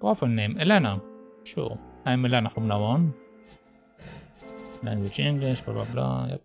Profile name, Elena. Sure, I'm Elena from now on. Language English, blah blah blah, yep.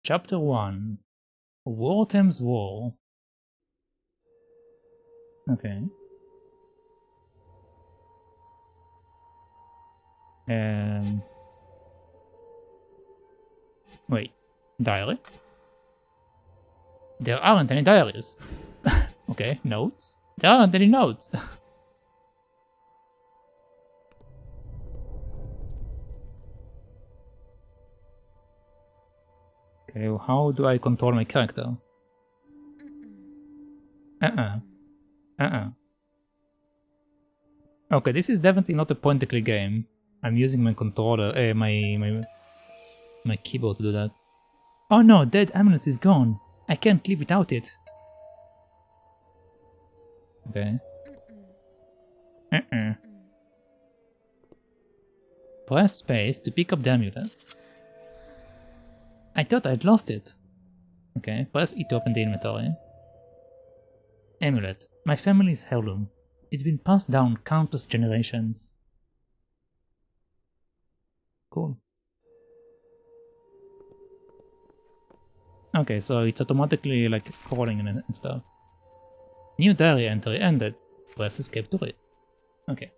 Chapter 1 Wartem's War. Okay. Wait. Diary? There aren't any diaries. Okay, notes? There aren't any notes. Okay, well, how do I control my character? Okay, this is definitely not a point-and-click game. I'm using my controller, my keyboard to do that. Oh no, Dead Amulet is gone. I can't live without it. Okay. Press space to pick up the amulet. I thought I'd lost it. Okay, press E to open the inventory. Amulet. My family's heirloom. It's been passed down countless generations. Cool. Okay, so it's automatically like crawling and stuff. New diary entry ended. Press escape to read. Okay.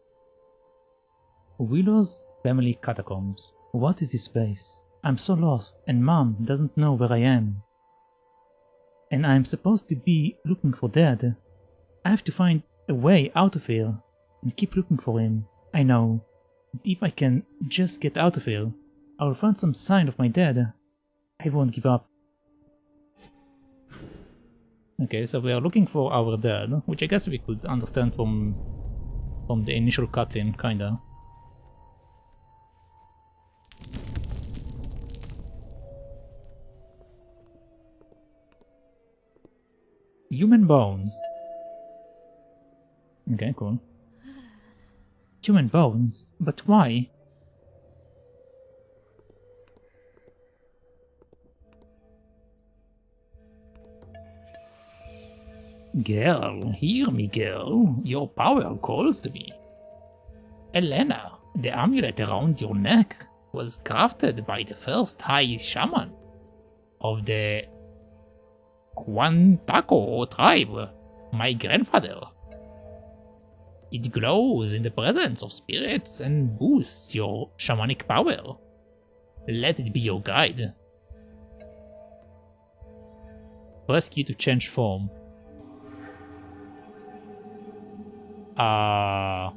Willows family catacombs. What is this place? I'm so lost, and Mom doesn't know where I am. And I'm supposed to be looking for Dad. I have to find a way out of here, and keep looking for him. I know. If I can just get out of here, I'll find some sign of my dad. I won't give up. Okay, so we are looking for our dad, which I guess we could understand from the initial cutscene, kinda. Human bones. Okay, cool. Human bones? But why? Girl, hear me, girl. Your power calls to me. Elena, the amulet around your neck was crafted by the first high shaman of the Quantaco tribe, my grandfather. It glows in the presence of spirits and boosts your shamanic power. Let it be your guide. Press Q to change form. I'm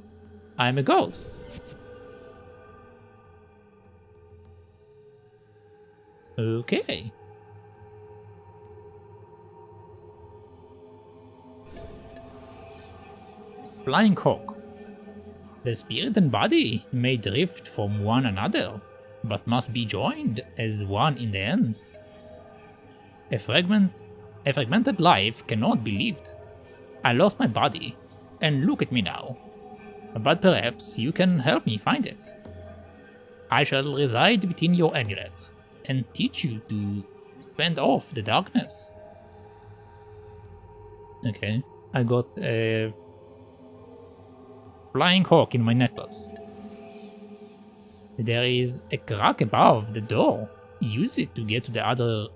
a ghost. Okay. Flying Hawk. The spirit and body may drift from one another, but must be joined as one in the end. A fragmented life cannot be lived. I lost my body, and look at me now. But perhaps you can help me find it. I shall reside within your amulet, and teach you to fend off the darkness. Okay, I got a flying hawk in my necklace. There is a crack above the door. Use it to get to the other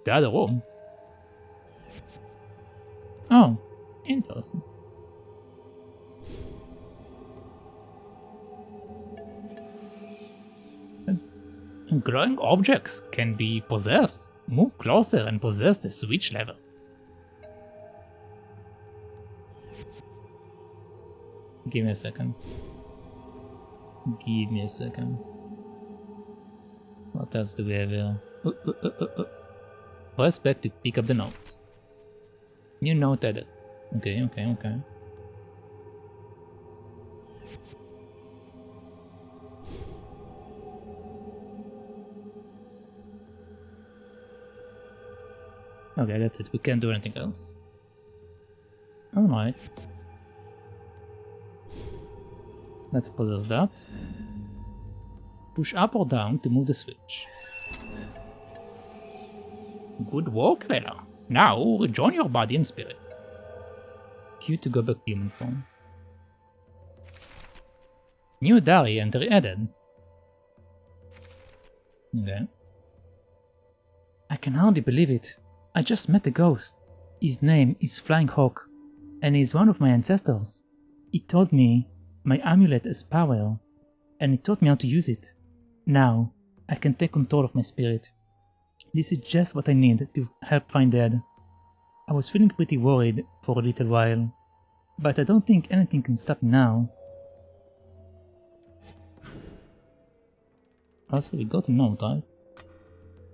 room. Oh, interesting. Glowing objects can be possessed. Move closer and possess the switch level. Give me a second. Give me a second. What else do we have here? Press back to pick up the note. New note added. Okay. Okay, that's it. We can't do anything else. Alright. Let's possess that. Push up or down to move the switch. Good work, Elena. Now rejoin your body and spirit. Q to go back to human form. New diary entry added. Okay. I can hardly believe it. I just met a ghost. His name is Flying Hawk, and he's one of my ancestors. He told me my amulet has power, and he taught me how to use it. Now, I can take control of my spirit. This is just what I need to help find Dad. I was feeling pretty worried for a little while, but I don't think anything can stop me now. Also, we got a note, right?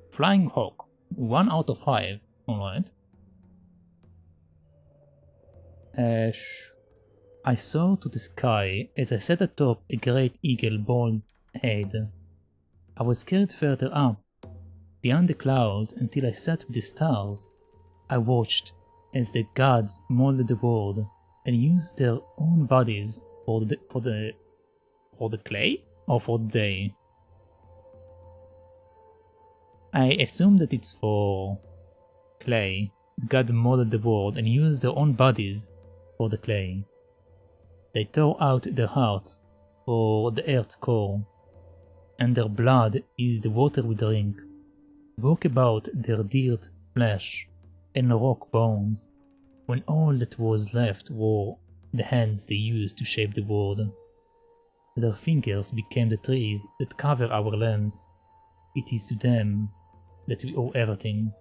Flying Hawk, 1 out of 5. Alright. I saw to the sky as I sat atop a great eagle bald head. I was carried further up, beyond the clouds until I sat with the stars. I watched as the gods molded the world and used their own bodies for the clay or for the day. I assume that it's for clay. Gods molded the world and used their own bodies for the clay. They tore out their hearts for the earth's core, and their blood is the water we drink. Broke about their dirt, flesh, and rock bones, when all that was left were the hands they used to shape the world. Their fingers became the trees that cover our lands. It is to them that we owe everything,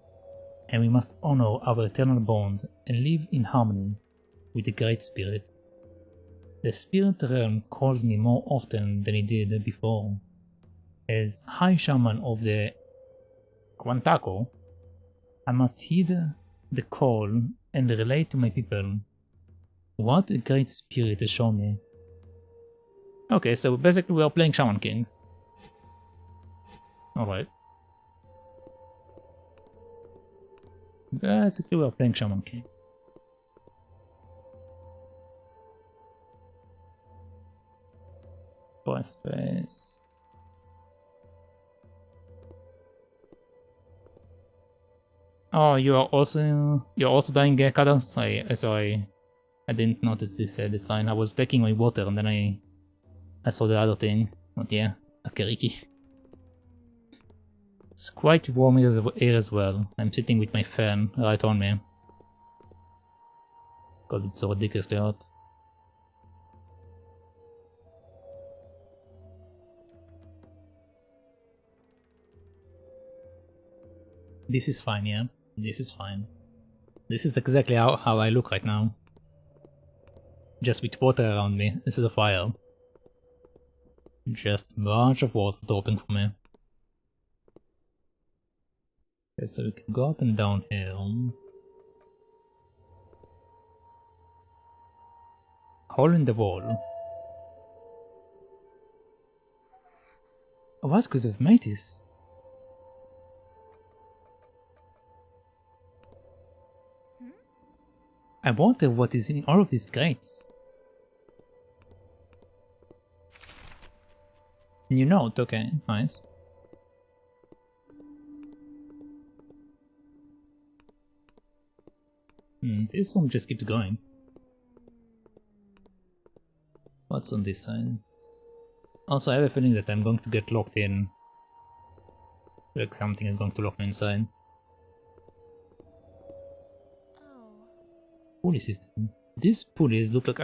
and we must honor our eternal bond and live in harmony with the Great Spirit. The Spirit Realm calls me more often than it did before. As High Shaman of the Quantaco, I must heed the call and relate to my people what the Great Spirit has shown me. Okay, so basically we are playing Shaman King. Alright. Basically we are playing Shaman King. Press space. Oh, you're also dying, Cadence? Sorry, I didn't notice this line. I was taking my water and then I saw the other thing. But yeah, Akariki. It's quite warm here as well. I'm sitting with my fan right on me. God, it's so ridiculously hot. This is fine, yeah. This is fine. This is exactly how I look right now. Just with water around me instead of fire. Just a bunch of water dropping from me. Okay, so we can go up and down here. Hole in the wall. What could have made this? I wonder what is in all of these crates. New note, okay, nice. This one just keeps going. What's on this side? Also, I have a feeling that I'm going to get locked in. Like something is going to lock me inside. Pulley system. These pulleys look like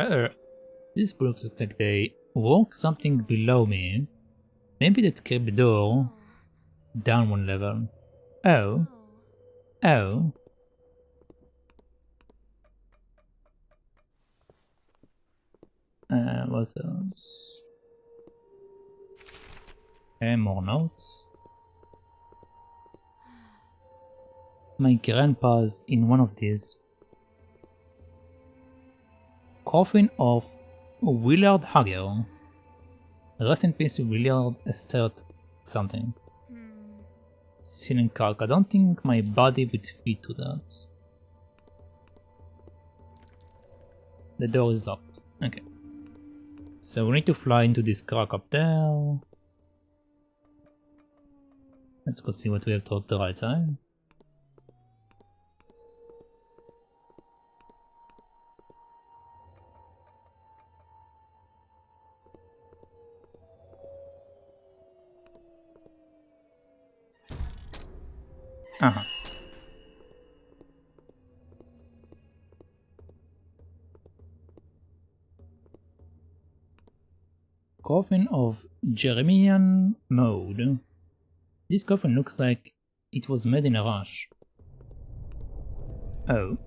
these pulleys look like they work something below me. Maybe that creepy door down one level. Oh. Oh. What else? Okay, more notes. My grandpa's in one of these. Coffin of Willard Hager. Rest in peace, Willard Esther something. Ceiling calc. I don't think my body would fit to that. The door is locked. Okay. So we need to fly into this crack up there. Let's go see what we have towards the right side. Uh-huh. Coffin of Jeremian mode. This coffin looks like it was made in a rush. Oh.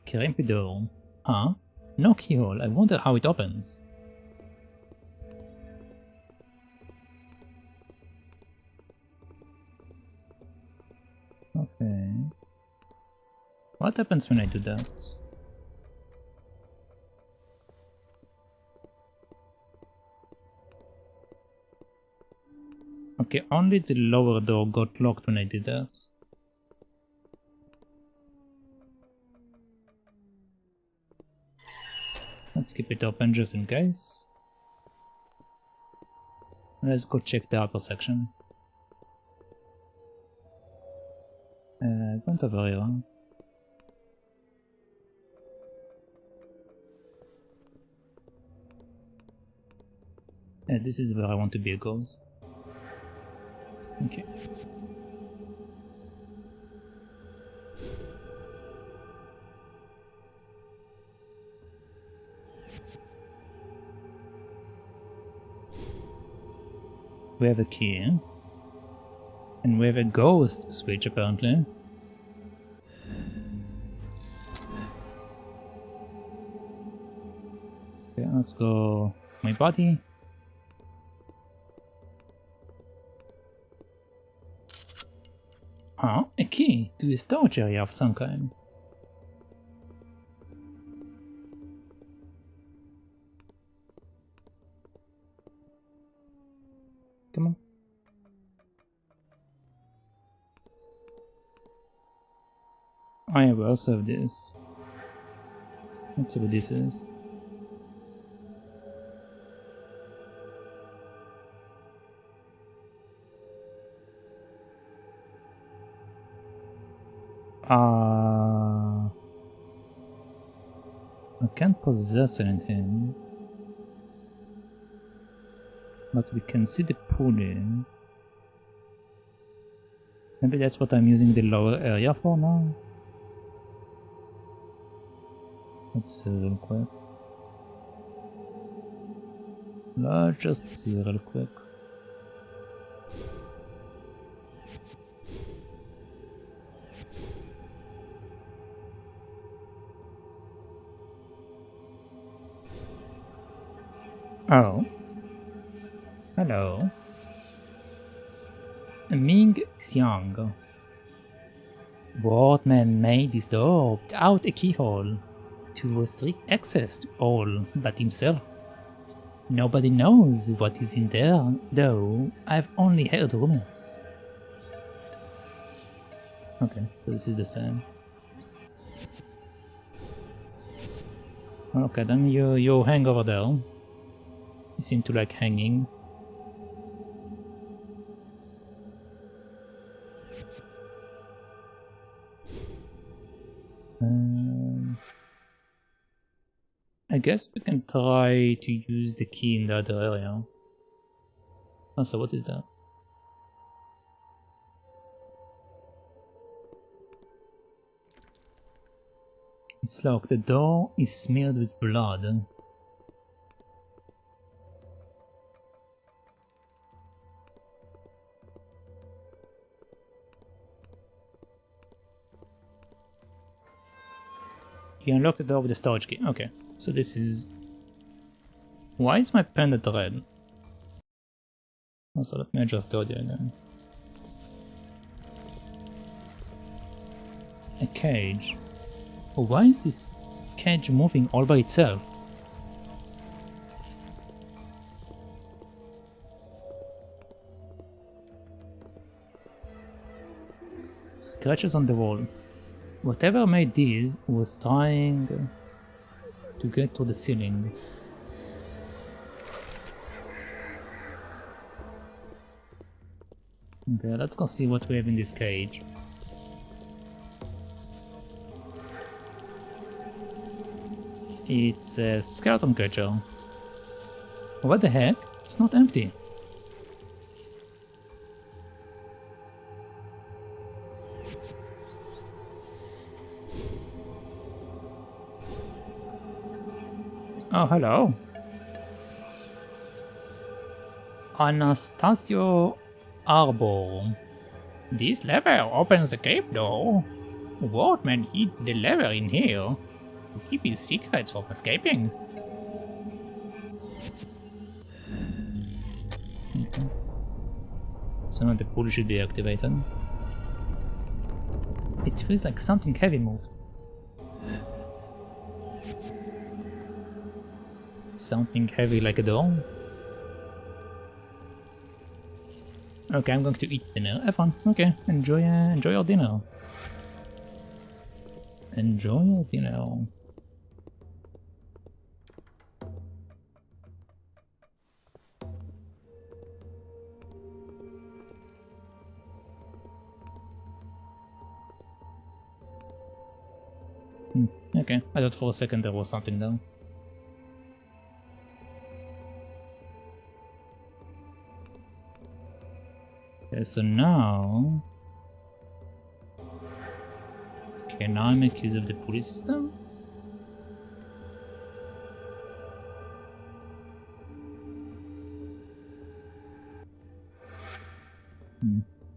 Creepy door. Huh? No keyhole. I wonder how it opens. Okay. What happens when I do that? Okay, only the lower door got locked when I did that. Let's keep it open just in case. Let's go check the upper section. Going over here. This is where I want to be a ghost. Okay. We have a key. And we have a ghost switch apparently. Okay, let's go my body. Huh? A key to a storage area of some kind. Come on. I will also have this. Let's see what this is. I can't possess anything. But we can see the pulley. Maybe that's what I'm using the lower area for now. Let's see real quick. Let's just see real quick. Oh. Hello. Ming Xiang. What man made this door without a keyhole to restrict access to all but himself? Nobody knows what is in there, though I've only heard rumors. Okay, so this is the same. Okay, then you hang over there. You seem to like hanging. I guess we can try to use the key in the other area. Oh, so what is that? It's locked. The door is smeared with blood. You unlock the door with the storage key. Okay, so this is... Why is my pendant red? Also, let me adjust the audio again. A cage. Oh, why is this cage moving all by itself? Scratches on the wall. Whatever made these was trying to get to the ceiling. Okay, let's go see what we have in this cage. It's a skeleton creature. What the heck? It's not empty. Oh, hello. Anastasio Arbor. This lever opens the cave door. What man hid the lever in here to keep his secrets from escaping? Okay. So now the pool should be activated. It feels like something heavy moved. Something heavy like a door. Okay, I'm going to eat dinner. Have fun. Okay, enjoy your dinner. Enjoy your dinner. Okay, I thought for a second there was something though. Okay, so now... Can I make use of the pulley system?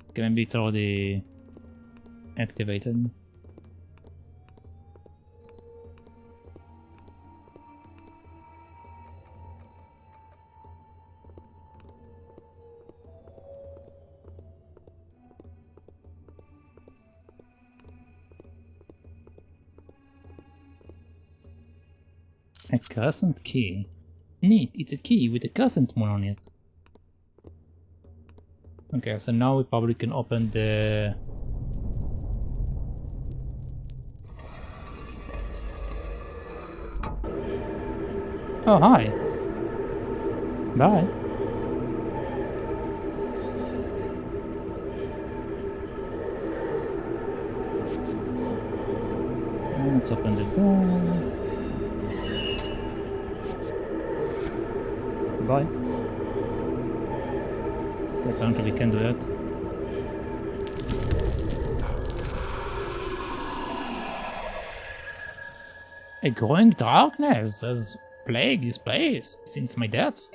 Okay, maybe it's already activated. A crescent key. Neat, it's a key with a crescent moon on it. Okay, so now we probably can open the... Oh, hi. Bye. Let's open the door. Bye. Apparently we can do that. A growing darkness has plagued this place since my death.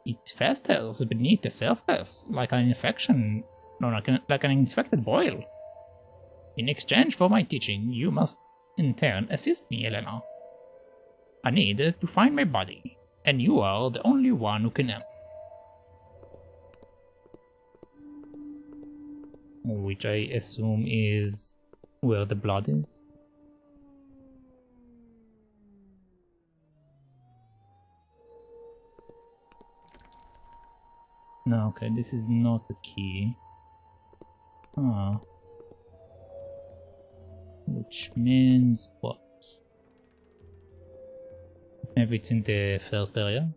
It festers beneath the surface like an infection, no, like an infected boil. In exchange for my teaching, you must in turn assist me, Elena. I need to find my body, and you are the only one who can help. Which I assume is where the blood is. No, okay, this is not the key. Ah. Which means what? Maybe it's in the first area?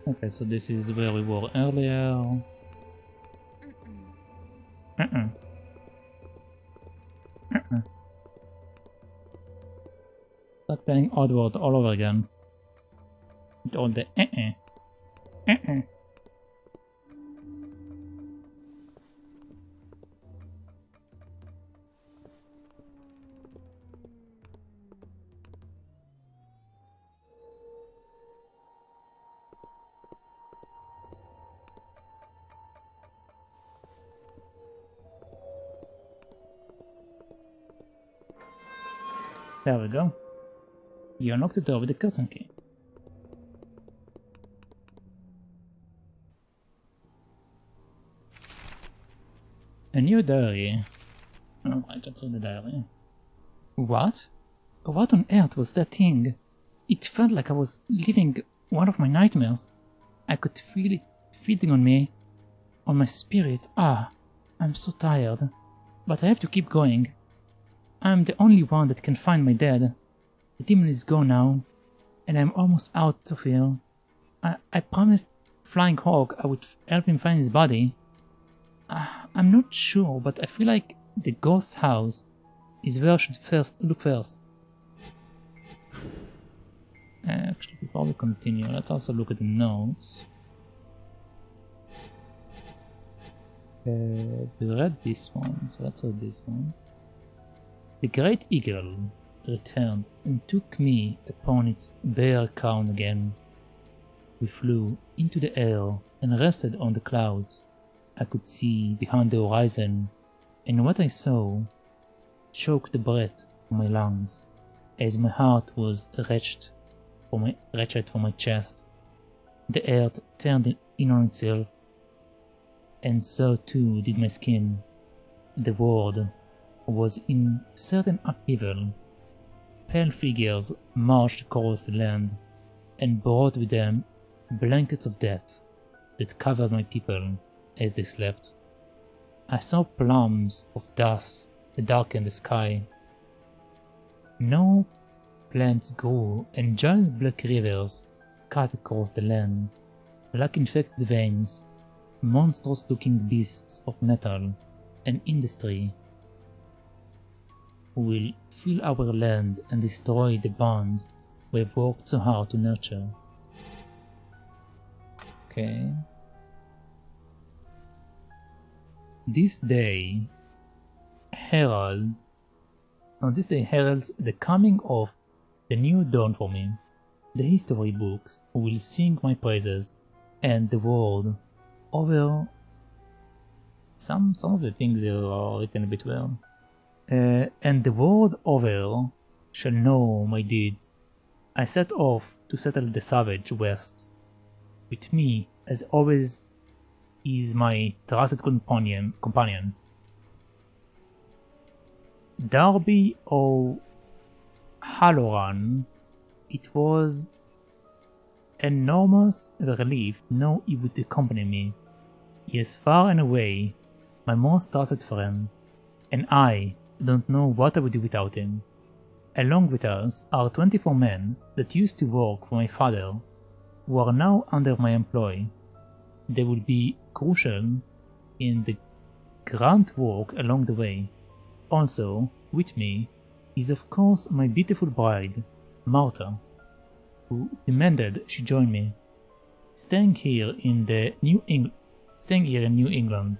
Okay, so this is where we were earlier. Start playing Oddworld all over again. With all the There we go. You unlocked the door with the cursing key. A new diary. Oh, I can see the diary. What? What on earth was that thing? It felt like I was living one of my nightmares. I could feel it feeding on me, on my spirit. I'm so tired. But I have to keep going. I'm the only one that can find my dad. The demon is gone now, and I'm almost out of here. I promised Flying Hawk I would help him find his body. I'm not sure, but I feel like the ghost house is where I should look first. Actually, before we continue, let's also look at the notes. We read this one, so let's read this one. The great eagle returned and took me upon its bare crown again. We flew into the air and rested on the clouds. I could see behind the horizon, and what I saw choked the breath from my lungs as my heart was wrenched from my chest. The earth turned in on itself, and so too did my skin. The world was in certain upheaval. Pale figures marched across the land and brought with them blankets of death that covered my people as they slept. I saw plumes of dust that darkened the sky. No plants grew, and giant black rivers cut across the land. Like infected veins, monstrous-looking beasts of metal and industry will fill our land and destroy the bonds we've worked so hard to nurture. Okay. This day heralds the coming of the new dawn for me. The history books will sing my praises, and the world over. Some of the things here are written a bit weird. And the world over shall know my deeds. I set off to settle the savage west. With me, as always, is my trusted companion Darby O'Halloran. It was an enormous relief to know he would accompany me. He is far and away my most trusted friend, and I don't know what I would do without him. Along with us are 24 men that used to work for my father, who are now under my employ. They will be crucial in the grand work along the way. Also, with me is of course my beautiful bride, Martha, who demanded she join me. Staying here in New England,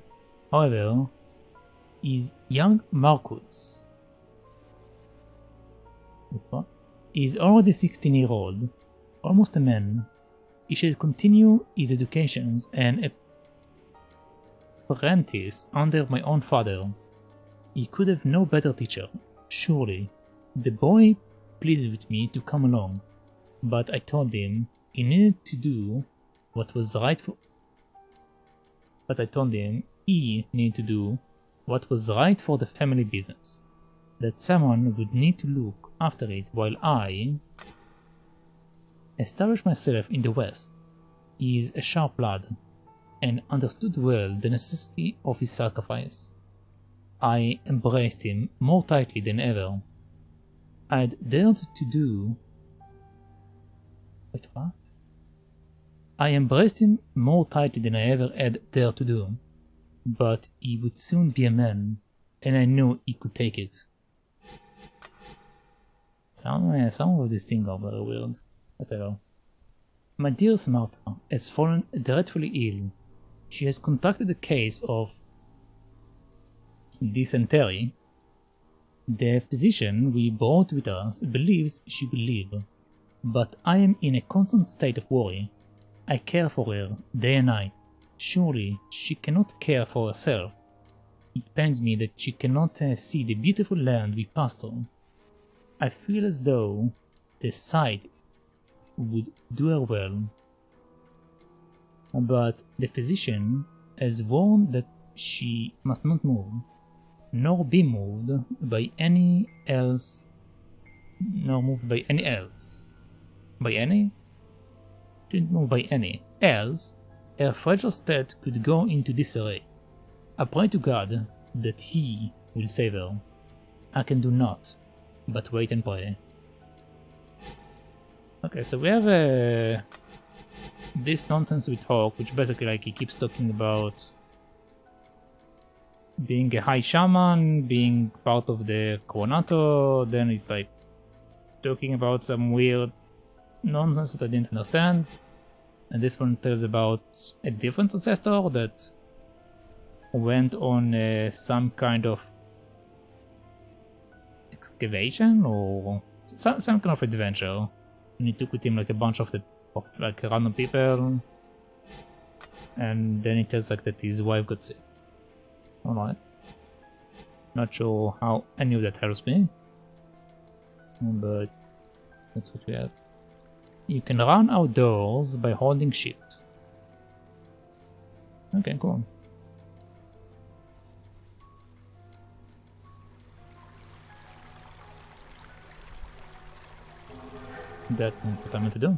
however, is young Marcus. He's already 16-year-old, almost a man. He should continue his education and apprentice under my own father. He could have no better teacher, surely. The boy pleaded with me to come along, but I told him he needed to do what was right for. the family business. That someone would need to look after it while I established myself in the West. He is a sharp lad, and understood well the necessity of his sacrifice. I embraced him more tightly than ever. I embraced him more tightly than I ever had dared to do, but he would soon be a man, and I knew he could take it. Some of these things are very weird. I don't know. My dearest Martha has fallen dreadfully ill. She has contracted a case of dysentery. The physician we brought with us believes she will live, but I am in a constant state of worry. I care for her day and night. Surely she cannot care for herself. It pains me that she cannot see the beautiful land we passed through. I feel as though the sight would do her well. But the physician has warned that she must not move, nor be moved by any else, nor moved by any else. By any? Didn't move by any else, her fragile state could go into disarray. I pray to God that He will save her. I can do naught but wait and pray. Okay, so we have this nonsense with Hawk, which basically like he keeps talking about being a high shaman, being part of the Coronato, then he's like talking about some weird nonsense that I didn't understand. And this one tells about a different ancestor that went on some kind of excavation or some kind of adventure. And he took with him like a bunch of like random people, and then he tells like that his wife got sick. Alright. Not sure how any of that helps me, but that's what we have. You can run outdoors by holding shift. Okay, cool. That's what I'm meant to do.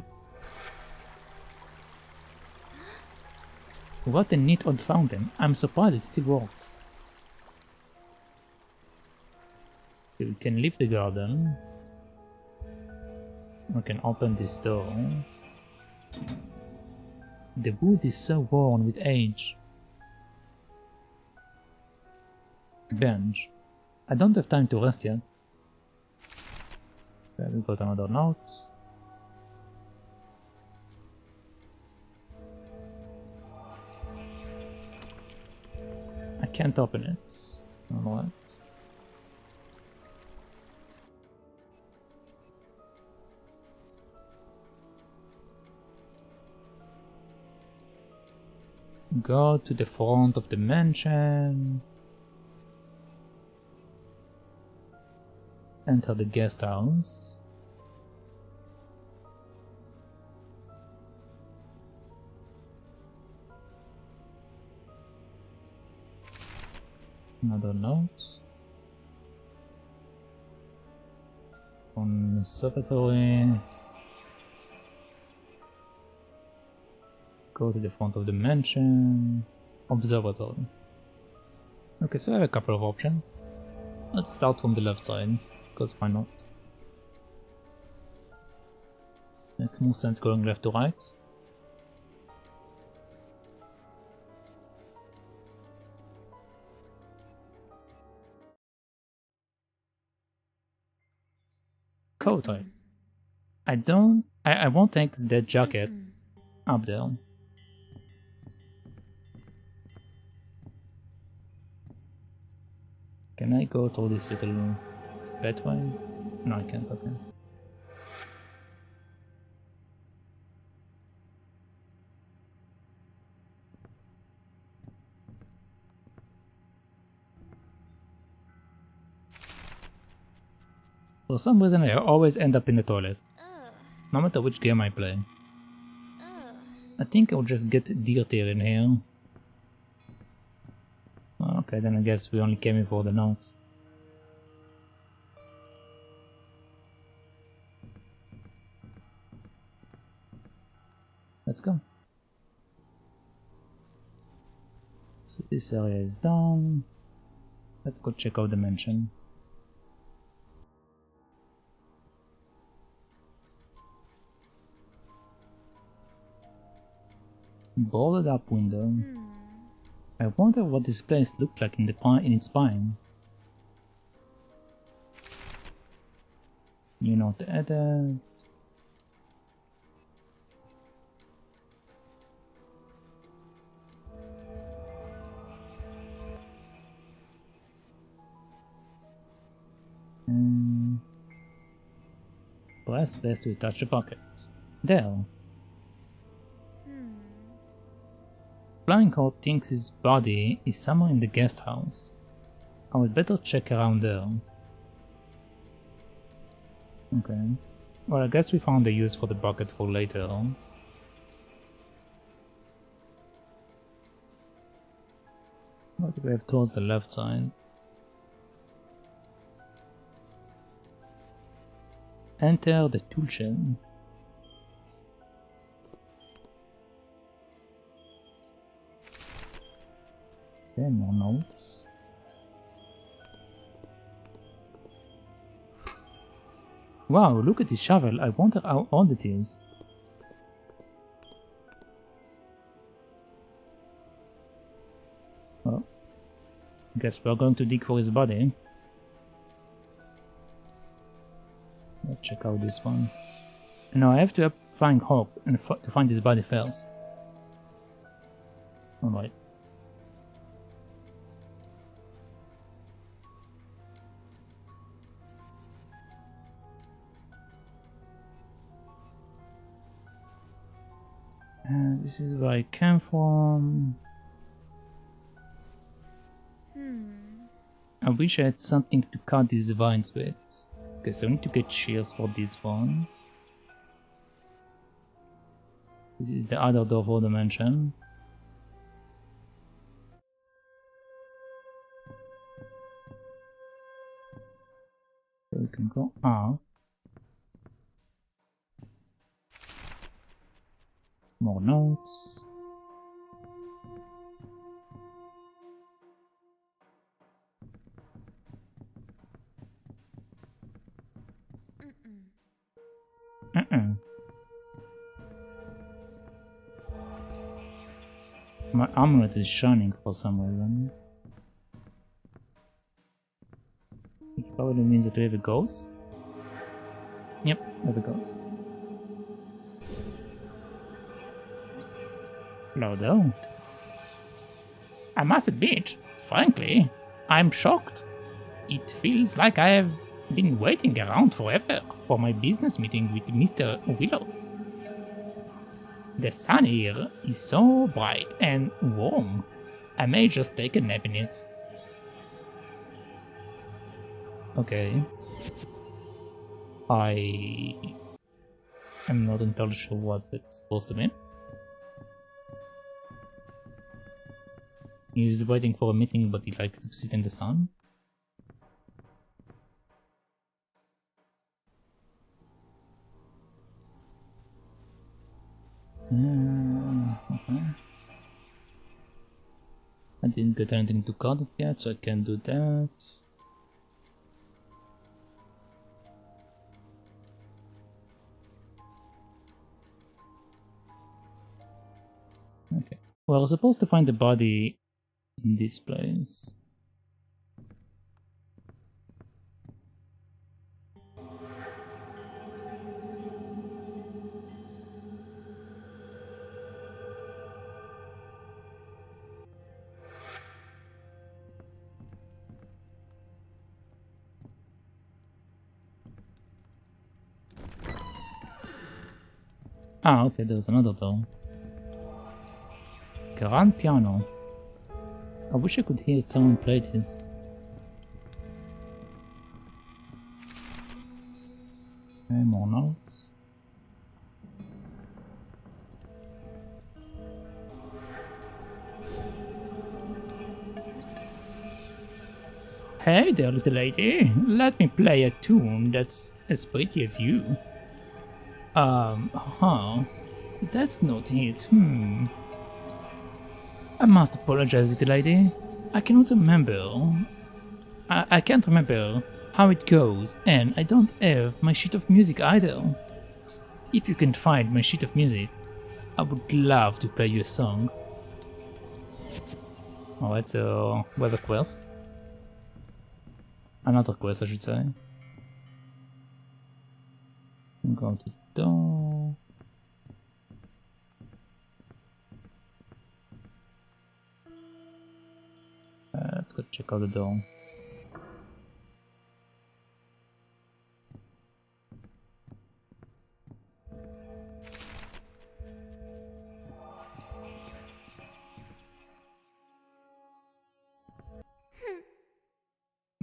What a neat old fountain. I'm surprised it still works. Okay, we can leave the garden. We can open this door. The wood is so worn with age. Bench. I don't have time to rest yet. Okay, we got another note. I can't open it. Alright. Go to the front of the mansion. Enter the guest house. Another note. Conservatory. Go to the front of the mansion. Observatory. Okay, so I have a couple of options. Let's start from the left side, because why not? Makes more sense going left to right. Coat type. I won't take that jacket up there. Can I go through this little pathway? No, I can't, okay. For some reason I always end up in the toilet, no matter which game I play. I think I'll just get dirtier in here. Okay, then I guess we only came in for the notes. Let's go. So this area is done. Let's go check out the mansion. Boarded up window. I wonder what this place looked like in its spine. You know, added. press best to touch the bucket. There. Flying Hawk thinks his body is somewhere in the guest house. I would better check around there. Okay. Well, I guess we found a use for the bucket for later. What do we have towards the left side? Enter the tool shed. Okay, more notes. Wow, look at this shovel. I wonder how old it is. Well, guess we're going to dig for his body. Let's check out this one. Now I have to find Hawk and to find his body first. Alright. This is where I came from. I wish I had something to cut these vines with. Okay, so I need to get shears for these ones. This is the other door for the mansion. So we can go out. More notes. My amulet is shining for some reason. It probably means that we have a ghost. Yep, we have a ghost. Hello though. I must admit, frankly, I'm shocked. It feels like I have been waiting around forever for my business meeting with Mr. Willows. The sun here is so bright and warm. I may just take a nap in it. Okay. I am not entirely sure what it's supposed to mean. He's waiting for a meeting, but he likes to sit in the sun. Okay. I didn't get anything to cut it yet, so I can't do that. Okay. Well, I was supposed to find the body in this place. Ah, okay, there's another door. Grand piano. I wish I could hear someone play this. Okay, more notes. Hey there, little lady. Let me play a tune that's as pretty as you. That's not it. I must apologize, little lady. I cannot remember. I can't remember how it goes, and I don't have my sheet of music either. If you can find my sheet of music, I would love to play you a song. Alright, so we have a quest. Another quest, I should say. Go to the door. Let's go check out the door.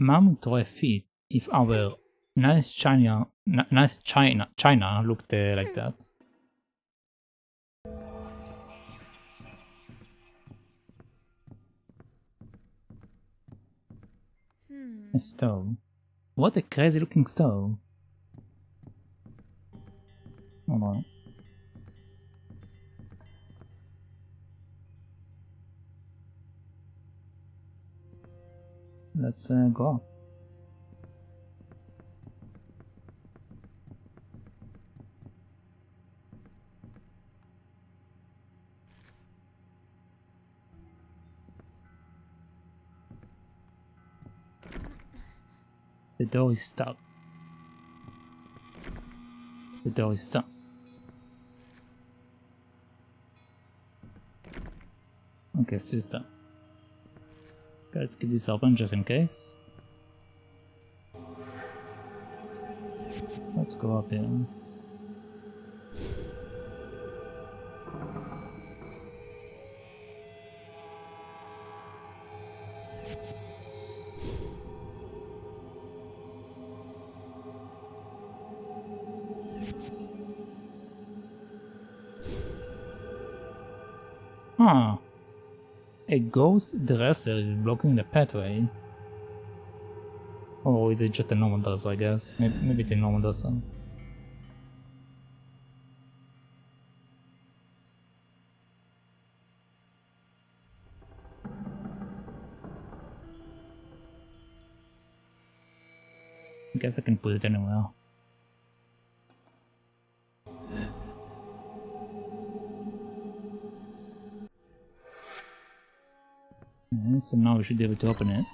Mom to a feet if our nice china looked like that. A stove. What a crazy looking stove. Hold on. Let's go up. The door is stuck. The door is stuck. Okay, still stuck. Okay, let's keep this open just in case. Let's go up here. Huh. A ghost dresser is blocking the pathway. Or is it just a normal dresser, I guess? Maybe it's a normal dresser. I guess I can put it anywhere. Okay, so now we should be able to open it.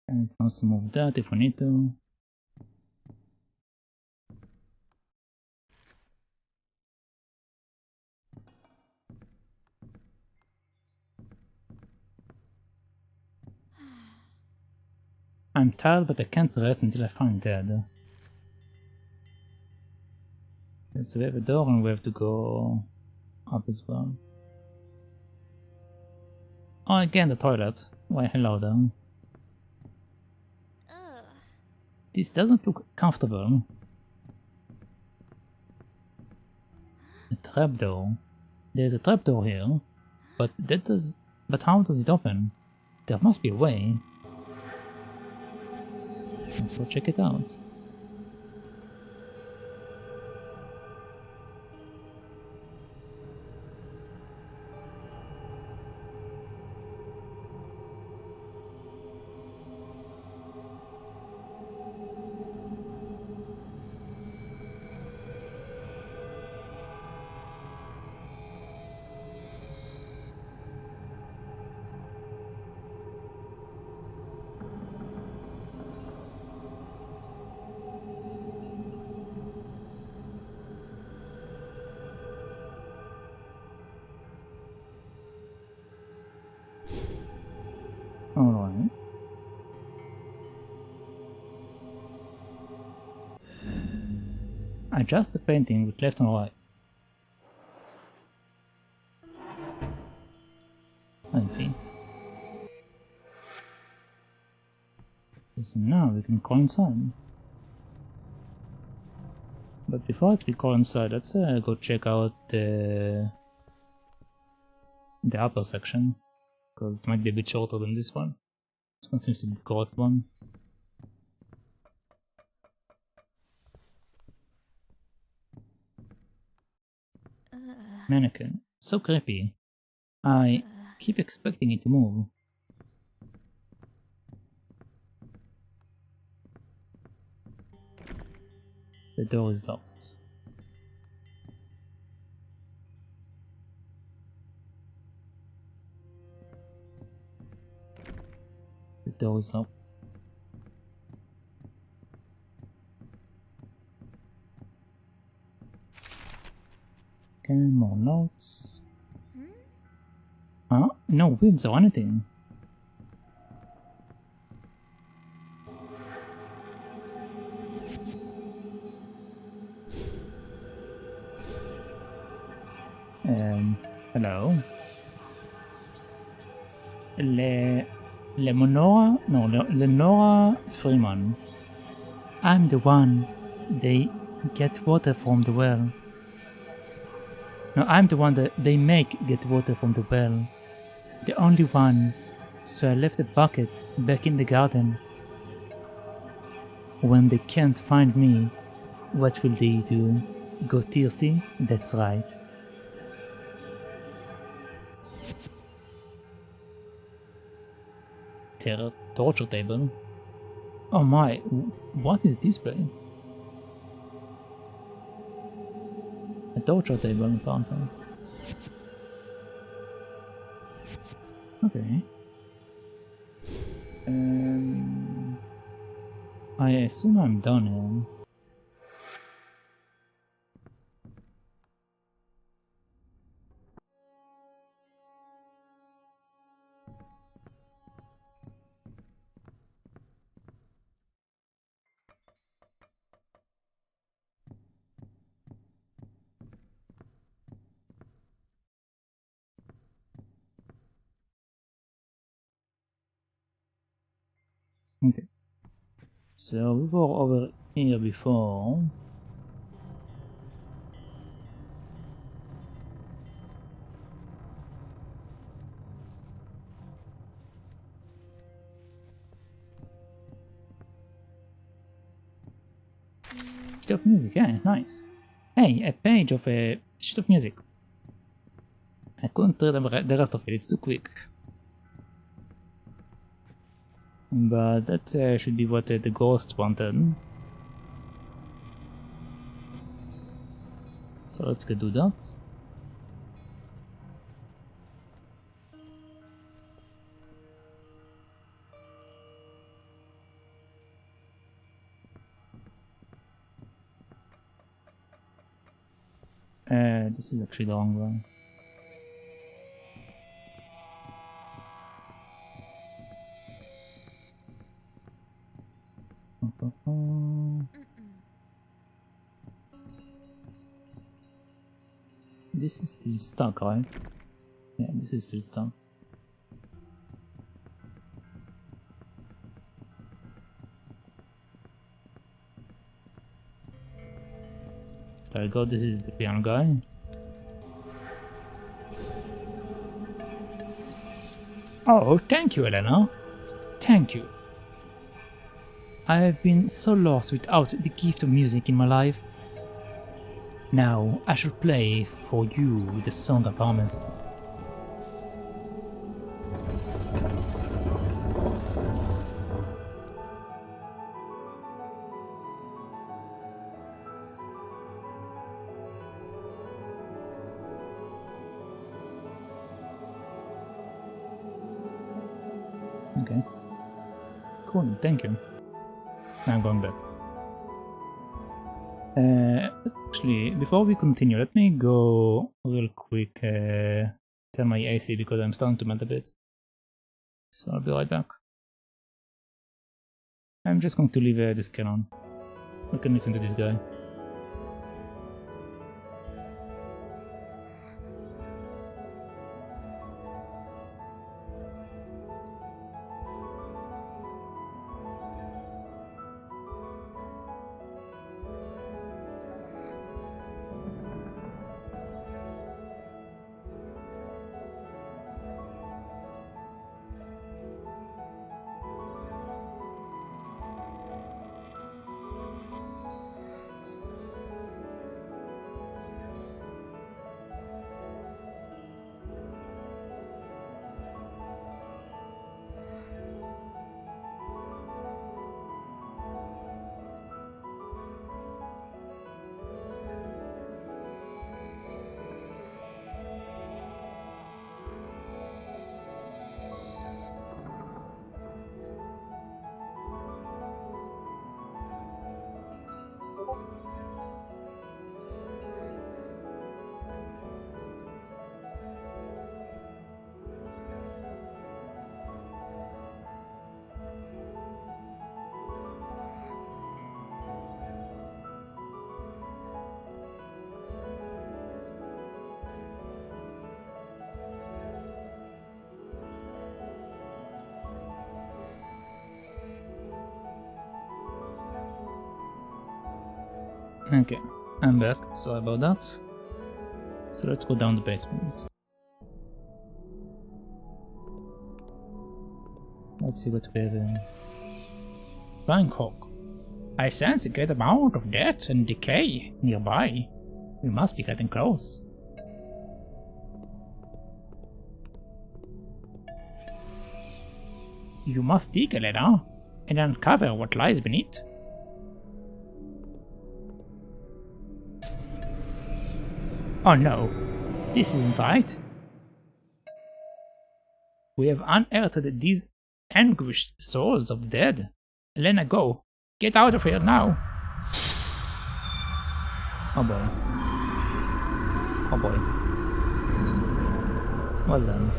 And we can also move that if we need to. I'm tired, but I can't rest until I find Dad. Okay, so we have a door and we have to go up as well. Oh, again the toilet. Why hello there. This doesn't look comfortable. A trapdoor. There's a trapdoor here, but how does it open? There must be a way. Let's go check it out. Alright. Adjust the painting with left and right. I see. So now we can crawl inside. But before I actually crawl inside, let's go check out the upper section. Because it might be a bit shorter than this one. This one seems to be the correct one. Mannequin. So creepy. I keep expecting it to move. The door is locked. The door is locked. Okay, more notes. Huh? No winds or anything. Hello. Lemonora? No, Lenora Freeman. I'm the one. They get water from the well. No, I'm the one that they make get water from the well. The only one. So I left the bucket back in the garden. When they can't find me, what will they do? Go thirsty? That's right. Torture table? Oh my, what is this place? A torture table, apparently. Okay. I assume I'm done here. Okay. So we were over here before. Sheet of music, yeah, nice. Hey, a page of a sheet of music. I couldn't read the rest of it, it's too quick. But that should be what the ghost wanted. So let's go do that. This is actually the wrong one. This is still stuck, right? Yeah, this is still stuck. There we go, this is the piano guy. Oh, thank you, Elena. Thank you. I have been so lost without the gift of music in my life. Now I shall play for you the song I promised. Okay. Cool, thank you. I'm going back. Actually, before we continue, let me go real quick tell my AC because I'm starting to melt a bit. So I'll be right back. I'm just going to leave the screen on. We can listen to this guy. Okay, I'm back. Sorry about that. So let's go down the basement. Let's see what we have in. Flying Hawk. I sense a great amount of death and decay nearby. We must be getting close. You must dig, Elena, and uncover what lies beneath. Oh no, this isn't right. We have unearthed these anguished souls of the dead. Elena, go. Get out of here now. Oh boy. Oh boy. Well done.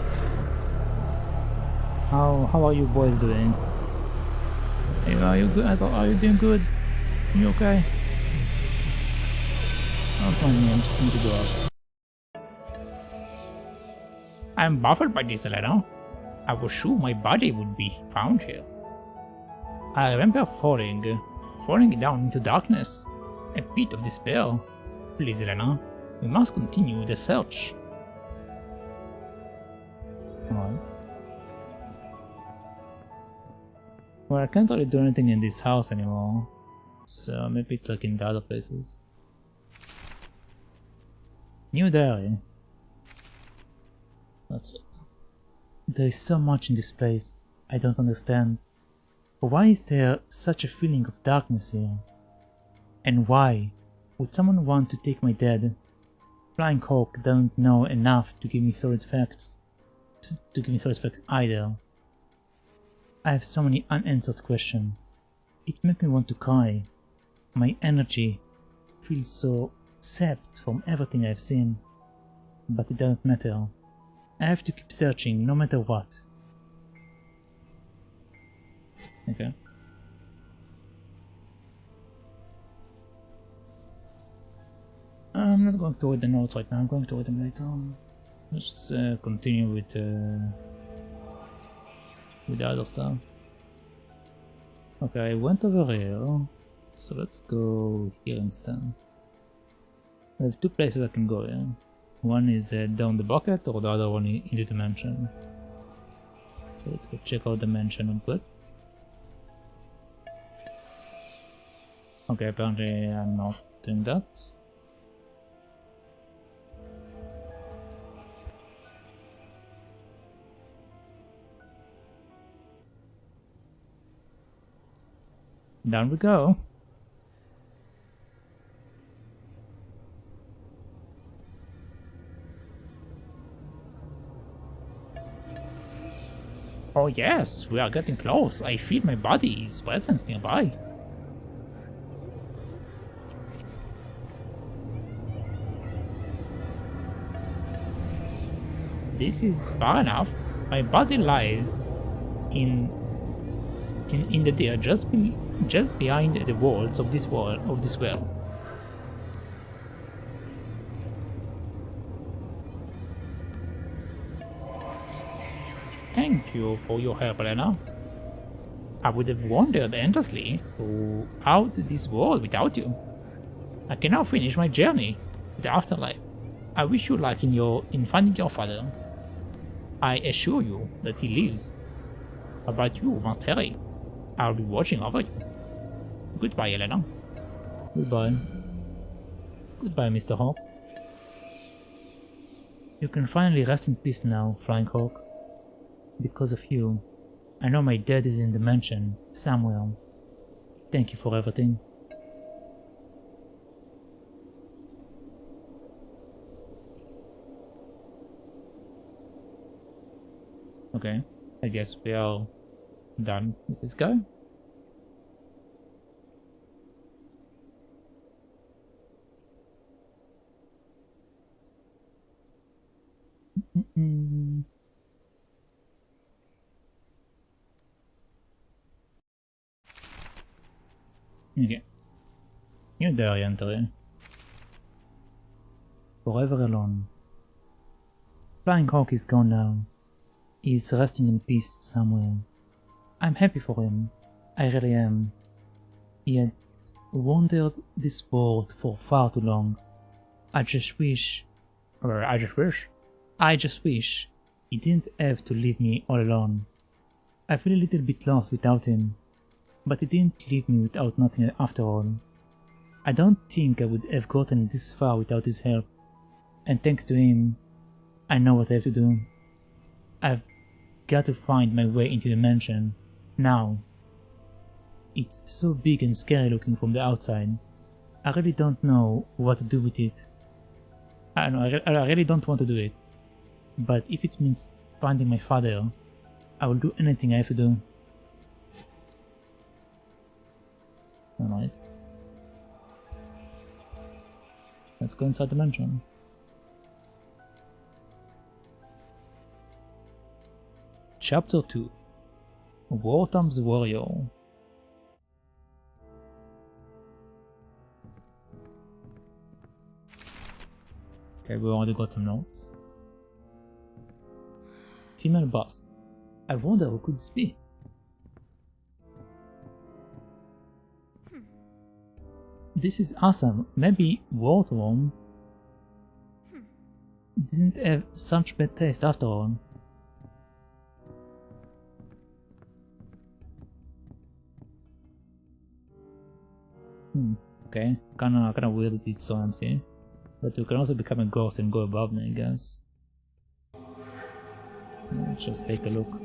How are you boys doing? Are you good? Are you doing good? You okay? Oh, fine, I'm just going to go up. I'm baffled by this, Elena. I was sure my body would be found here. I remember falling down into darkness, a pit of despair. Please, Elena, we must continue the search. Alright. Well, I can't really do anything in this house anymore, so maybe it's like in the other places. New diary. That's it. There is so much in this place I don't understand. Why is there such a feeling of darkness here? And why would someone want to take my dead? Flying Hawk doesn't know enough to give me solid facts. To give me solid facts either. I have so many unanswered questions. It makes me want to cry. My energy feels so sapped from everything I've seen. But it doesn't matter. I have to keep searching no matter what. Okay. I'm not going to read the notes right now, I'm going to read them later. Let's just continue with the other stuff. Okay, I went over here, so let's go here instead. I have two places I can go here. One is down the bucket, or the other one into the mansion. So let's go check out the mansion real quick. Okay, apparently I'm not doing that. Down we go. Oh yes, we are getting close. I feel my body's presence nearby. This is far enough. My body lies in the deer just behind the walls of this well. Thank you for your help, Elena. I would have wandered endlessly throughout this world without you. I can now finish my journey to the afterlife. I wish you luck in finding your father. I assure you that he lives. But you must hurry. I'll be watching over you. Goodbye, Elena. Goodbye. Goodbye, Mr. Hawk. You can finally rest in peace now, Flying Hawk. Because of you, I know my dad is in the mansion, somewhere. Thank you for everything. Okay, I guess we are done with this guy. Okay. New diary entry. Forever alone. Flying Hawk is gone now. He is resting in peace somewhere. I'm happy for him. I really am. Yet, wandered this world for far too long. I just wish he didn't have to leave me all alone. I feel a little bit lost without him, but he didn't leave me without nothing after all. I don't think I would have gotten this far without his help, and thanks to him, I know what I have to do. I've got to find my way into the mansion, now. It's so big and scary looking from the outside. I really don't know what to do with it. I really don't want to do it. But if it means finding my father, I will do anything I have to do. Alright. Let's go inside the mansion. Chapter 2 Wartime's Warrior. Okay, we already got some notes. Female bust. I wonder who could this be? This is awesome. Maybe Wartime didn't have such bad taste after all. Okay, kinda weird that it's so empty. But you can also become a ghost and go above me, I guess. Let's just take a look.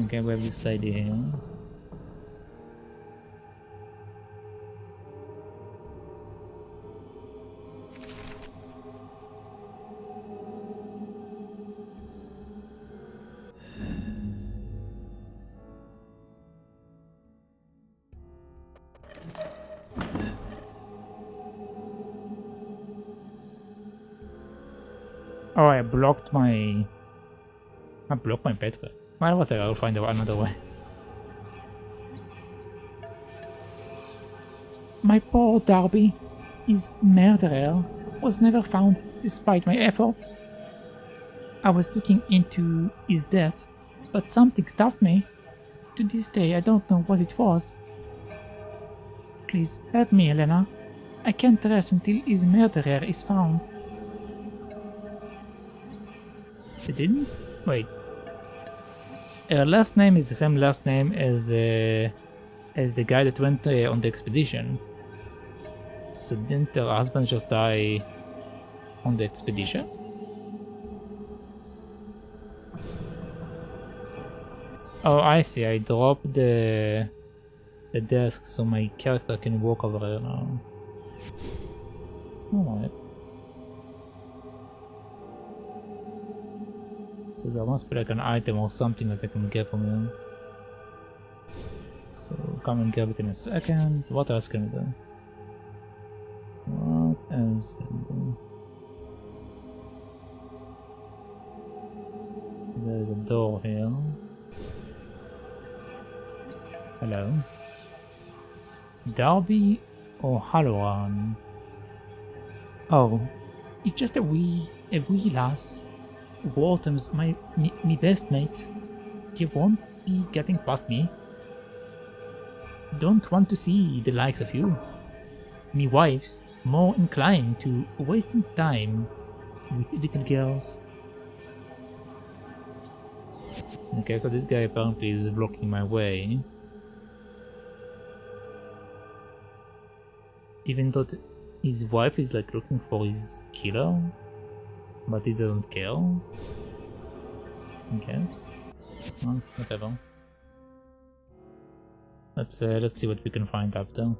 Okay, we have this lady here. Oh, I blocked my pathway. Well, whatever, I'll find another way. My poor Darby, his murderer, was never found despite my efforts. I was looking into his death, but something stopped me. To this day, I don't know what it was. Please help me, Elena. I can't rest until his murderer is found. She didn't? Wait. Her last name is the same last name as the guy that went on the expedition. So didn't her husband just die on the expedition? Oh, I see. I dropped the desk so my character can walk over here now. Alright. So there must be like an item or something that I can get from here. So come and grab it in a second. What else can we do? What else can we do? There's a door here. Hello. Darby or Halloran? Oh, it's just a wee lass. Wartime's me best mate. You won't be getting past me. Don't want to see the likes of you. Me wife's more inclined to wasting time with little girls. Okay, so this guy apparently is blocking my way. Even though his wife is like looking for his killer, but he doesn't care. I guess. Well, whatever. Let's see what we can find after.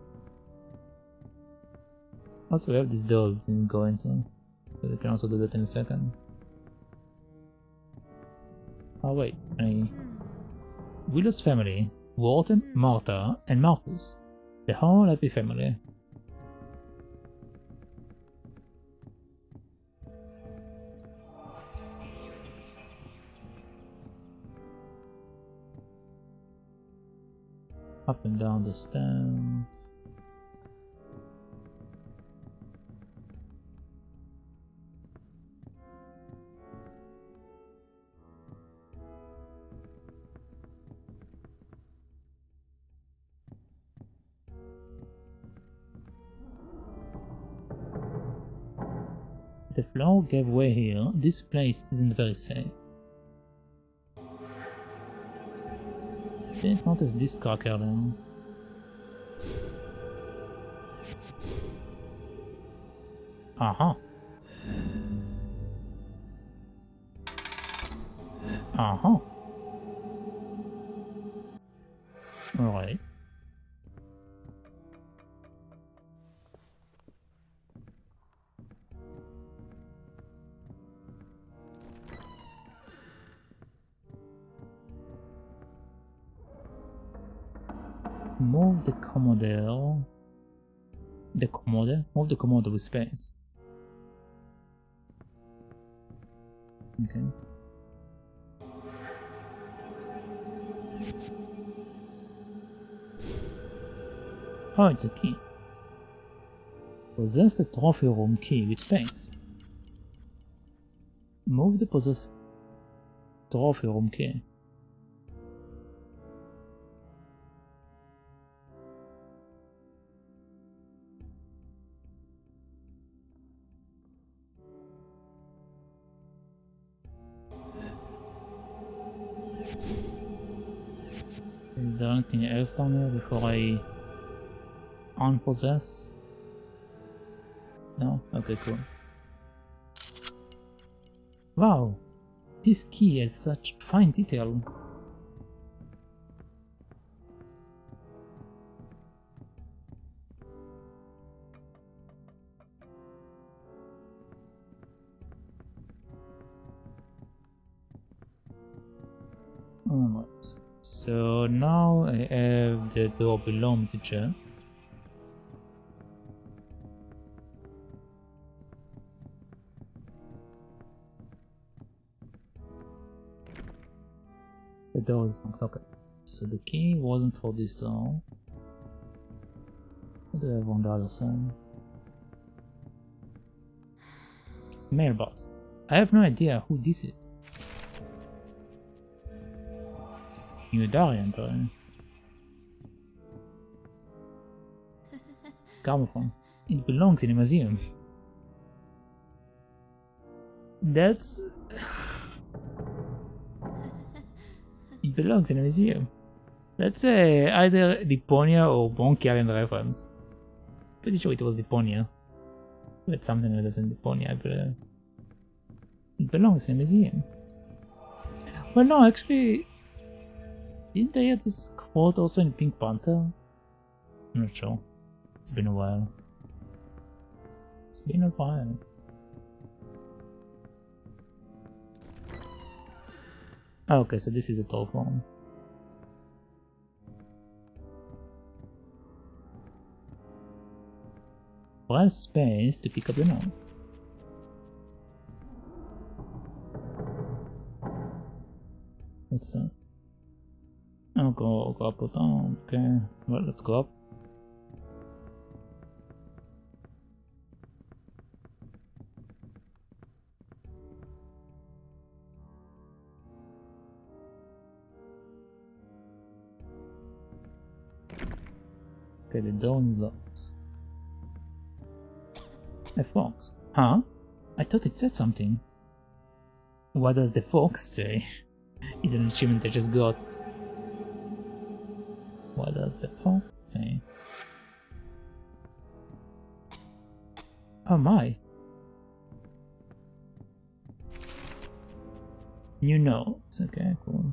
Also, we have this door we can go into, so we can also do that in a second. Oh wait, Willows family, Wartime, Martha, and Marcus. The whole happy family. Up and down the stairs. The floor gave way here. This place isn't very safe. Didn't notice this crack earlier. Uh-huh. Uh-huh. Alright. Move the Commodore. The Commodore? Move the Commodore with space. Okay. Oh, it's a key. Possess the trophy room key with space. Move the possessed trophy room key. Is there anything else down here before I unpossess? No? Okay, cool. Wow! This key has such fine detail. Alright. So now I have the door below me to check. The door is locked. Okay. So the key wasn't for this door. What do I have on the other side? Mailbox. I have no idea who this is. New diary entry. Gramophone. It belongs in a museum. That's... It belongs in a museum. That's either Deponia or Monkey Island reference. Pretty sure it was Deponia. But something that isn't Deponia, but it belongs in a museum. Well, no, actually, didn't they have this quote also in Pink Panther? I'm not sure. It's been a while. It's been a while. Oh, okay, so this is a telephone. Press space to pick up the note. What's that? Oh, go up or down. Okay, well, let's go up. Okay, the door is locked. A fox. Huh? I thought it said something. What does the fox say? It's an achievement I just got. What does the fox say? Oh my. New notes. Okay, cool.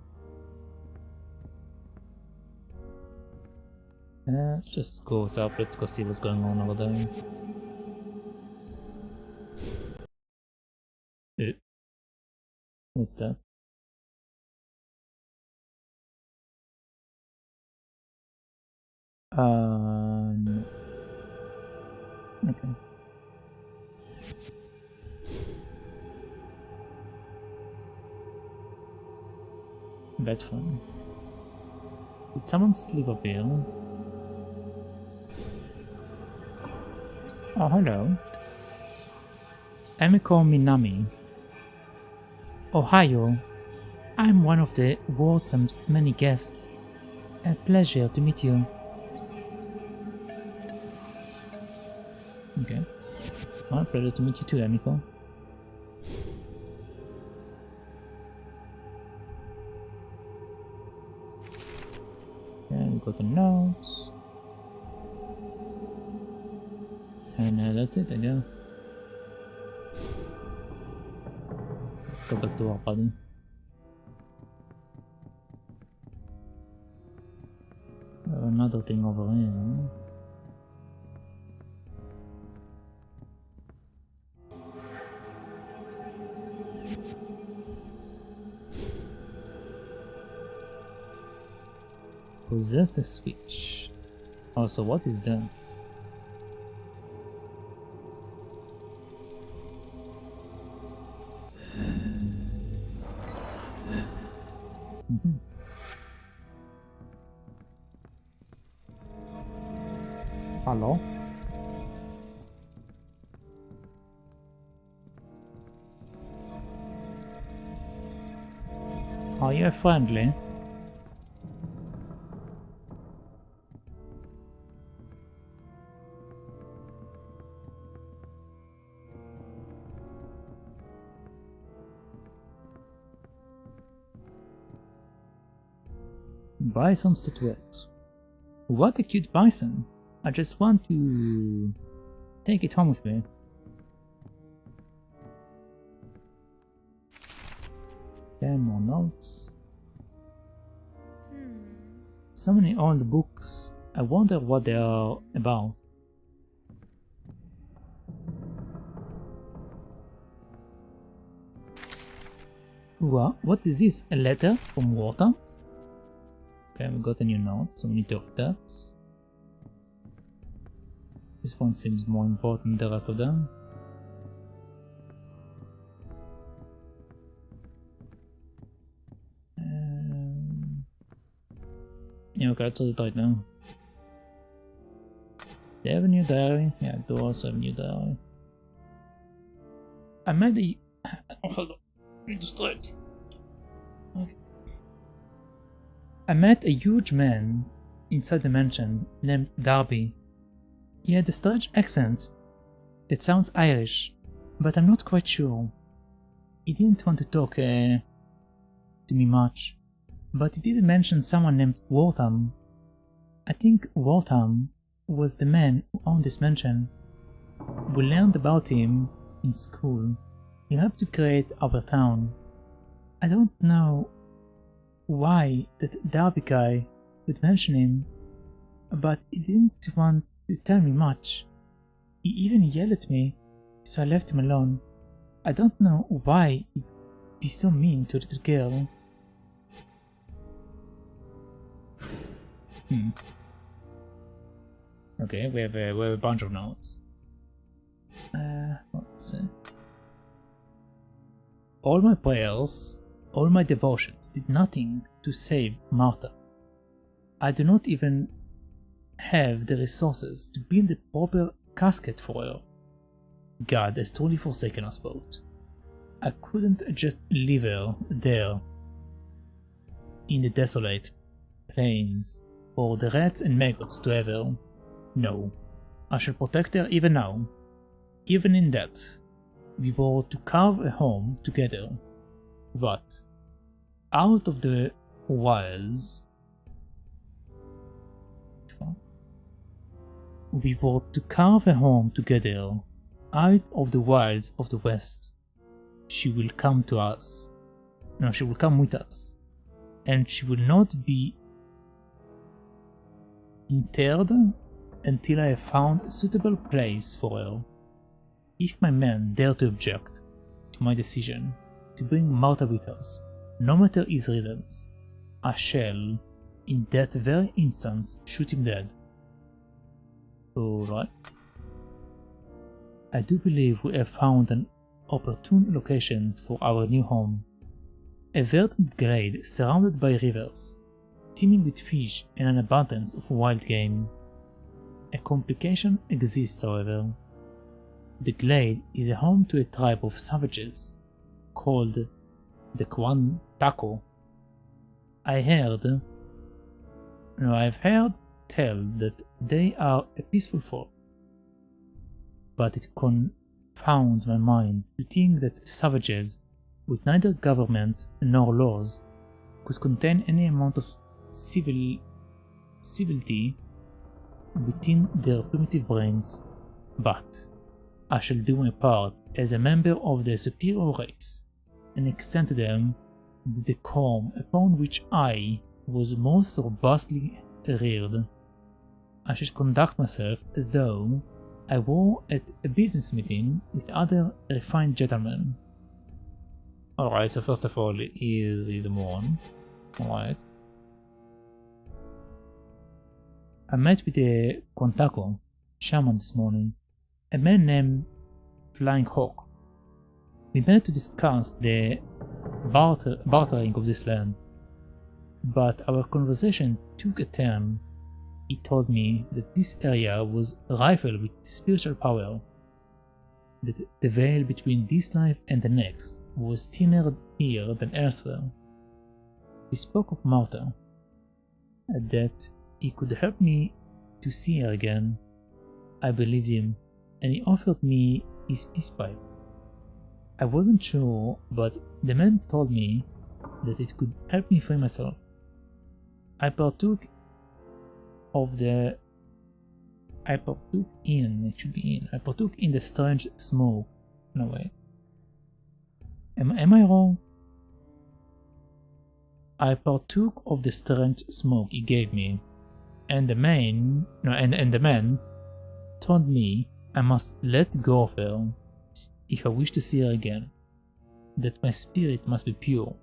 Just goes up. Let's go see what's going on over there. What's that? No. Okay. Bad fun. Did someone sleep up here? Oh, hello. Emiko Minami. Ohio. I'm one of the world's many guests. A pleasure to meet you. Okay. Well, pleasure to meet you too, Emiko. got the notes. And that's it, I guess. Let's go back to our body. Another thing over here. Possess the switch. Also, what is that? Hello? Are you friendly? Bison statuette. What a cute bison! I just want to take it home with me. Okay, more notes. So many old books. I wonder what they are about. What is this? A letter from War Times? Okay, we got a new note, so we need to read that. This one seems more important than the rest of them. Yeah, okay, let's read it right now. They have a new diary? Yeah, I do also have a new diary. I met a... Oh, hold on. I need to stretch. Okay. I met a huge man inside the mansion named Darby. He had a strange accent that sounds Irish, but I'm not quite sure. He didn't want to talk to me much, but he did mention someone named Wortham. I think Wortham was the man who owned this mansion. We learned about him in school. He helped to create our town. I don't know why that Darby guy would mention him, but he didn't want to tell me much. He even yelled at me, so I left him alone. I don't know why he'd be so mean to a little girl. Okay, we have a bunch of notes. Let's see. All my prayers, all my devotions did nothing to save Martha. I do not even have the resources to build a proper casket for her. God has truly forsaken us both. I couldn't just leave her there in the desolate plains for the rats and maggots to have her. No, I shall protect her even now. Even in that, we were to carve a home together, but out of the wilds. We were to carve a home together out of the wilds of the west. She will come to us. No, she will come with us. And she will not be interred until I have found a suitable place for her. If my men dare to object to my decision to bring Martha with us, no matter his reasons, I shall, in that very instant, shoot him dead. Alright. I do believe we have found an opportune location for our new home. A verdant glade surrounded by rivers, teeming with fish and an abundance of wild game. A complication exists, however. The glade is a home to a tribe of savages called the Kwantako. I've heard tell that they are a peaceful folk, but it confounds my mind to think that savages with neither government nor laws could contain any amount of civility civility within their primitive brains, but I shall do my part as a member of the superior race and extend to them the decorum upon which I was most robustly reared. I should conduct myself as though I were at a business meeting with other refined gentlemen. Alright, so first of all, he's a moron. Alright. I met with a Quantaco shaman this morning, a man named Flying Hawk. We met to discuss the bartering of this land, but our conversation took a turn. He told me that this area was rife with spiritual power, that the veil between this life and the next was thinner here than elsewhere. He spoke of Martha, that he could help me to see her again. I believed him, and he offered me his peace pipe. I wasn't sure, but the man told me that it could help me free myself. I partook in the strange smoke. No way. Am I wrong? I partook of the strange smoke he gave me, and the man told me I must let go of her if I wish to see her again, that my spirit must be pure.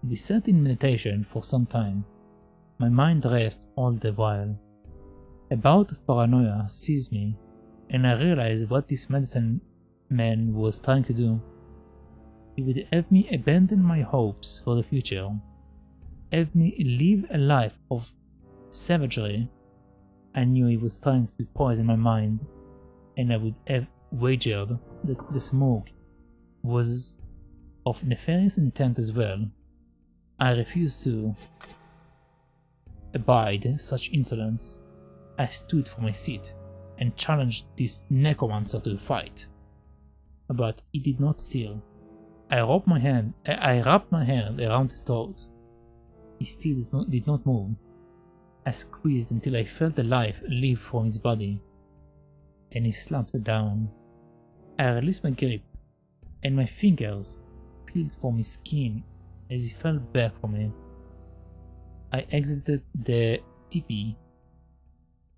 We sat in meditation for some time. My mind raced all the while. A bout of paranoia seized me, and I realized what this medicine man was trying to do. He would have me abandon my hopes for the future, have me live a life of savagery. I knew he was trying to poison my mind, and I would have wagered that the smoke was of nefarious intent as well. I refused to abide such insolence. I stood for my seat and challenged this necromancer to a fight, but he did not steal. I wrapped my hand around his throat. He still did not move. I squeezed until I felt the life leave from his body, and he slumped down. I released my grip, and my fingers peeled from his skin as he fell back from me. I exited the teepee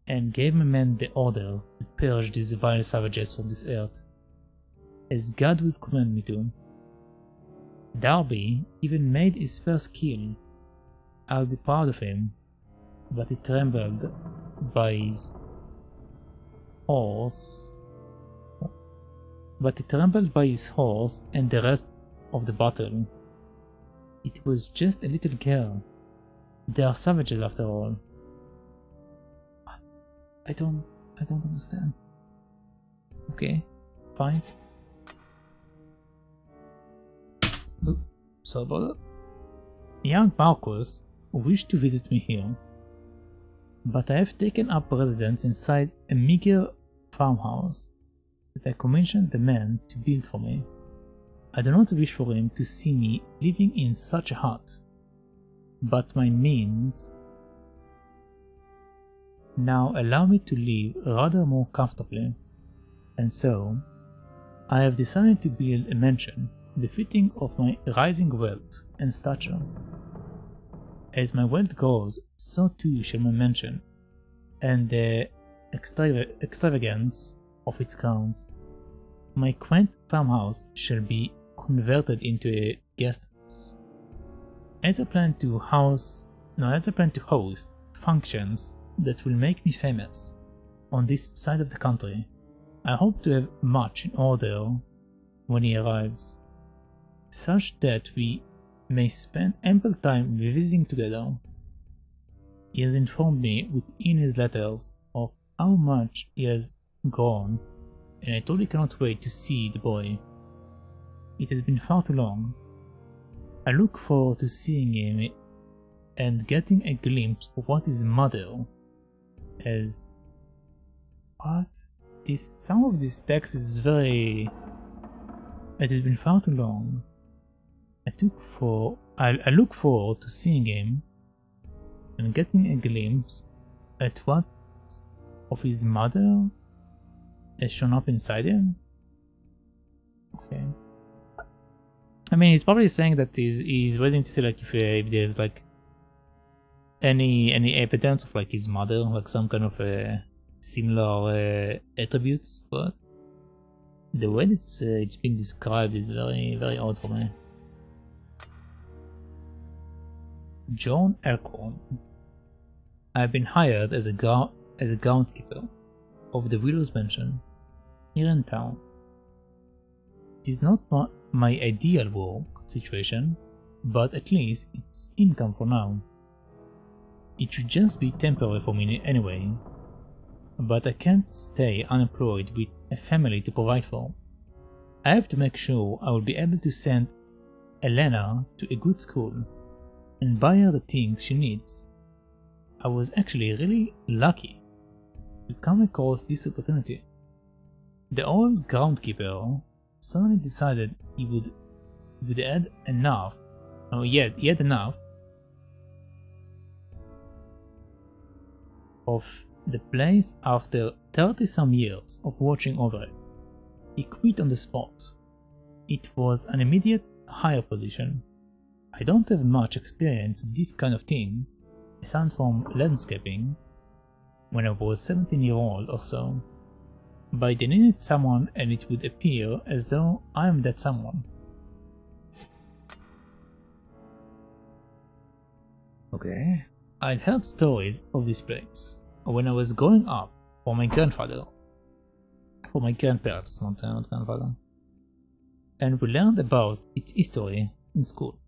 and gave my men the order to purge these vile savages from this earth, as God would command me to. Darby even made his first kill. I'll be proud of him, but he trembled by his horse. And the rest of the battle. It was just a little girl. They are savages after all. I don't understand. Okay, fine. Oops, sorry about that. Young Marcus wished to visit me here, but I have taken up residence inside a meager farmhouse that I commissioned the man to build for me. I do not wish for him to see me living in such a hut, but my means now allow me to live rather more comfortably, and so I have decided to build a mansion befitting of my rising wealth and stature. As my wealth grows, so too shall my mansion, and the extravagance of its grounds. My quaint farmhouse shall be converted into a guest house. As I plan to host functions that will make me famous on this side of the country, I hope to have much in order when he arrives, such that we may spend ample time visiting together. He has informed me within his letters of how much he has grown, and I totally cannot wait to see the boy. It has been far too long. I look forward to seeing him and getting a glimpse of what his mother has. Some of this text is very... It has been far too long. I look forward to seeing him and getting a glimpse at what of his mother has shown up inside him. Okay. I mean, he's probably saying that he's waiting to see like if there's like any evidence of like his mother, like some kind of similar attributes, but the way it's being described is very odd for me. Elena Elkhorn. I have been hired as a groundskeeper of the Willows Mansion here in town. It is not my ideal work situation, but at least it's income for now. It should just be temporary for me anyway, but I can't stay unemployed with a family to provide for. I have to make sure I will be able to send Elena to a good school and buy her the things she needs. I was actually really lucky to come across this opportunity. The old groundkeeper suddenly decided he had enough, he had enough of the place after 30-some years of watching over it. He quit on the spot. It was an immediate higher position. I don't have much experience with this kind of thing, aside from landscaping, when I was 17-year-old or so, but they needed someone and it would appear as though I am that someone. Okay. I'd heard stories of this place when I was growing up from my grandfather, for my grandparents, not grandfather, and we learned about its history in school.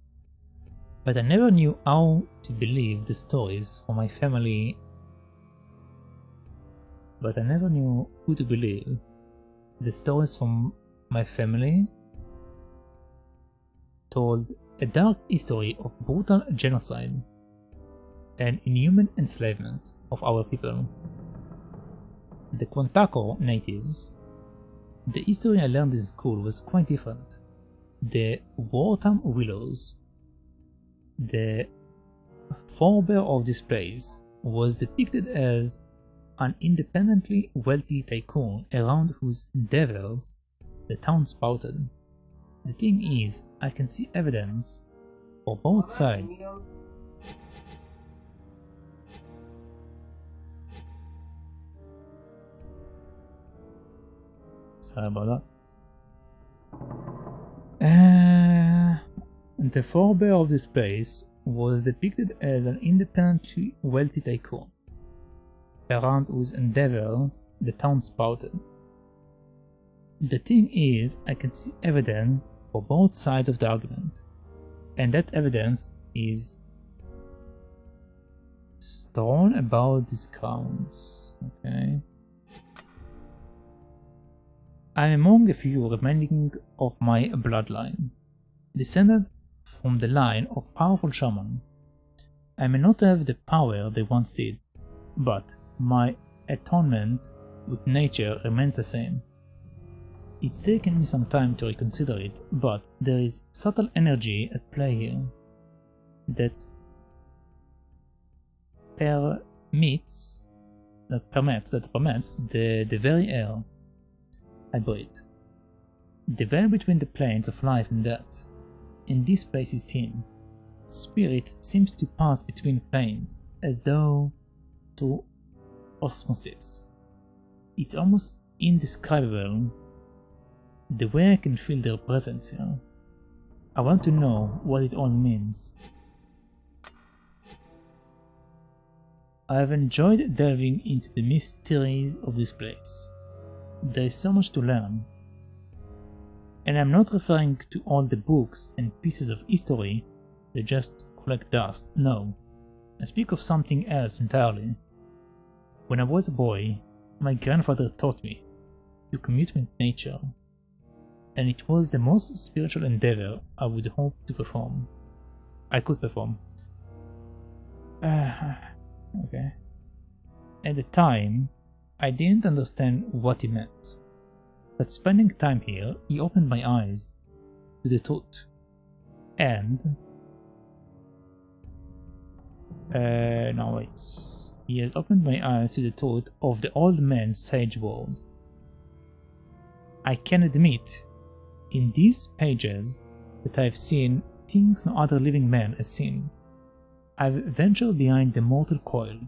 But I never knew how to believe the stories from my family. But I never knew who to believe. The stories from my family told a dark history of brutal genocide and inhuman enslavement of our people. The Quantaco natives. The history I learned in school was quite different. The wartime Willows, the forebear of this place, was depicted as an independently wealthy tycoon around whose endeavors the town spouted. The thing is, I can see evidence for both sides. Sorry about that. The forebear of this place was depicted as an independently wealthy tycoon, around whose endeavors the town spouted. The thing is, I can see evidence for both sides of the argument, and that evidence is strewn about these grounds. Okay. I am among a few remaining of my bloodline, descended from the line of powerful shaman. I may not have the power they once did, but my atonement with nature remains the same. It's taken me some time to reconsider it, but there is subtle energy at play here that permits the very air I breathe. The veil between the planes of life and death in this place is thin. Spirit seems to pass between planes as though through osmosis. It's almost indescribable the way I can feel their presence here. I want to know what it all means. I have enjoyed delving into the mysteries of this place. There is so much to learn. And I'm not referring to all the books and pieces of history that just collect dust, no. I speak of something else entirely. When I was a boy, my grandfather taught me to commute with nature, and it was the most spiritual endeavor I would hope to perform. I could perform. Okay. At the time, I didn't understand what he meant, but spending time here, he opened my eyes to the truth. And No, wait. He has opened my eyes to the truth of the old man's sage world. I can admit, in these pages, that I've seen things no other living man has seen. I've ventured behind the mortal coil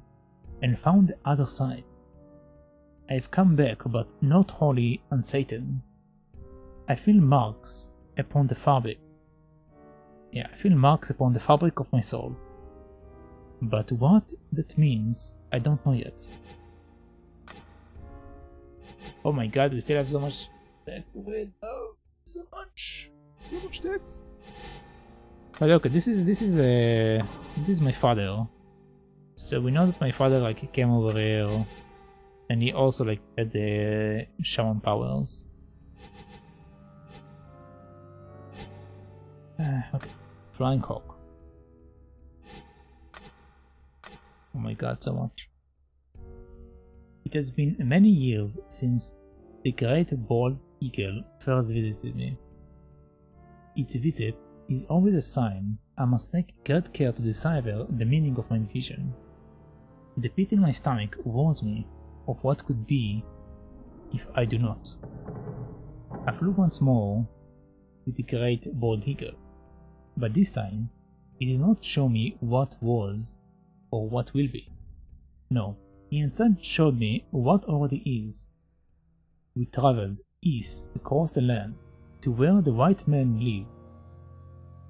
and found the other side. I've come back, but not wholly unsated. I feel marks upon the fabric. Yeah, I feel marks upon the fabric of my soul. But what that means, I don't know yet. Oh my god, we still have so much text to read. Oh, so much text. But okay, this is my father. So we know that my father like came over here, and he also like had the shaman powers. Okay, Flying Hawk. Oh my god, so much. It has been many years since the great bald eagle first visited me. Its visit is always a sign I must take great care to decipher the meaning of my vision. The pit in my stomach warns me of what could be if I do not. I flew once more with the great bald eagle, but this time it did not show me what was or what will be. No, he instead showed me what already is. We traveled east across the land to where the white men live,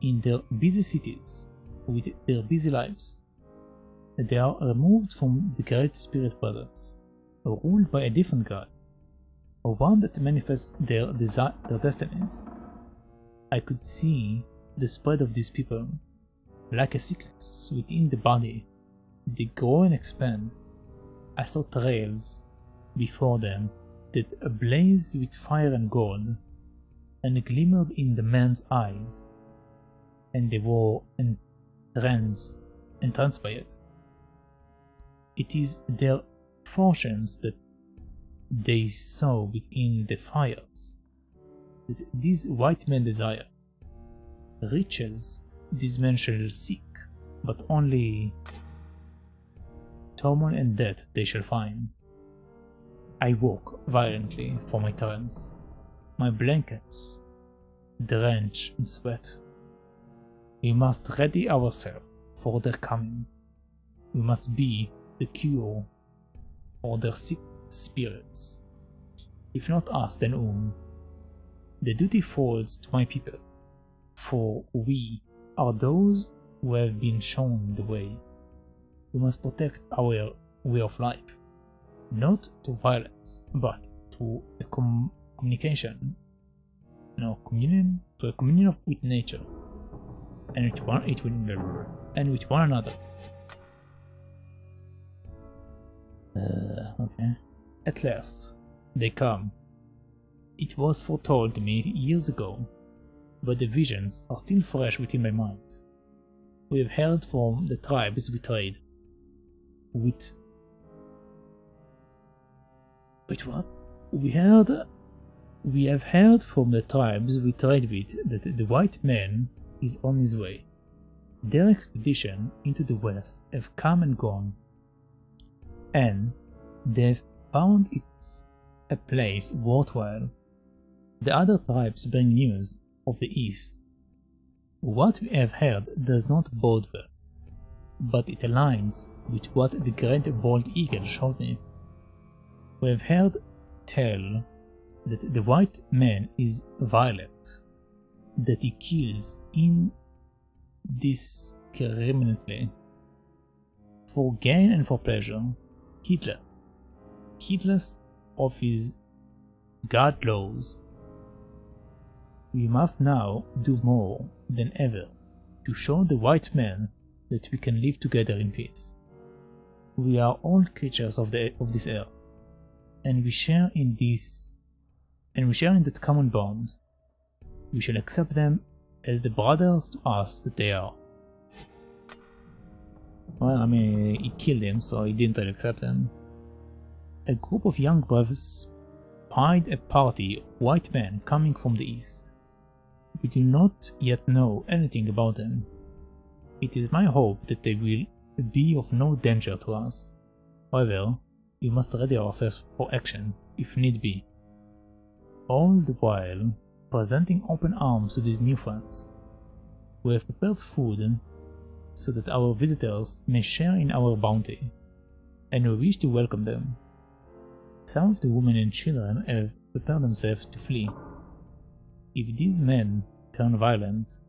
in their busy cities, with their busy lives. They are removed from the great spirit presence, ruled by a different god, or one that manifests their destinies. I could see the spread of these people, like a sickness within the body. They grow and expand. I saw trails before them that ablaze with fire and gold, and glimmered in the man's eyes, and they were entranced by it. It is their fortunes that they saw within the fires that these white men desire. Riches these men shall seek, but only turmoil and death they shall find. I woke violently from my trance, my blankets drenched in sweat. We must ready ourselves for their coming. We must be the cure for their sick spirits. If not us, then whom? The duty falls to my people, for we are those who have been shown the way. We must protect our way of life, not to violence, but to a communication. No, communion, to a communion with nature, and with one another. Okay. At last, they come. It was foretold to me years ago, but the visions are still fresh within my mind. We have heard from the tribes we trade with. Wait, what? We have heard from the tribes we trade with that the white man is on his way. Their expedition into the west have come and gone, and they've found it's a place worthwhile. The other tribes bring news of the east. What we have heard does not bode well, but it aligns with what the great bald eagle showed me. We have heard tell that the white man is violent, that he kills indiscriminately, for gain and for pleasure, heedless of his god laws. We must now do more than ever to show the white man that we can live together in peace. We are all creatures of this earth, and we share in that common bond. We shall accept them as the brothers to us that they are. Well, I mean, he killed him, so he didn't really accept them. A group of young brothers spied a party of white men coming from the east. We do not yet know anything about them. It is my hope that they will be of no danger to us. However, we must ready ourselves for action, if need be. All the while, presenting open arms to these new friends. We have prepared food so that our visitors may share in our bounty, and we wish to welcome them. Some of the women and children have prepared themselves to flee. If these men turn violent,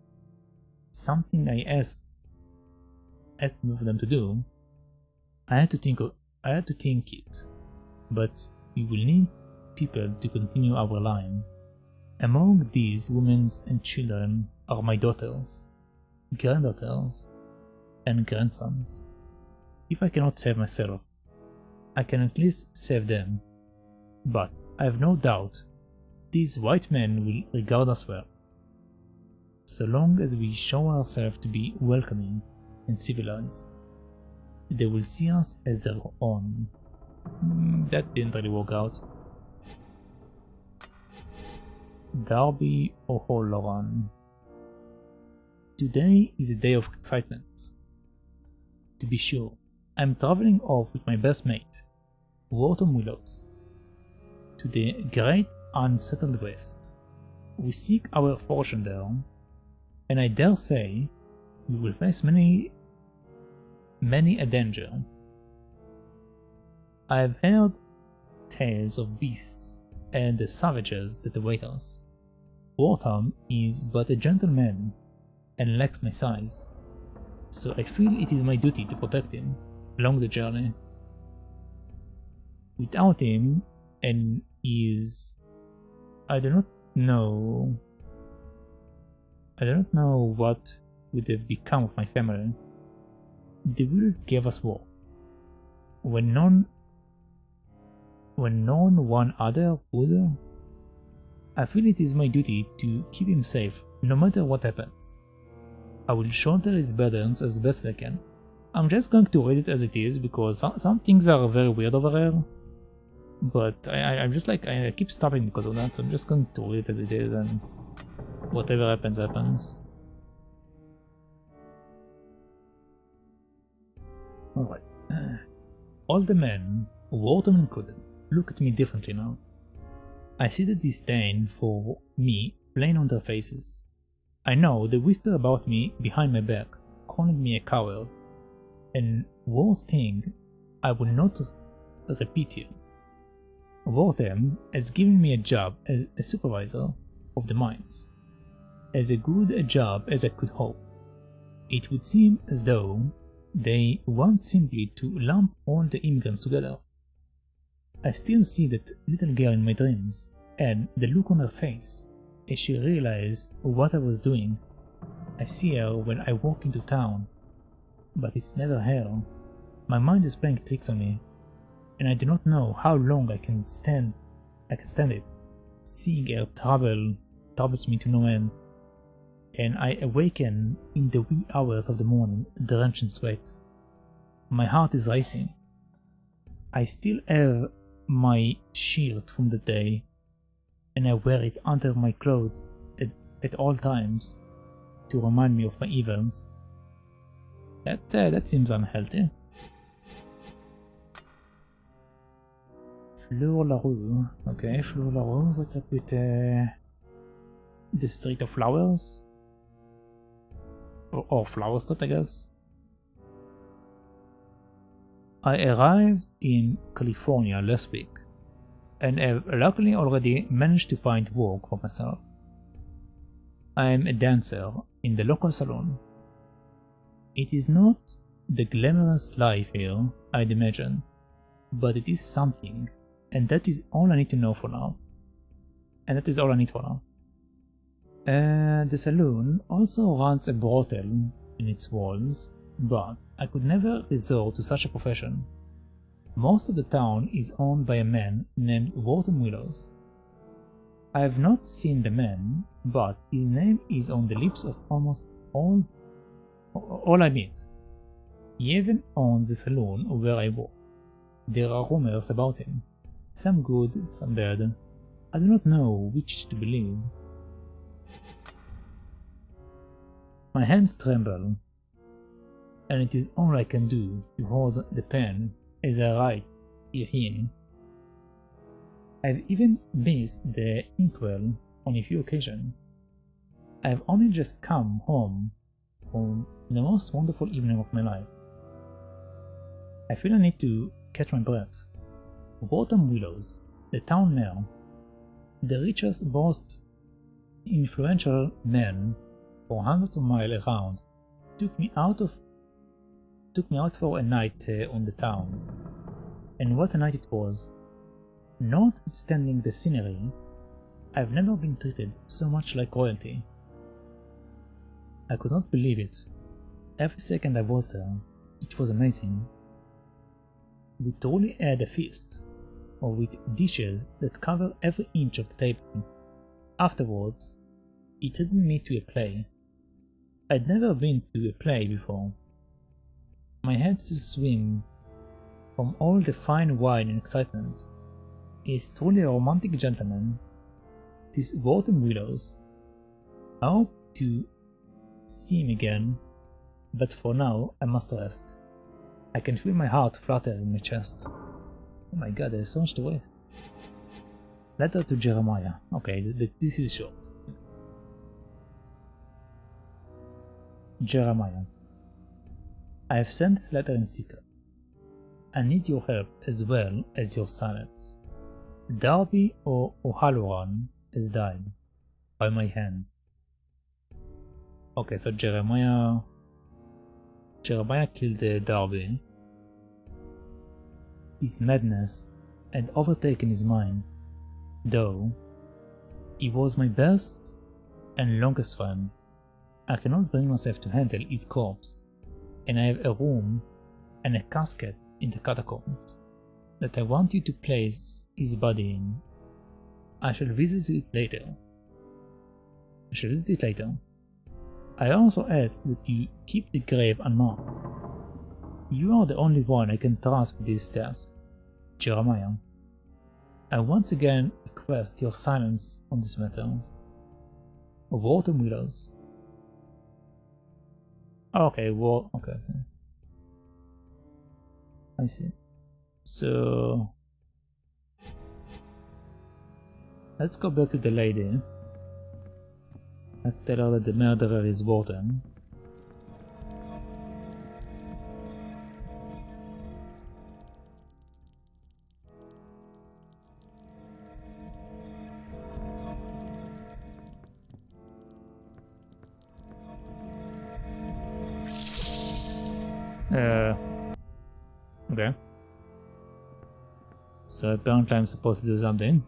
something I asked them to do, I had to think it, but we will need people to continue our line. Among these women and children are my daughters, granddaughters, and grandsons. If I cannot save myself, I can at least save them, but I have no doubt these white men will regard us well, so long as we show ourselves to be welcoming and civilized. They will see us as their own. That didn't really work out. Darby O'Halloran. Today is a day of excitement. To be sure, I am traveling off with my best mate, Willows Willows, to the great unsettled west. We seek our fortune there, and I dare say we will face many a danger. I have heard tales of beasts and the savages that await us. Willows is but a gentleman and lacks my size, so I feel it is my duty to protect him along the journey. Without him and his... I do not know what would have become of my family. The Willows gave us war, when none one other would. I feel it is my duty to keep him safe no matter what happens. I will shoulder his burdens as best I can. I'm just going to read it as it is because some things are very weird over here. But I'm just like, I keep stopping because of that, so I'm just going to read it as it is and whatever happens, happens. Alright. All the men, Willows included, look at me differently now. I see the disdain for me plain on their faces. I know they whisper about me behind my back, calling me a coward. And worst thing, I will not repeat here. Willows has given me a job as a supervisor of the mines. As good a job as I could hope. It would seem as though they want simply to lump all the immigrants together. I still see that little girl in my dreams, and the look on her face as she realized what I was doing. I see her when I walk into town, but it's never her. My mind is playing tricks on me, and I do not know how long I can stand it. Seeing her troubles me to no end, and I awaken in the wee hours of the morning, drenched in sweat. My heart is racing. I still have my shield from the day, and I wear it under my clothes at all times to remind me of my evils. That seems unhealthy. Fleur la Rue. Okay, Fleur la Rue. What's up with the Street of Flowers? Or Flower Street, I guess. I arrived in California last week, and have luckily already managed to find work for myself. I am a dancer in the local salon. It is not the glamorous life here I'd imagined, but it is something, and that is all I need to know for now. The saloon also runs a brothel in its walls, but I could never resort to such a profession. Most of the town is owned by a man named Willows. I have not seen the man, but his name is on the lips of almost all I meet. He even owns the saloon where I work. There are rumors about him, some good, some bad. I do not know which to believe. My hands tremble. and it is all I can do to hold the pen as I write herein. I've even missed the inkwell on a few occasions. I've only just come home from the most wonderful evening of my life. I feel I need to catch my breath. Whispering Willows, the town mayor, the richest, most influential man for hundreds of miles around, took me out for a night on the town. And what a night it was! Notwithstanding the scenery, I've never been treated so much like royalty. I could not believe it. Every second I was there, it was amazing. We truly had a feast, or with dishes that cover every inch of the table. Afterwards, he treated me to a play. I'd never been to a play before. My head still swims from all the fine wine and excitement. He is truly a romantic gentleman. This Whispering Willows. I hope to see him again, but for now I must rest. I can feel my heart flutter in my chest. Oh my god, there's so much to read. Letter to Jeremiah. Okay, this is short. Jeremiah. I have sent this letter in secret. I need your help as well as your silence. Darby or O'Halloran has died by my hand. Okay, so Jeremiah killed Darby. His madness had overtaken his mind, though he was my best and longest friend. I cannot bring myself to handle his corpse, and I have a room and a casket in the catacombs that I want you to place his body in. I shall visit it later. I also ask that you keep the grave unmarked. You are the only one I can trust with this task, Jeremiah. I once again request your silence on this matter. Whispering Willows. Okay, well, okay, I see. So let's go back to the lady. Let's tell her that the murderer is Wharton. Okay. So apparently I'm supposed to do something.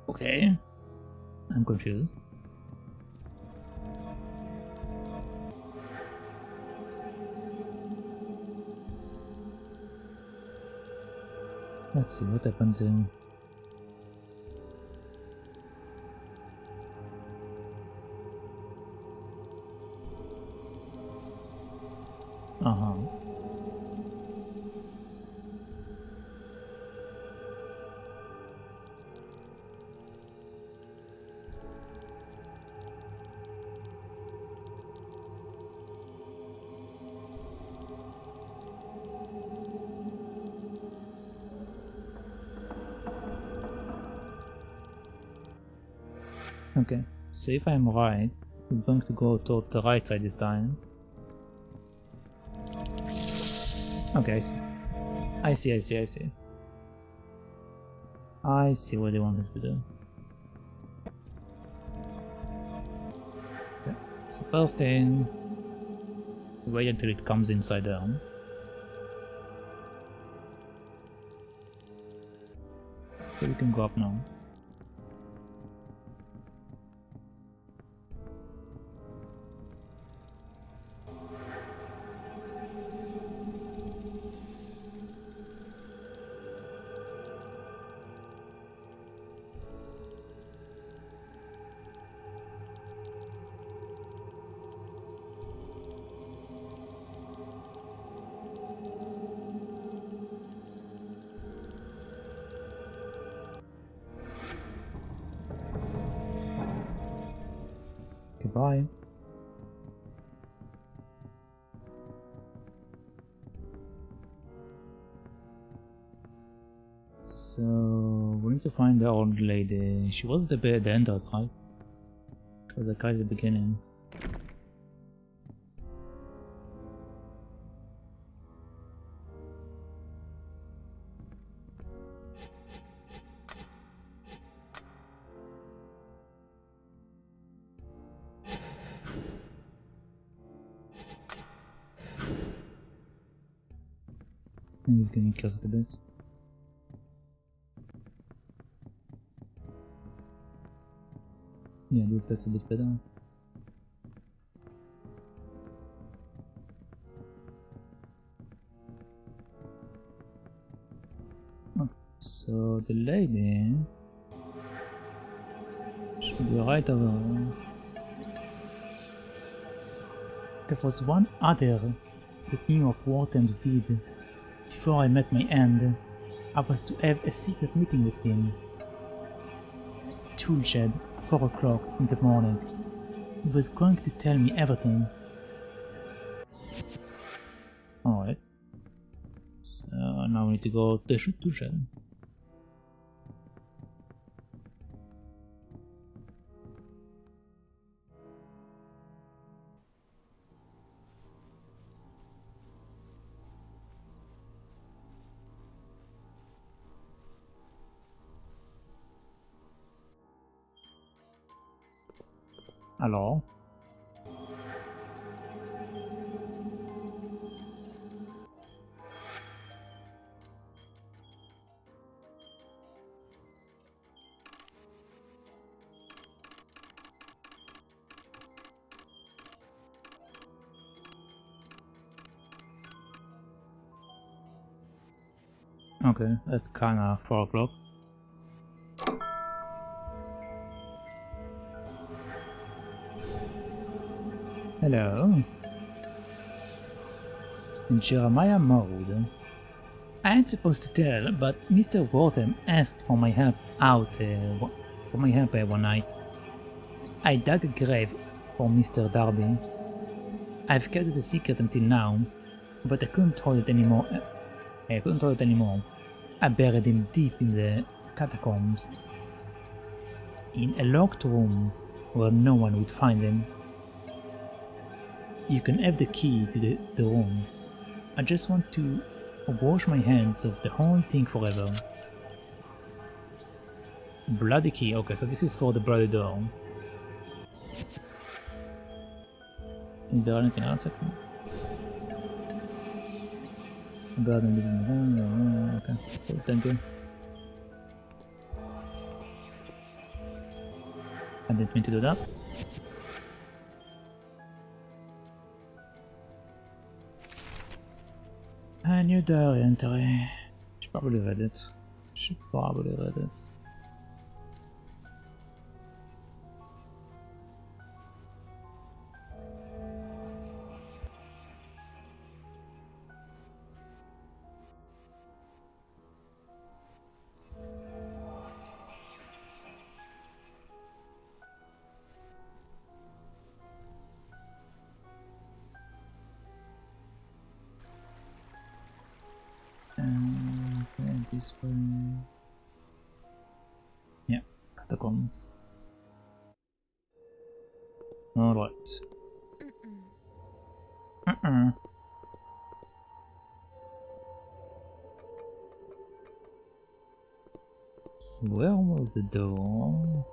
Okay, I'm confused. Let's see what happens in. Okay, so if I'm right, it's going to go towards the right side this time. Okay, I see. I see what they wanted to do. Okay. So first thing, wait until it comes inside down. So we can go up now. nearby. So we need to find the old lady. She was the entrance, right? She was the guy at the beginning. You can cast a bit. Yeah, that's a bit better. Okay, so the lady should be right over here. There was one other that knew of Wartem's deed. Before I met my end, I was to have a secret meeting with him. Toolshed, 4 o'clock in the morning. He was going to tell me everything. Alright. So now we need to go to Toolshed. Hello? Okay, that's kinda 4 o'clock. Hello. Jeremiah Mode. I ain't supposed to tell, but Mr. Wartem asked for my help one night. I dug a grave for Mr. Darby. I've kept it a secret until now, but I couldn't hold it anymore. I buried him deep in the catacombs, in a locked room where no one would find him. You can have the key to the room. I just want to wash my hands of the whole thing forever. Bloody key. Okay, so this is for the bloody door. Is there anything else I can... Okay, cool, thank you. I didn't mean to do that. A new diary entry. Should probably read it. Okay, this way. Yeah, catacombs. Alright. So where was the door?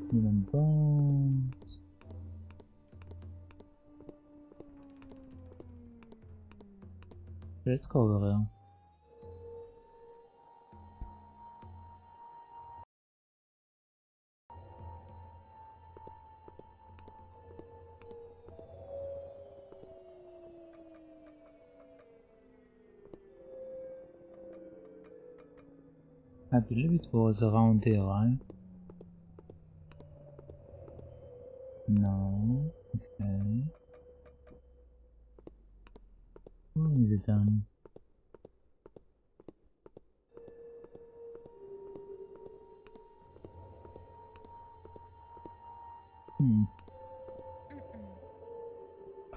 Even bones. Let's go over there. I believe it was around here, right? No. Okay. Where is it then?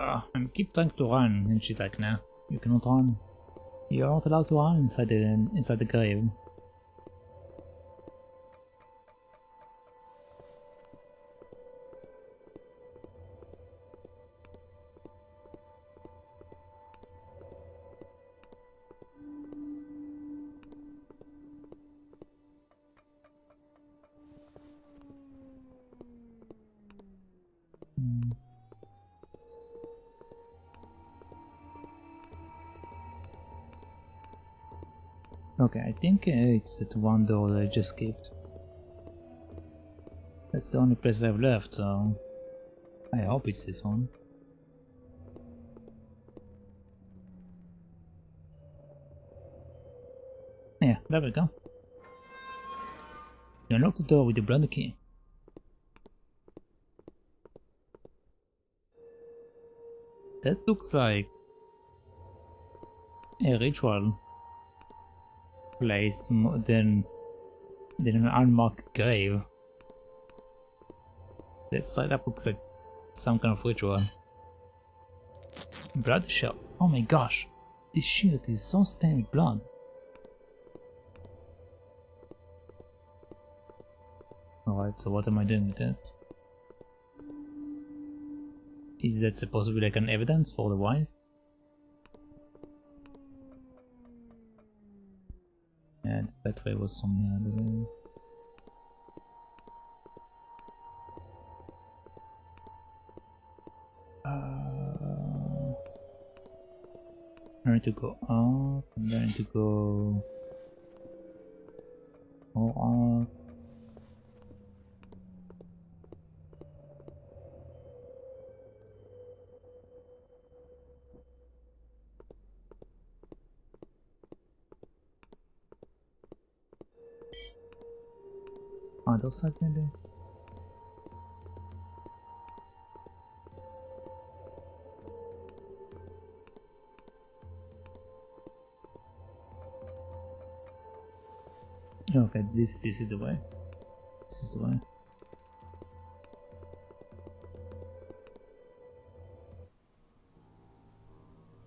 I keep trying to run, and she's like, "Nah, you cannot run. You are not allowed to run inside the grave." Okay, I think it's that one door that I just skipped. That's the only place I've left, so I hope it's this one. Yeah, there we go. You unlock the door with the blood key. That looks like a ritual place than an unmarked grave. That side up looks like some kind of ritual. Blood shell. Oh my gosh, this shield is so stained with blood. Alright, so what am I doing with that? Is that supposed to be like an evidence for the wife? And that way was somewhere, I believe. I need to go up, and then I need to go up. Other side maybe? Okay, this is the way. This is the way.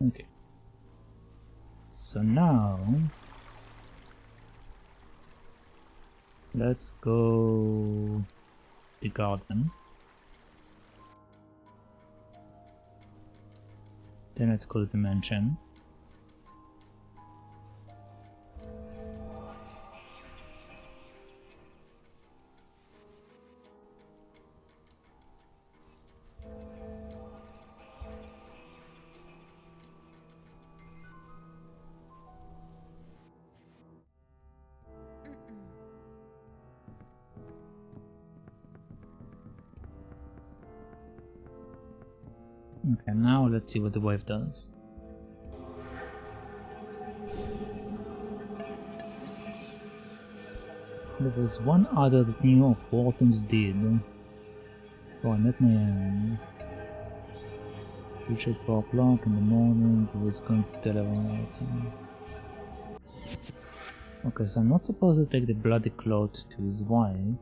Okay. So now let's go to the garden. Then let's go to the mansion. Okay, now let's see what the wife does. There was one other that knew of what Autumn's did. Oh, I met my reached at 4 o'clock in the morning. He was going to tell everyone everything. Okay, so I'm not supposed to take the bloody cloth to his wife.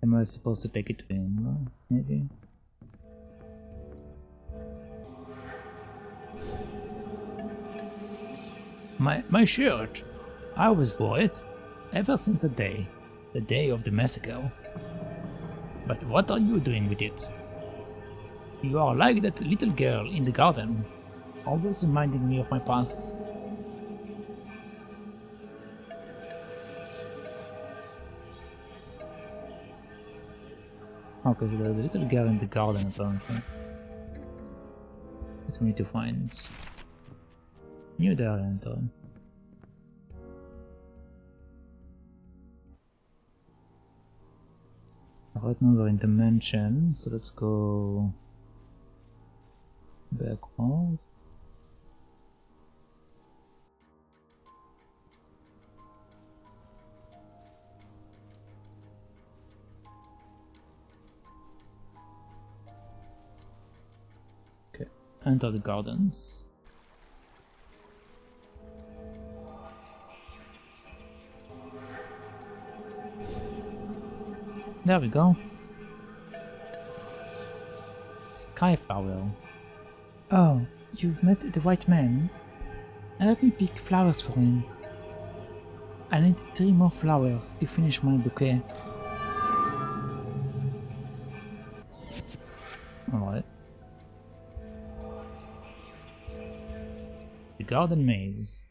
Am I supposed to take it to him? Maybe? My shirt! I was worried ever since the day of the massacre. But what are you doing with it? You are like that little girl in the garden, always reminding me of my past. Okay, so there's a little girl in the garden apparently. That we need to find. New diary entry. Right now we're in the mansion, so let's go backward. enter the gardens. There we go. Skyflower. Oh, you've met the right man. Help me pick flowers for him. I need 3 more flowers to finish my bouquet. Alright. The garden maze.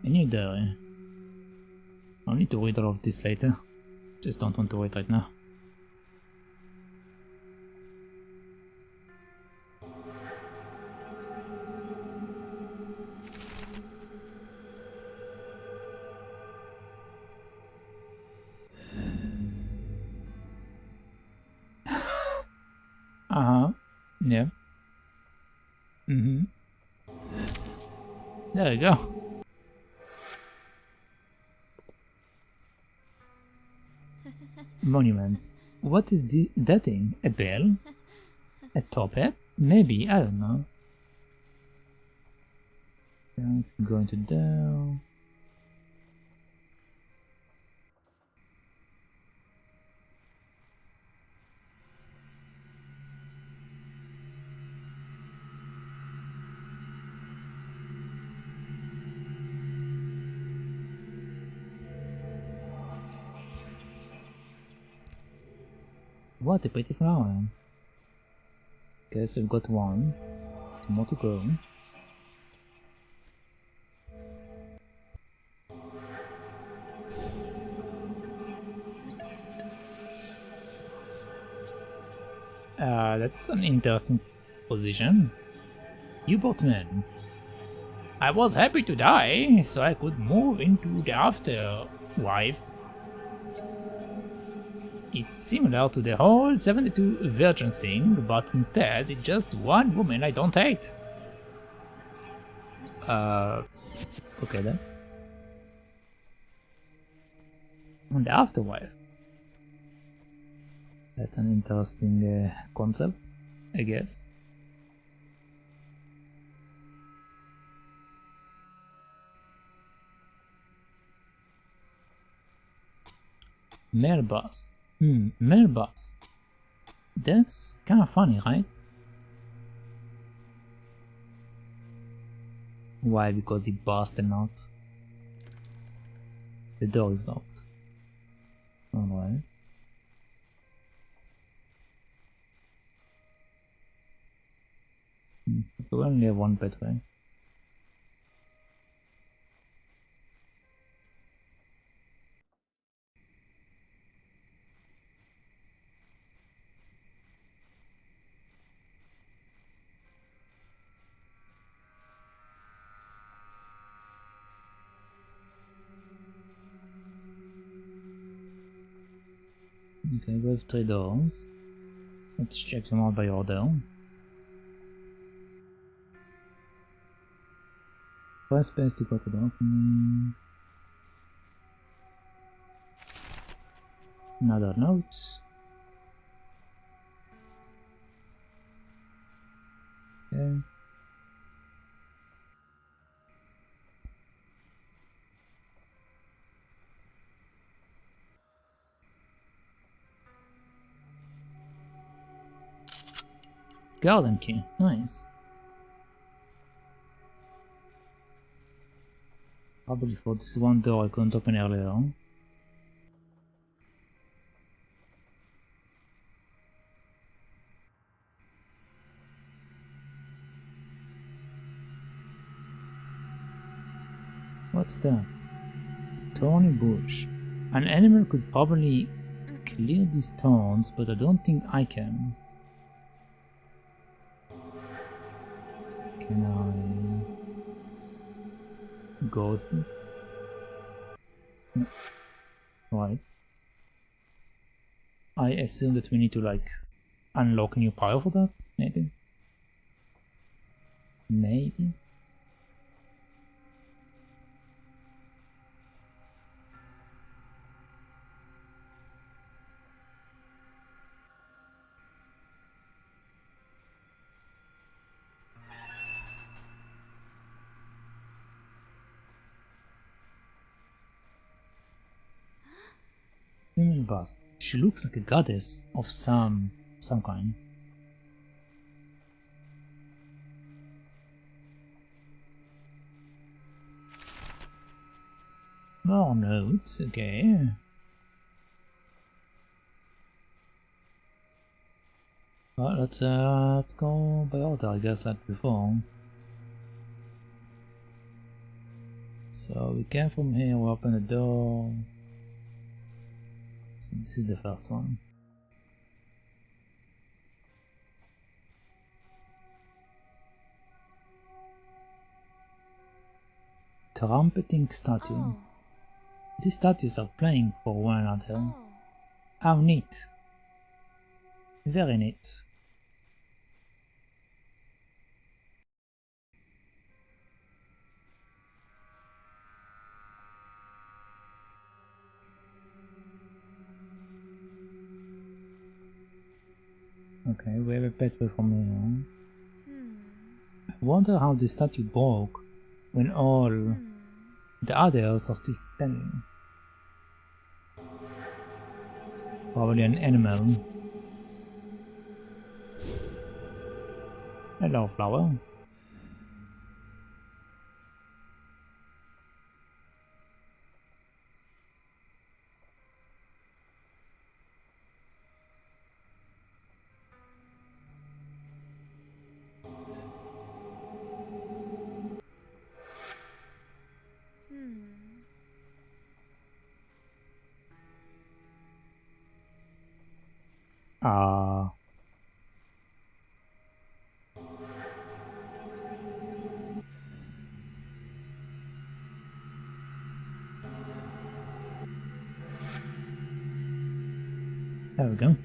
A new diary. I'll need to read all of this later. Just don't want to read right now. Yeah. There you go. Monument. What is that thing? A bell? A top hat? Maybe, I don't know. I'm going to down. What a pretty flower. Guess I've got 1. 2 more to go. That's an interesting position. You bought men. I was happy to die, so I could move into the afterlife. It's similar to the whole 72 virgins thing, but instead it's just one woman I don't hate. Okay then. And the afterlife. That's an interesting concept, I guess. Male bust. Male bust. That's kind of funny, right? Why? Because he bust and not. The door is locked. Alright. We only have one pathway. Okay, we have 3 doors. Let's check them out by order. Press space to go to the opening. Another note. Okay. Garden key, nice. Probably for this one door I couldn't open earlier. What's that? Thorny bush. An animal could probably clear these thorns, but I don't think I can. Can I ghost it? No. Right. I assume that we need to like unlock a new pile for that, maybe? Maybe? female bust. She looks like a goddess of some kind. More notes, okay. Well, let's go by order, I guess, like before. So we came from here, we open the door. So this is the first one. Trumpeting statue. Oh. These statues are playing for one another. Oh. How neat. Very neat. Okay, we have a pathway from here. I wonder how the statue broke when all the others are still standing. Probably an animal. Hello, flower. Ah. There we go.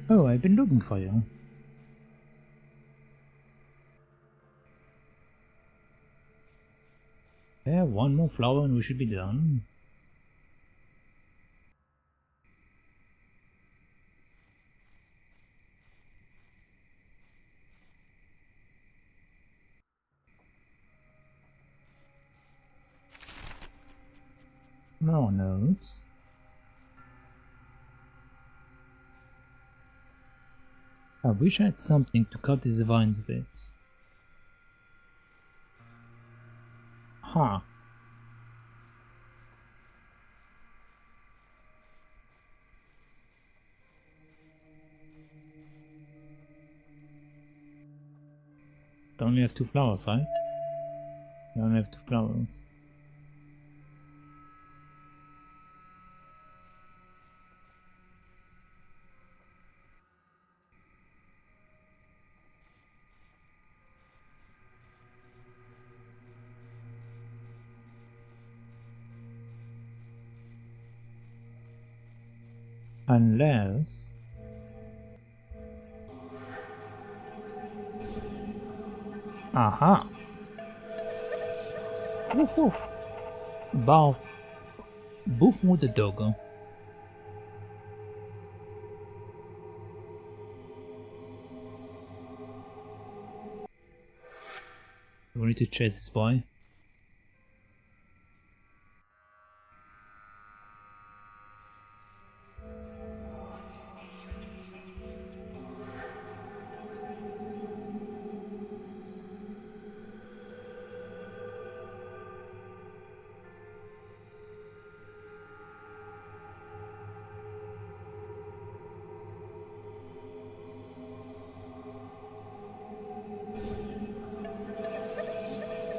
Oh, I've been looking for you. Yeah, one more flower and we should be done. More notes. I wish I had something to cut these vines with. Huh. I only have 2 flowers, right? I only have 2 flowers. Unless... Aha! Woof woof! Bow. Boof with the dog. We need to chase this boy.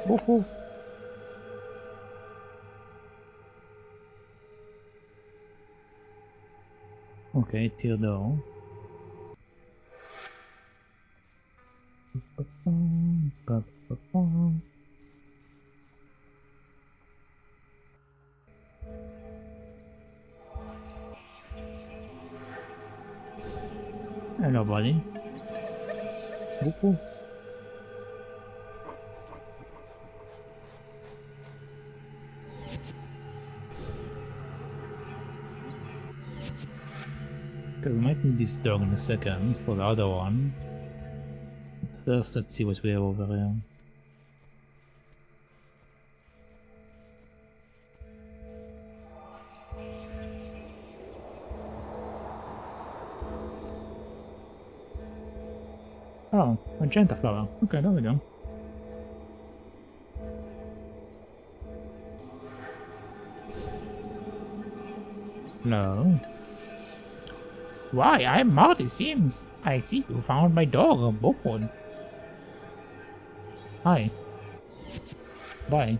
Woof woof. Okay, Tykirou. Hello, buddy. Woof woof. Okay, we might need this dog in a second for the other one. But first, let's see what we have over here. Oh, magenta flower. Okay, there we go. Hello. Why, I'm Marty Sims. I see you found my dog, Buffon. Hi. Bye.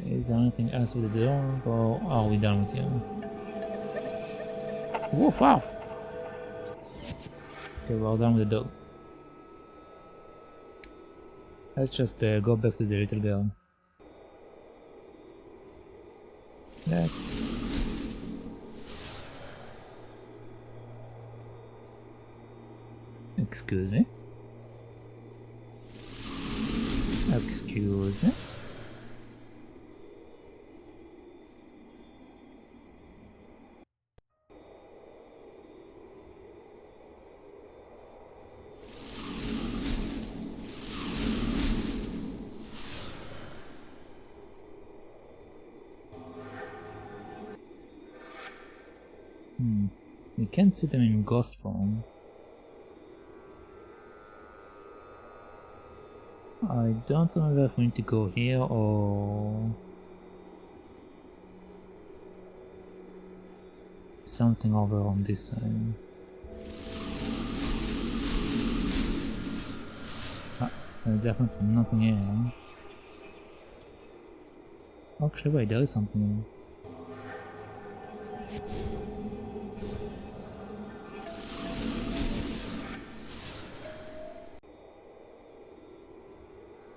Is there anything else with the dog, or are we done with you? Woof off! Okay, well done with the dog. Let's just go back to the little girl. That. Excuse me? Excuse me? We can't see them in ghost form. I don't know if we need to go here or something over on this side. Definitely nothing here. Actually, wait, there is something here.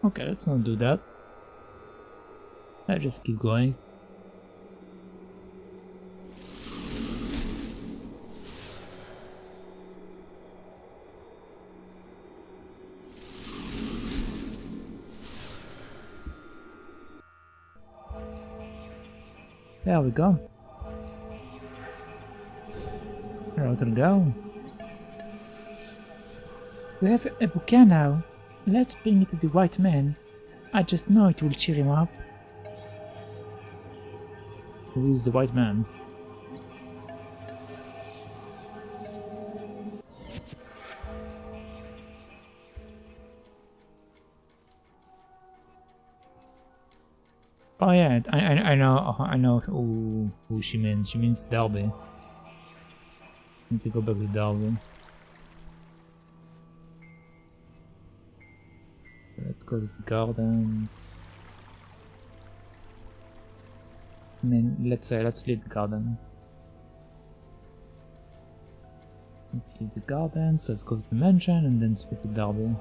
Okay, let's not do that. Let's just keep going. There we go. Where to go? We have a bouquet now. Let's bring it to the white man. I just know it will cheer him up. Who is the white man? Oh yeah, I know who she means. She means Darby. Need to go back to Darby. Let's go to the gardens. And then let's leave the gardens. Let's leave the gardens, let's go to the mansion and then speak to Darby.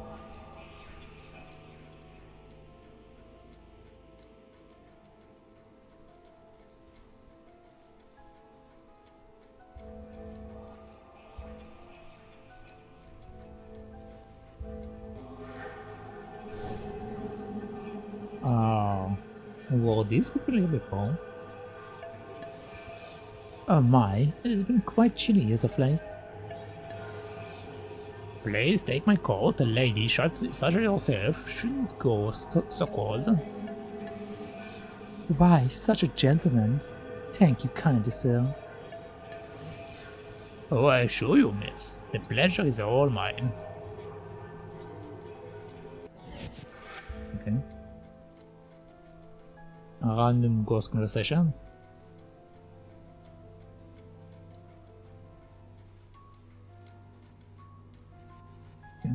Were these people here before? Oh my, it has been quite chilly as of late. Please take my coat, the lady such as yourself shouldn't go so cold. Why, such a gentleman. Thank you kindly, sir. Oh, I assure you, miss, the pleasure is all mine. Okay. Random ghost conversations. Okay.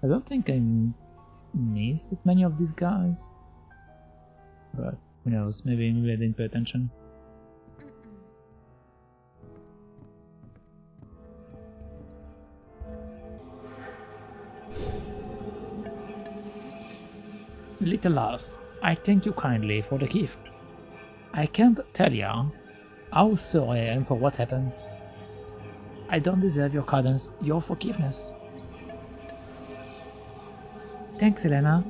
I don't think I missed that many of these guys, but who knows, maybe I didn't pay attention. Little lass, I thank you kindly for the gift. I can't tell ya how sorry I am for what happened. I don't deserve your kindness, your forgiveness. Thanks, Elena.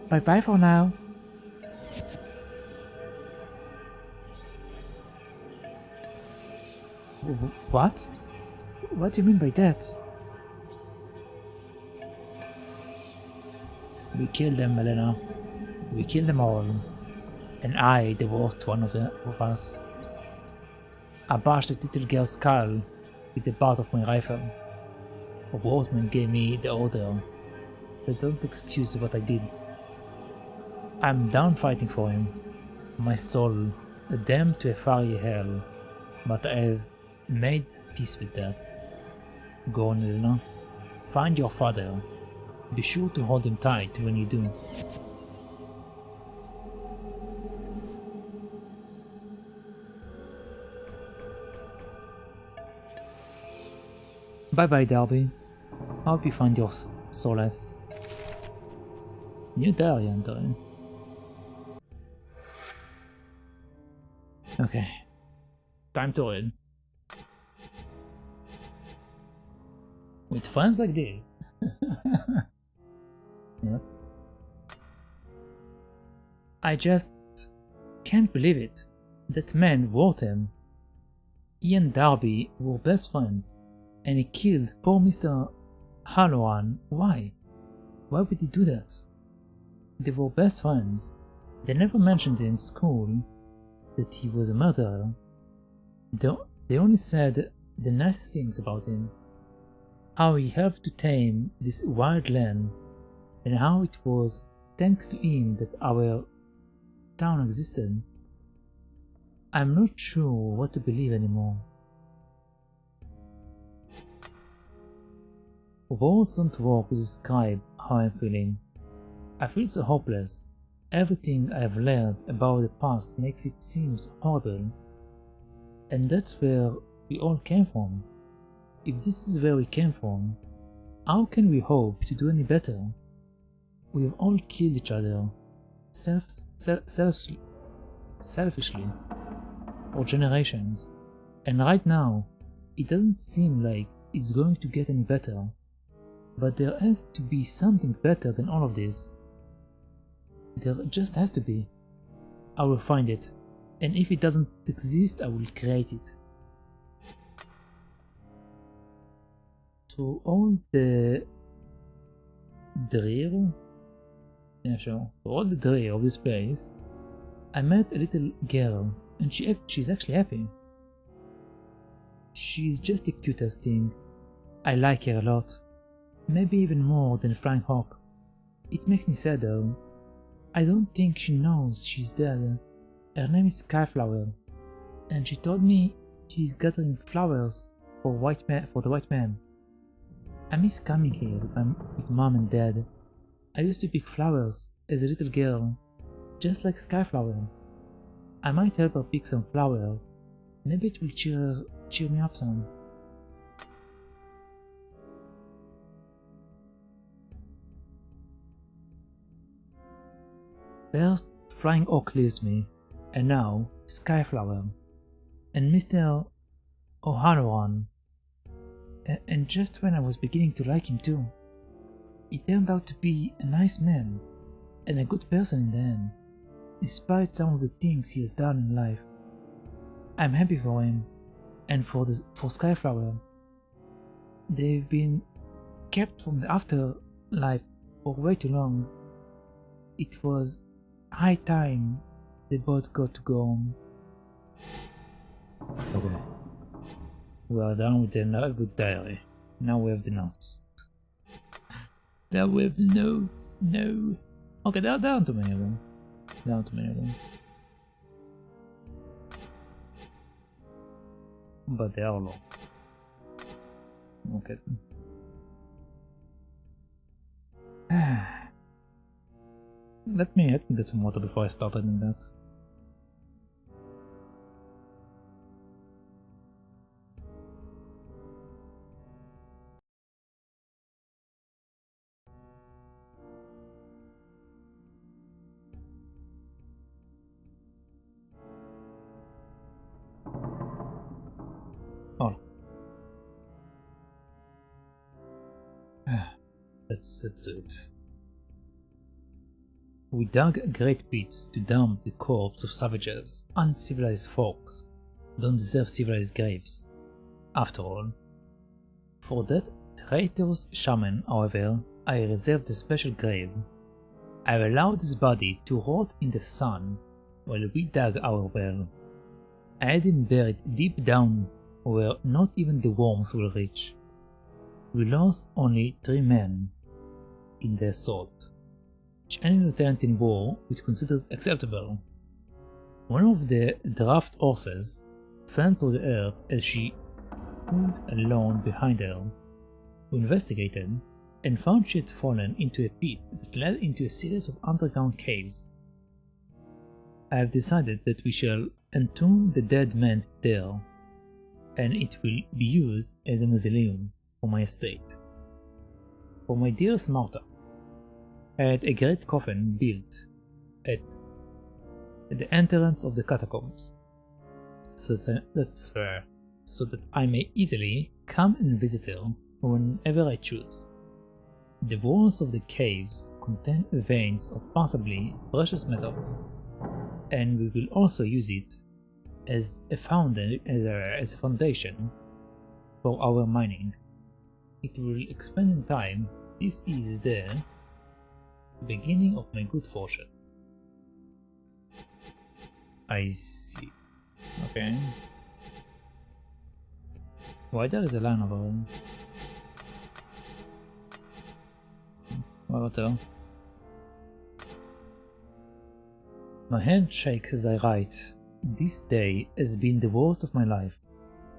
Bye-bye for now. What? What do you mean by that? We killed them, Elena. We killed them all, and I, the worst one of us. I bashed the little girl's skull with the butt of my rifle. A workman gave me the order. That doesn't excuse what I did. I'm down fighting for him. My soul, damned to a fiery hell, but I've made peace with that. Go on, Elena. Find your father. Be sure to hold him tight when you do. Bye bye, Darby. Hope you find your solace. New diary entry. Okay. Time to read. With friends like this. Yep. I just can't believe it. That man Wharton. He and Darby were best friends, and he killed poor Mr. Harrowing. Why? Why would he do that? They were best friends. They never mentioned in school that he was a murderer. They only said the nicest things about him. How he helped to tame this wild land, and how it was thanks to him that our town existed. I'm not sure what to believe anymore. Words don't work to describe how I'm feeling. I feel so hopeless. Everything I've learned about the past makes it seem horrible. And that's where we all came from. If this is where we came from, how can we hope to do any better? We have all killed each other, selfishly, for generations, and right now, it doesn't seem like it's going to get any better. But there has to be something better than all of this. There just has to be. I will find it, and if it doesn't exist, I will create it. To all the drear, yeah sure, to all the drear of this place, I met a little girl, and she's actually happy. She's just the cutest thing. I like her a lot, maybe even more than Flying Hawk. It makes me sad though. I don't think she knows she's dead. Her name is Skyflower, and she told me she's gathering flowers for the white man. I miss coming here with mom and dad. I used to pick flowers as a little girl, just like Skyflower. I might help her pick some flowers. Maybe it will cheer me up some. First, Flying Oak leaves me, and now Skyflower, and Mr. O'Halloran. And just when I was beginning to like him too. He turned out to be a nice man, and a good person in the end, despite some of the things he has done in life. I'm happy for him, and for Skyflower. They've been kept from the afterlife for way too long. It was high time they both got to go home. Okay. We are done with the diary. Now we have the notes. Now we have the notes. No. Okay, there aren't too many of them. But they are long. Okay. Let me get some water before I start reading that. Oh. Let's do it. We dug great pits to dump the corpses of savages. Uncivilized folks don't deserve civilized graves, after all. For that traitorous shaman, however, I reserved a special grave. I've allowed his body to rot in the sun while we dug our well. I had him buried deep down where not even the worms will reach. We lost only 3 men in the assault, which any lieutenant in war would consider acceptable. One of the draft horses fell to the earth as she pulled alone behind her. We investigated and found she had fallen into a pit that led into a series of underground caves. I have decided that we shall entomb the dead man there, and it will be used as a mausoleum for my estate. For my dearest Martha, I had a great coffin built at the entrance of the catacombs, so that I may easily come and visit her whenever I choose. The walls of the caves contain veins of possibly precious metals, and we will also use it as a foundation for our mining. It will expand in time. This is the beginning of my good fortune. I see. Okay. Why there is a line over him? What the? My hand shakes as I write. This day has been the worst of my life.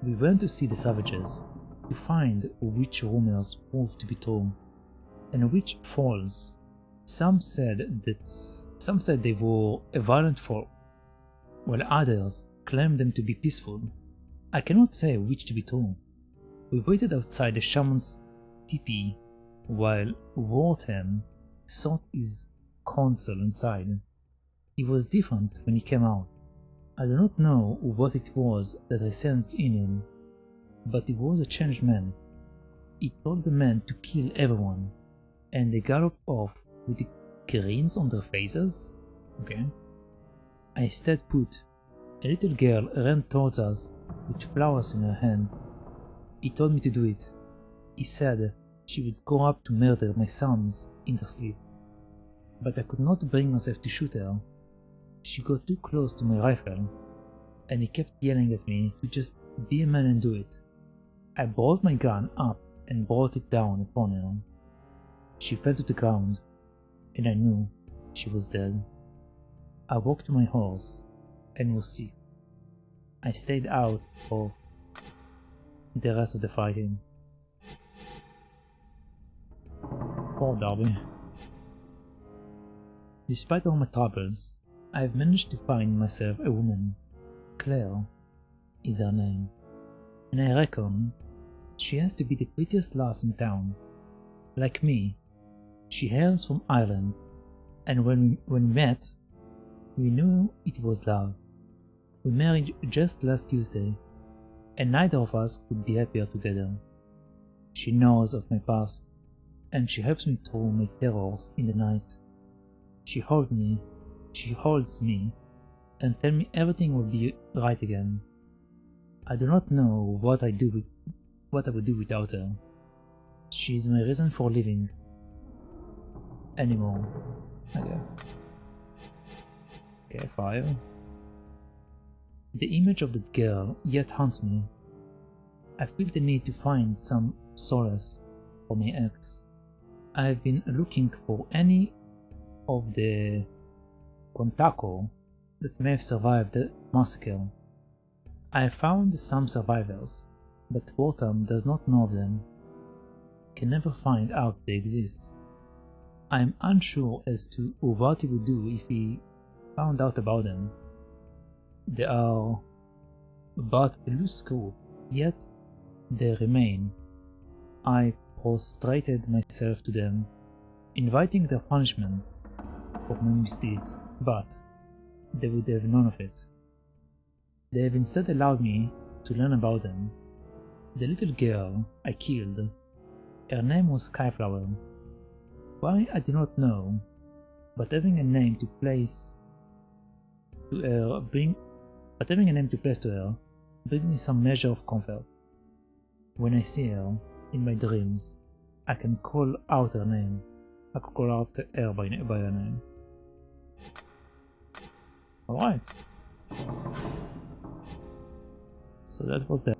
We went to see the savages, to find which rumors proved to be true, and which false. Some said they were a violent folk, while others claimed them to be peaceful. I cannot say which to be true. We waited outside the shaman's teepee while Wortham sought his counsel inside. He was different when he came out. I do not know what it was that I sensed in him, but he was a changed man. He told the men to kill everyone, and they galloped off with the grins on their faces. Okay. I stayed put. A little girl ran towards us with flowers in her hands. He told me to do it. He said she would go up to murder my sons in their sleep, but I could not bring myself to shoot her. She got too close to my rifle, and he kept yelling at me to just be a man and do it. I brought my gun up and brought it down upon her. She fell to the ground, and I knew she was dead. I walked to my horse and was sick. I stayed out of the rest of the fighting. Poor Darby. Despite all my troubles, I have managed to find myself a woman. Claire is her name, and I reckon she has to be the prettiest lass in town. Like me, she hails from Ireland, and when we met, we knew it was love. We married just last Tuesday, and neither of us could be happier together. She knows of my past, and she helps me through my terrors in the night. She holds me, and tells me everything will be right again. I do not know what I would do without her. She is my reason for living. Anymore, I guess. Okay, 5. The image of that girl yet haunts me. I feel the need to find some solace for my ex. I have been looking for any of the Contacto that may have survived the massacre. I have found some survivors, but Wortham does not know of them. Can never find out they exist. I am unsure as to what he would do if he found out about them. They are but a loose screw, yet they remain. I prostrated myself to them, inviting their punishment for my misdeeds, but they would have none of it. They have instead allowed me to learn about them. The little girl I killed, her name was Skyflower. Why I do not know, but having a name to place to her brings me some measure of comfort. When I see her in my dreams, I can call out her name, הקוקולת ער בעיניים. Alright. So that was that.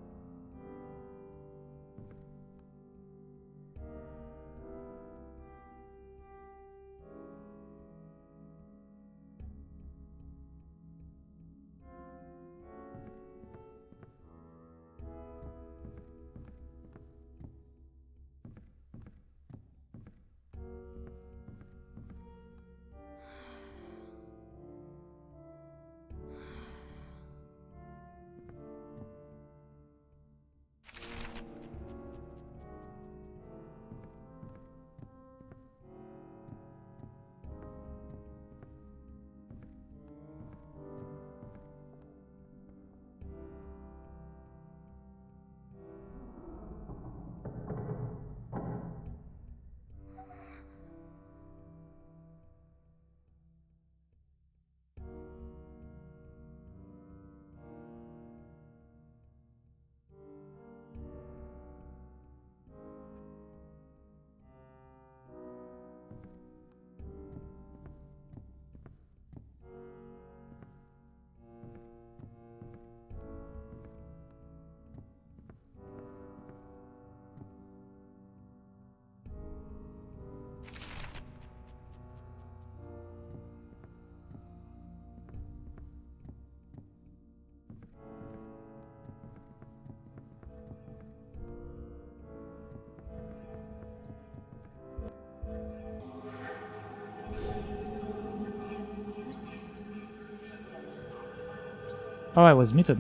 Oh, I was muted.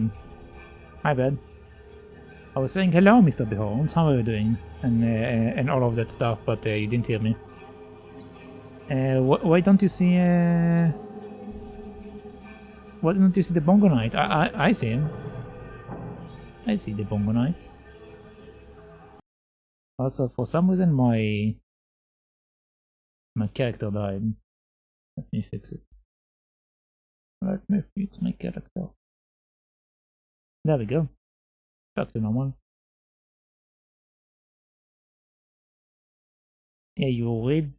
My bad. I was saying hello, Mr. Beholds. How are you doing? And all of that stuff, but you didn't hear me. Why don't you see? Why don't you see the Bongo Knight? I see him. I see the Bongo Knight. Also, for some reason, my character died. Let me fix it. Let me fix my character. There we go. Back to normal. Yeah, you read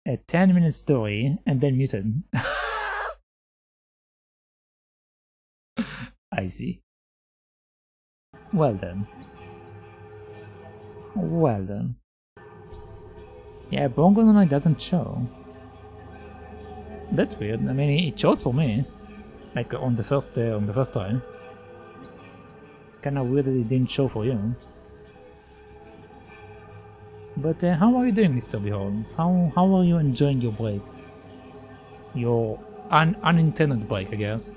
a 10-minute story and then muted. I see. Well done. Well done. Yeah, Bongo Knight doesn't show. That's weird. I mean, it showed for me, like on the first time. Kinda weird that it didn't show for you. But how are you doing, Mr. Beholds? How are you enjoying your break? Your unintended break, I guess.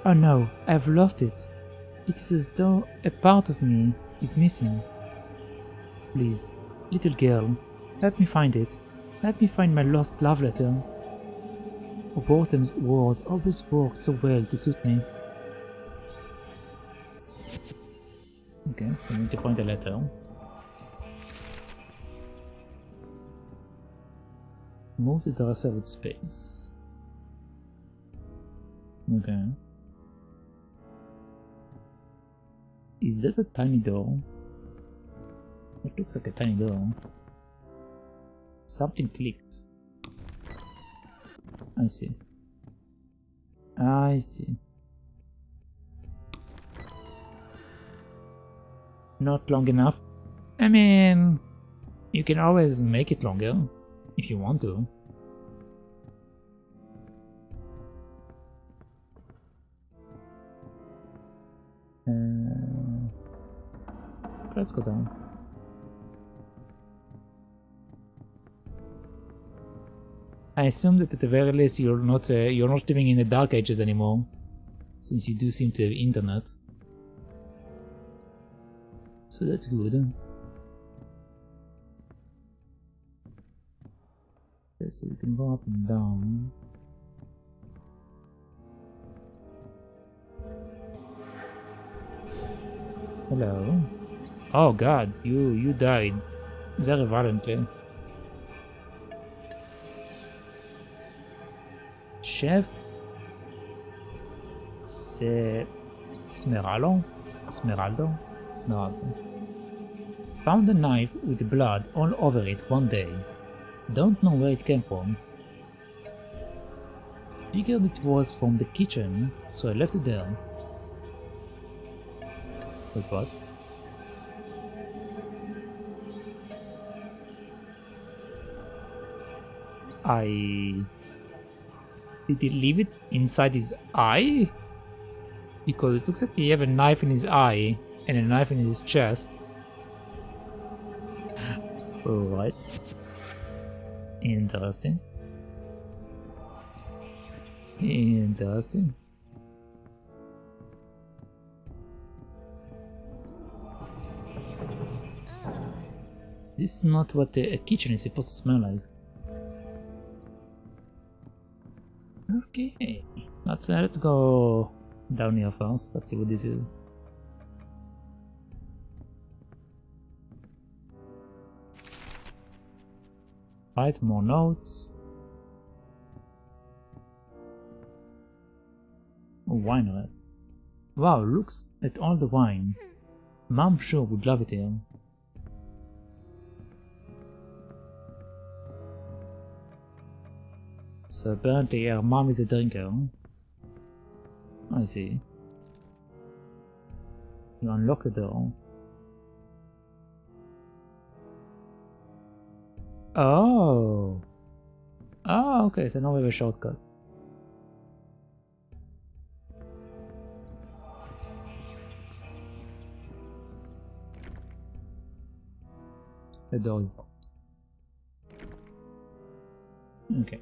Oh no, I've lost it. It is as though a part of me is missing. Please, little girl, help me find it. Let me find my lost love letter. Autumn's words always worked so well to suit me. Okay, so I need to find a letter. Move to the reserved space. Okay. Is that a tiny door? It looks like a tiny door. Something clicked. I see. I see. Not long enough. I mean, you can always make it longer if you want to. Let's go down. I assume that at the very least you're not living in the Dark Ages anymore, since you do seem to have internet. So that's good. Okay, so we can go up and down. Hello. Oh god, you died very violently. Chef Smeraldo? Smeraldo? Smeraldo. Found a knife with blood all over it one day. Don't know where it came from. Figured it was from the kitchen, so I left it there. Wait, what? Did he leave it inside his eye? Because it looks like he have a knife in his eye and a knife in his chest. Right. Interesting. Interesting. This is not what a kitchen is supposed to smell like. Okay, let's go down here first. Let's see what this is. Write more notes. Wine cellar. Wow, looks at all the wine. Mom sure would love it here. So apparently her mom is a drinker. I see. You unlock the door. Oh! Oh, okay, so now we have a shortcut. The door is locked. Okay.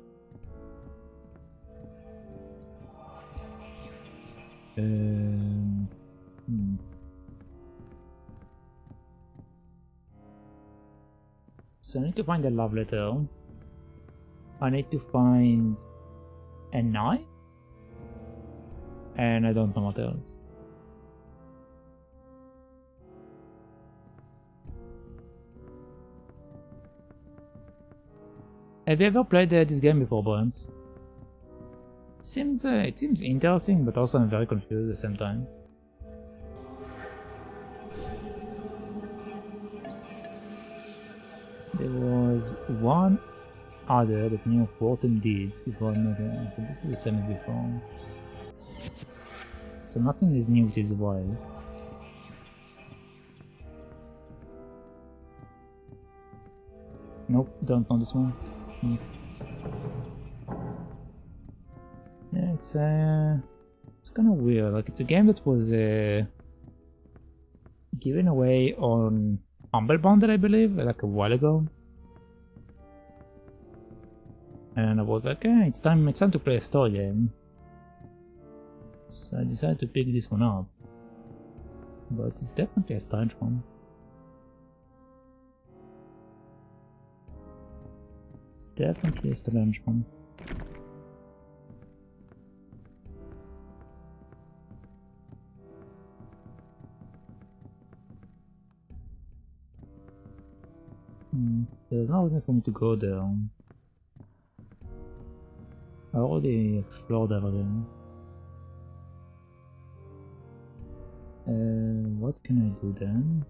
So I need to find a love letter. I need to find a knife, and I don't know what else. Have you ever played this game before, Brent? It seems interesting, but also I'm very confused at the same time. There was one other that knew 14 deeds before another, but this is the same as before. So nothing is new with his wife. Nope, don't know this one. Yeah, it's kind of weird. Like, it's a game that was given away on Humble Bundle, I believe, like a while ago. And I was like, it's time to play a story game. So I decided to pick this one up. But it's definitely a strange one. It's definitely a strange one. There's no reason for me to go there. I already explored everything. What can I do then?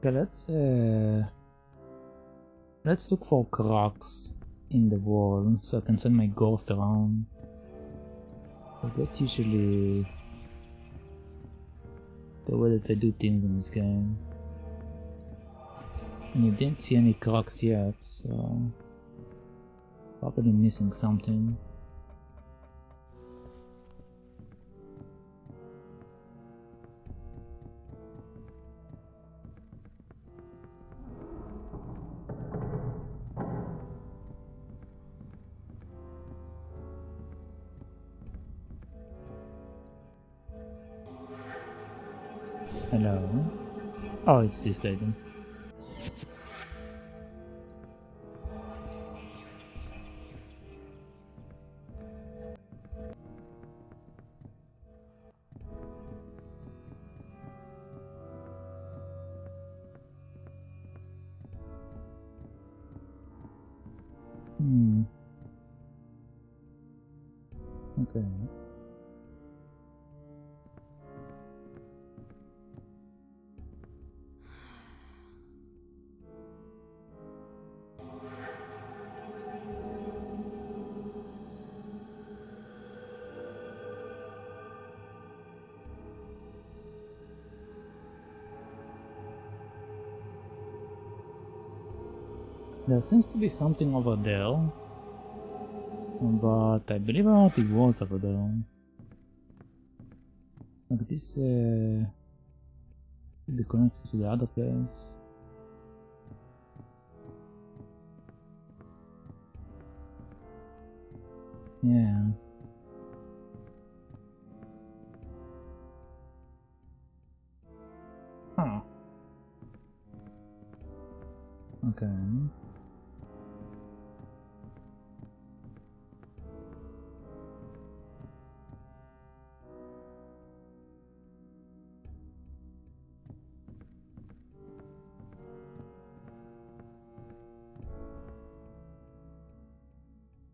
Okay, let's look for cracks in the wall so I can send my ghost around. But that's usually the way that I do things in this game. And I didn't see any cracks yet, so probably missing something. Hello. Oh, it's this lady. Okay. There seems to be something over there, but I believe not it was over there. Like this should be connected to the other place. Yeah. Huh. Okay.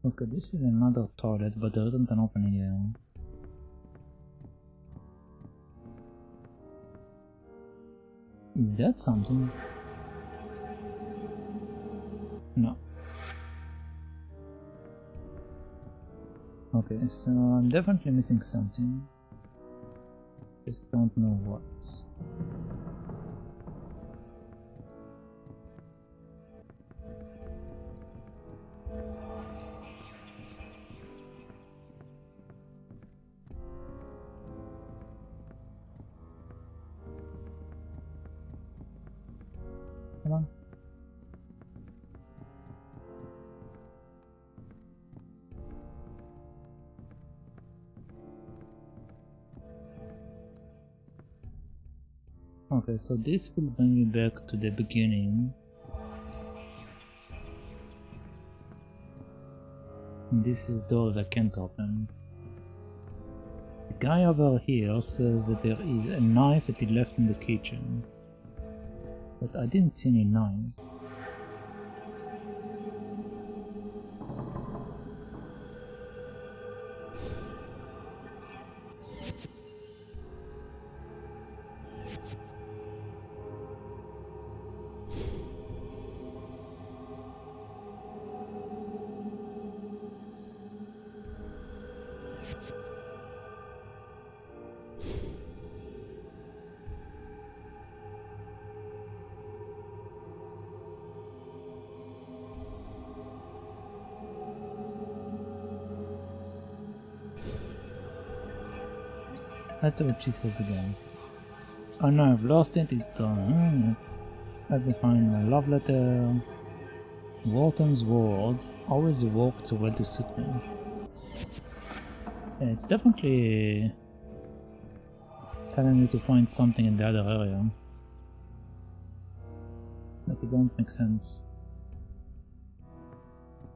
Okay, this is another toilet, but there isn't an opening here. Is that something? No. Okay, so I'm definitely missing something. Just don't know what. Come on. Okay, so this will bring me back to the beginning. This is the door that I can't open. The guy over here says that there is a knife that he left in the kitchen. But I didn't see any knife. That's what she says again. Oh no, I've lost it, it's I've been finding my love letter. Walton's words always worked so well to suit me. Yeah, it's definitely telling me to find something in the other area. Like it don't make sense.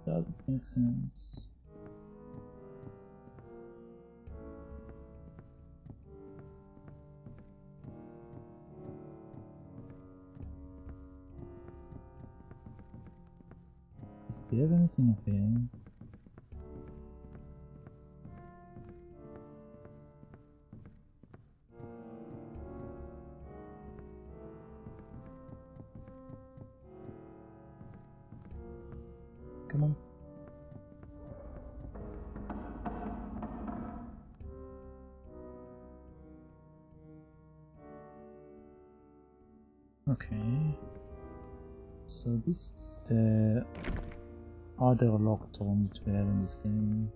Doesn't make sense. Do you have anything up here? Come on. Okay. So this is the other locked room that we have in this game.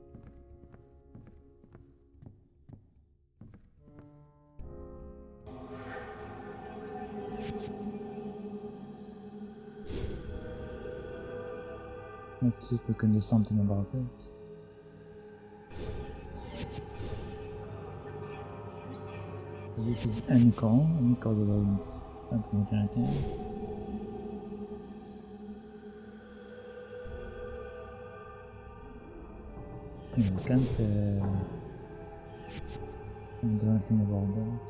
Let's see if we can do something about it. So this is Emiko doesn't admit anything. Okay, we can't do anything about that.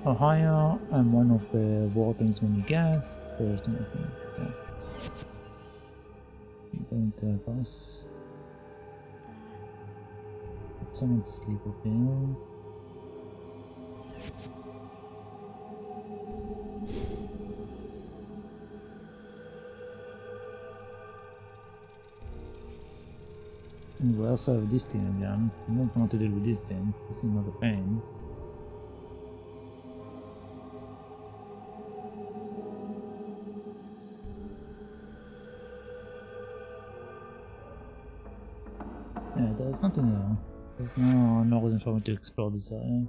Ohio, I'm one of the wardens when you guessed. There's nothing. Yeah. You don't have us. Someone sleep with me. And we also have this thing again. I don't know what to do with this thing. This thing was a pain. Yeah, there's nothing there. There's no reason for me to explore this area.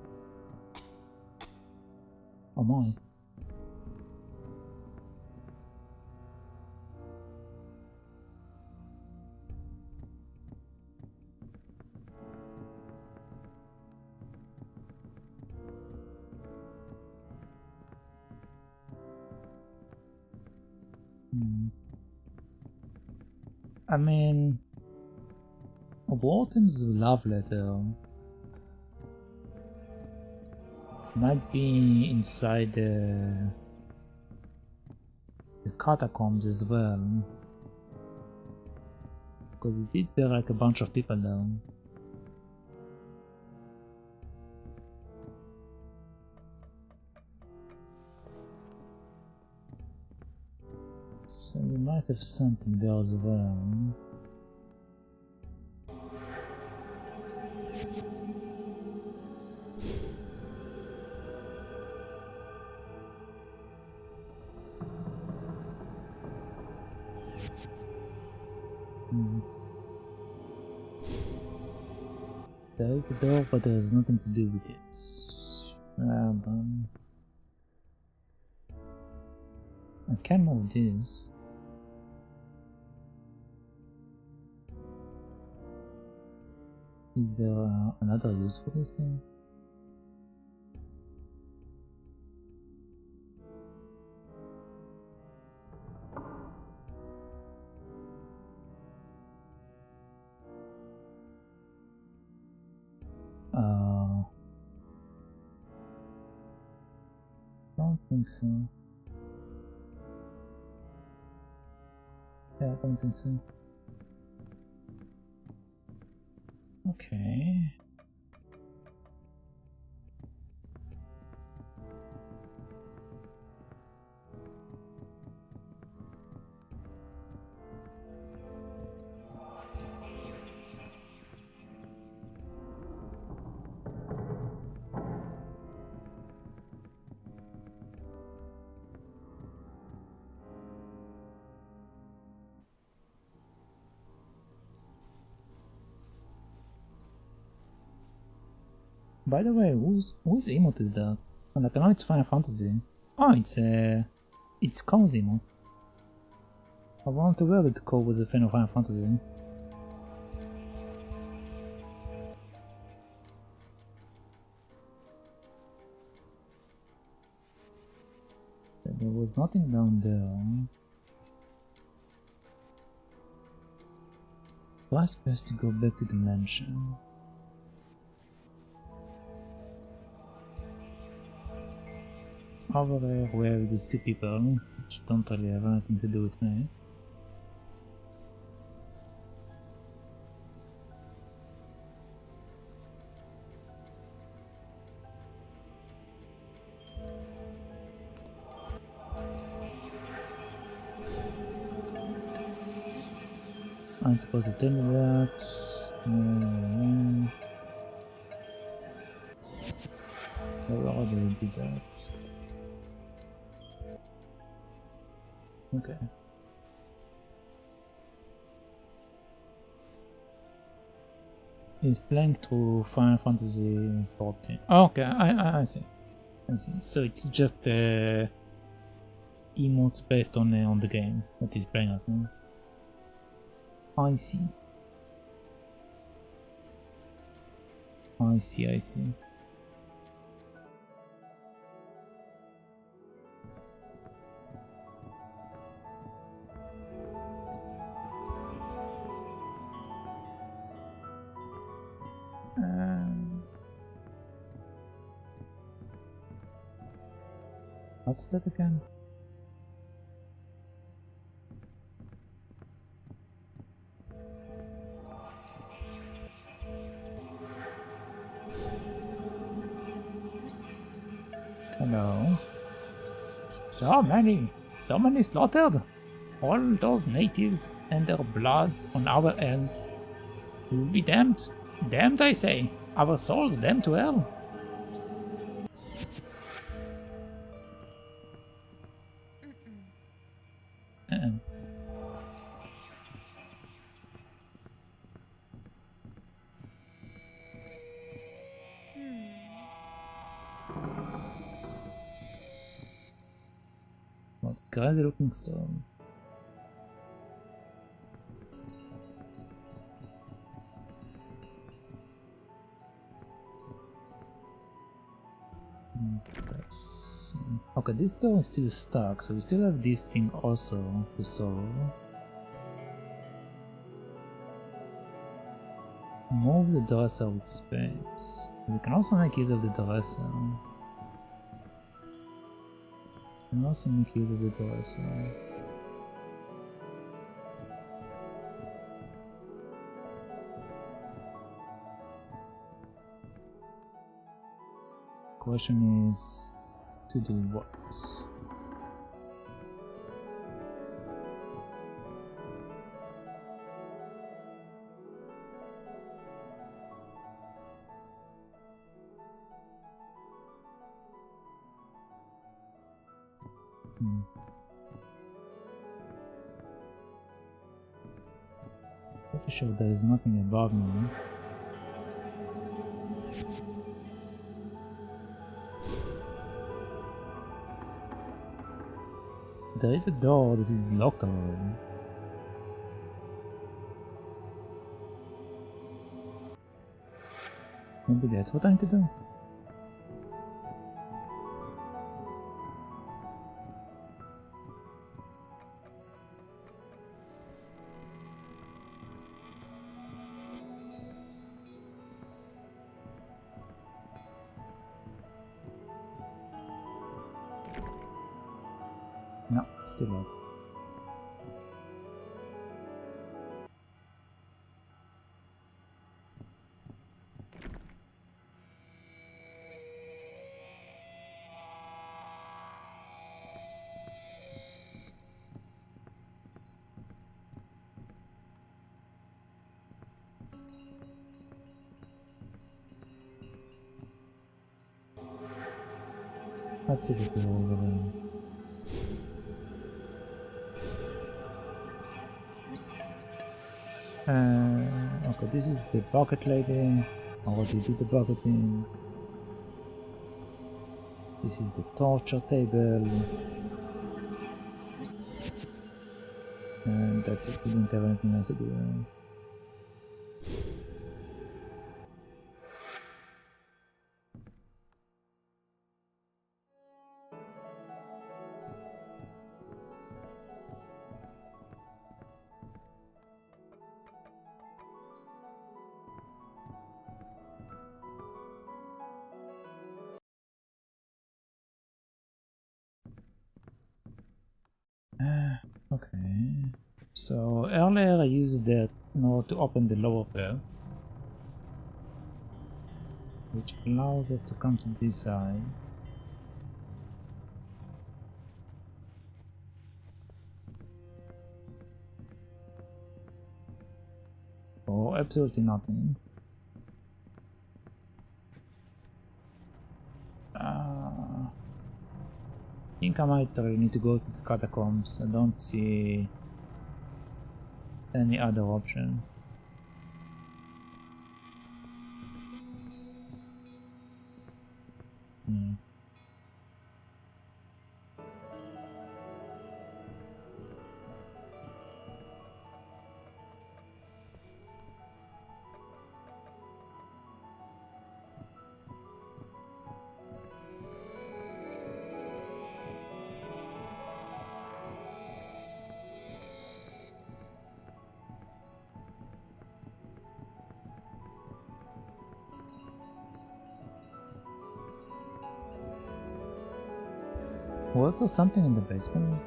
Oh my. I mean, Warden's love letter might be inside the catacombs as well, because it did bear like a bunch of people down. So we might have something there as well. There is a door, but there is nothing to do with it. Well done. I can move this. Is there another use for this thing? Don't think so. Yeah, I don't think so. Okay. By the way, whose emote is that? Like, I know it's Final Fantasy. Oh, it's Cole's emote. I wanted to wear that Cole was a fan of Final Fantasy. There was nothing down there. Was best to go back to the mansion. Over there, where are these two people, which don't really have anything to do with me. I'm supposed to tell me that. I already did that. Okay. He's playing through Final Fantasy 14. Oh, okay, I see. I see. So it's just emotes based on the game that he's playing at now. I see. I see, I see. What's that again? Hello. So many slaughtered. All those natives and their bloods on our elves. We will be damned. Damned, I say. Our souls damned to hell. What crazy looking stone. Okay, this door is still stuck, so we still have this thing also to solve. Move the dresser with space. We can also make use of the dresser. We can also make use of the dresser. Question is to do what? Pretty sure there is nothing above me. There is a door that is locked already. Maybe that's what I need to do. No, still locked. Let's see if we can go over there. Okay, this is the bucket lady. I already did the bucketing. This is the torture table. And that's it, we didn't have anything else to do. Okay, so earlier I used that in order to open the lower part, which allows us to come to this side. Oh, absolutely nothing. I think I might really need to go to the catacombs. I don't see any other option. Was there something in the basement?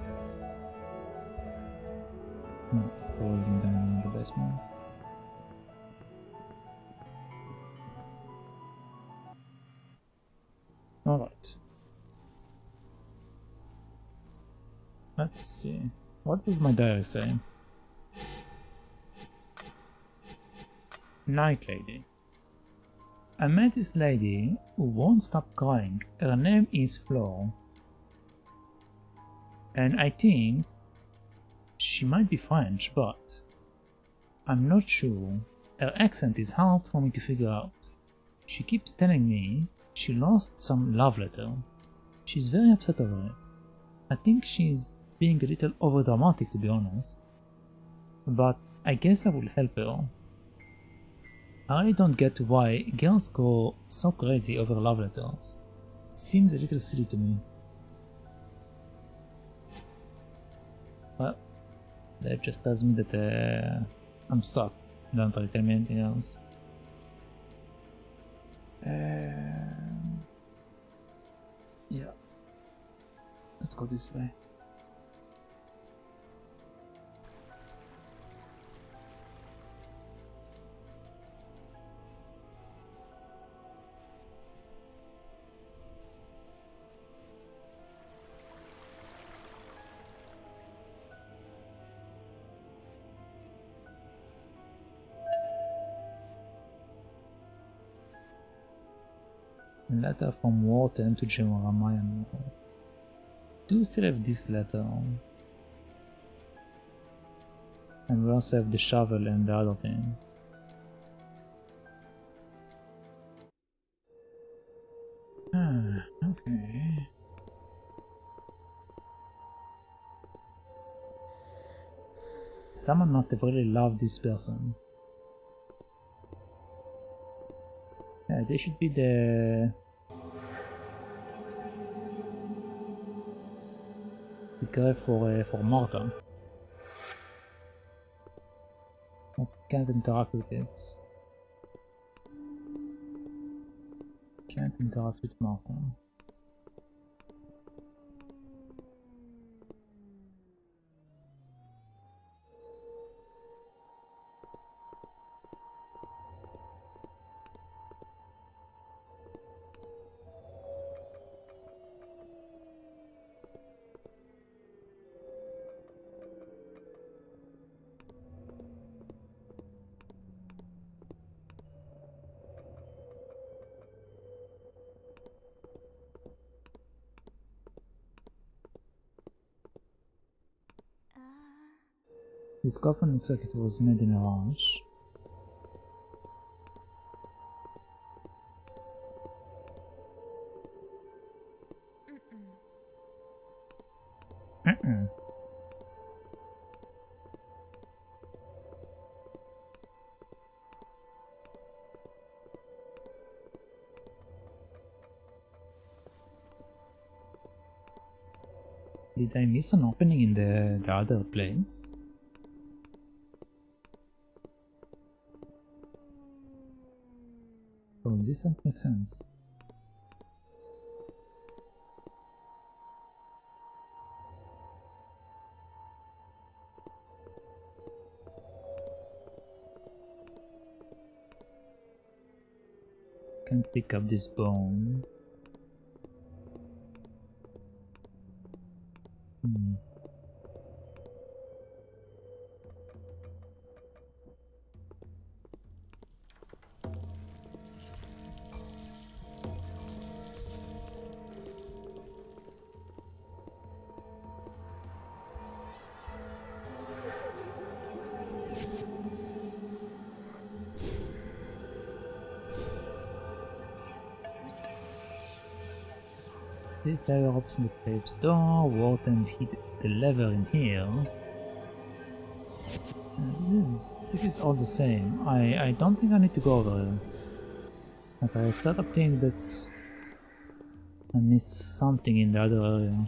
No, there wasn't anything in the basement. Alright. Let's see. What does my diary say? Night lady. I met this lady who won't stop crying. Her name is Flor. And I think she might be French, but I'm not sure. Her accent is hard for me to figure out. She keeps telling me she lost some love letter. She's very upset over it. I think she's being a little overdramatic, to be honest. But I guess I will help her. I really don't get why girls go so crazy over love letters. Seems a little silly to me. Well, that just tells me that I'm stuck. Don't really tell me anything else. Yeah. Let's go this way. Letter from Wharton to Jeremiah. Do we still have this letter? And we also have the shovel and the other thing. Ah, okay. Someone must have really loved this person. Yeah, they should be the guy for Martha. I can't interact with it. Can't interact with Martha. This coffin looks like it was made in a rush. Did I miss an opening in the other place? Oh, this doesn't make sense. Can pick up this bone. This lever opens the cave's door. Wharton hit the lever in here. This is all the same. I don't think I need to go over here. But I start up thinking that I missed something in the other area.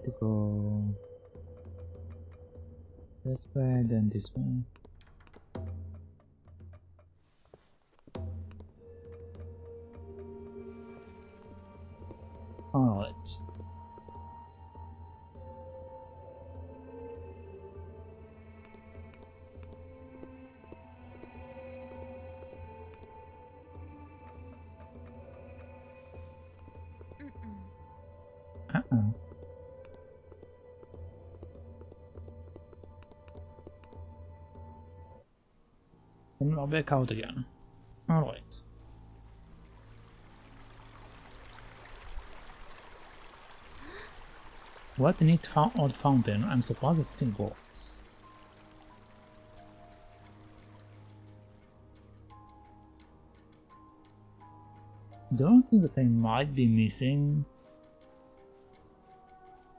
to go that way, then this way. Alright. And I'll back out again. Alright. What a neat odd fountain. I'm surprised it still works. The only thing that I might be missing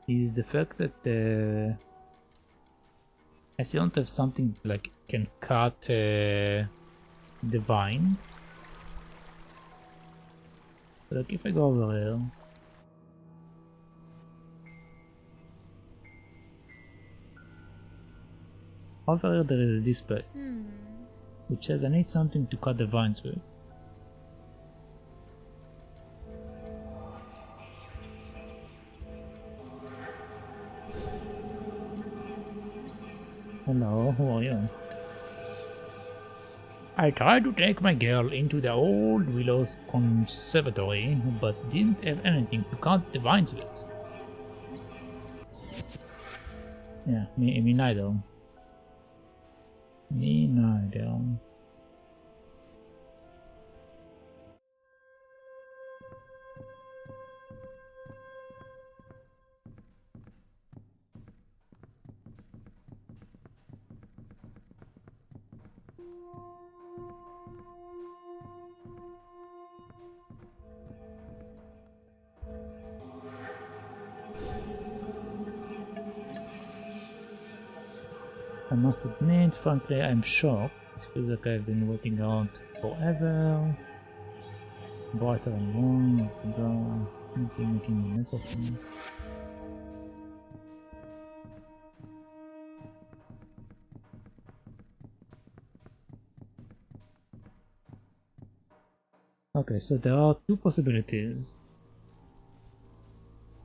is the fact that I still don't have something like can cut the vines. So like if I go over here, over here there is this place, which says I need something to cut the vines with. Hello, who are you? I tried to take my girl into the old Willows conservatory, but didn't have anything to cut the vines with. Yeah, me neither. Me neither. I must admit, frankly, I'm shocked. It feels like I've been waiting around forever. Brighter and warm, maybe making a mess of me. Okay, so there are two possibilities.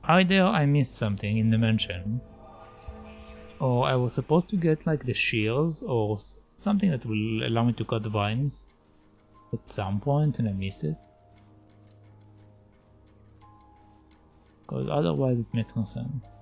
Either I missed something in the mansion, or I was supposed to get like the shears or something that will allow me to cut the vines at some point and I missed it. Because otherwise it makes no sense.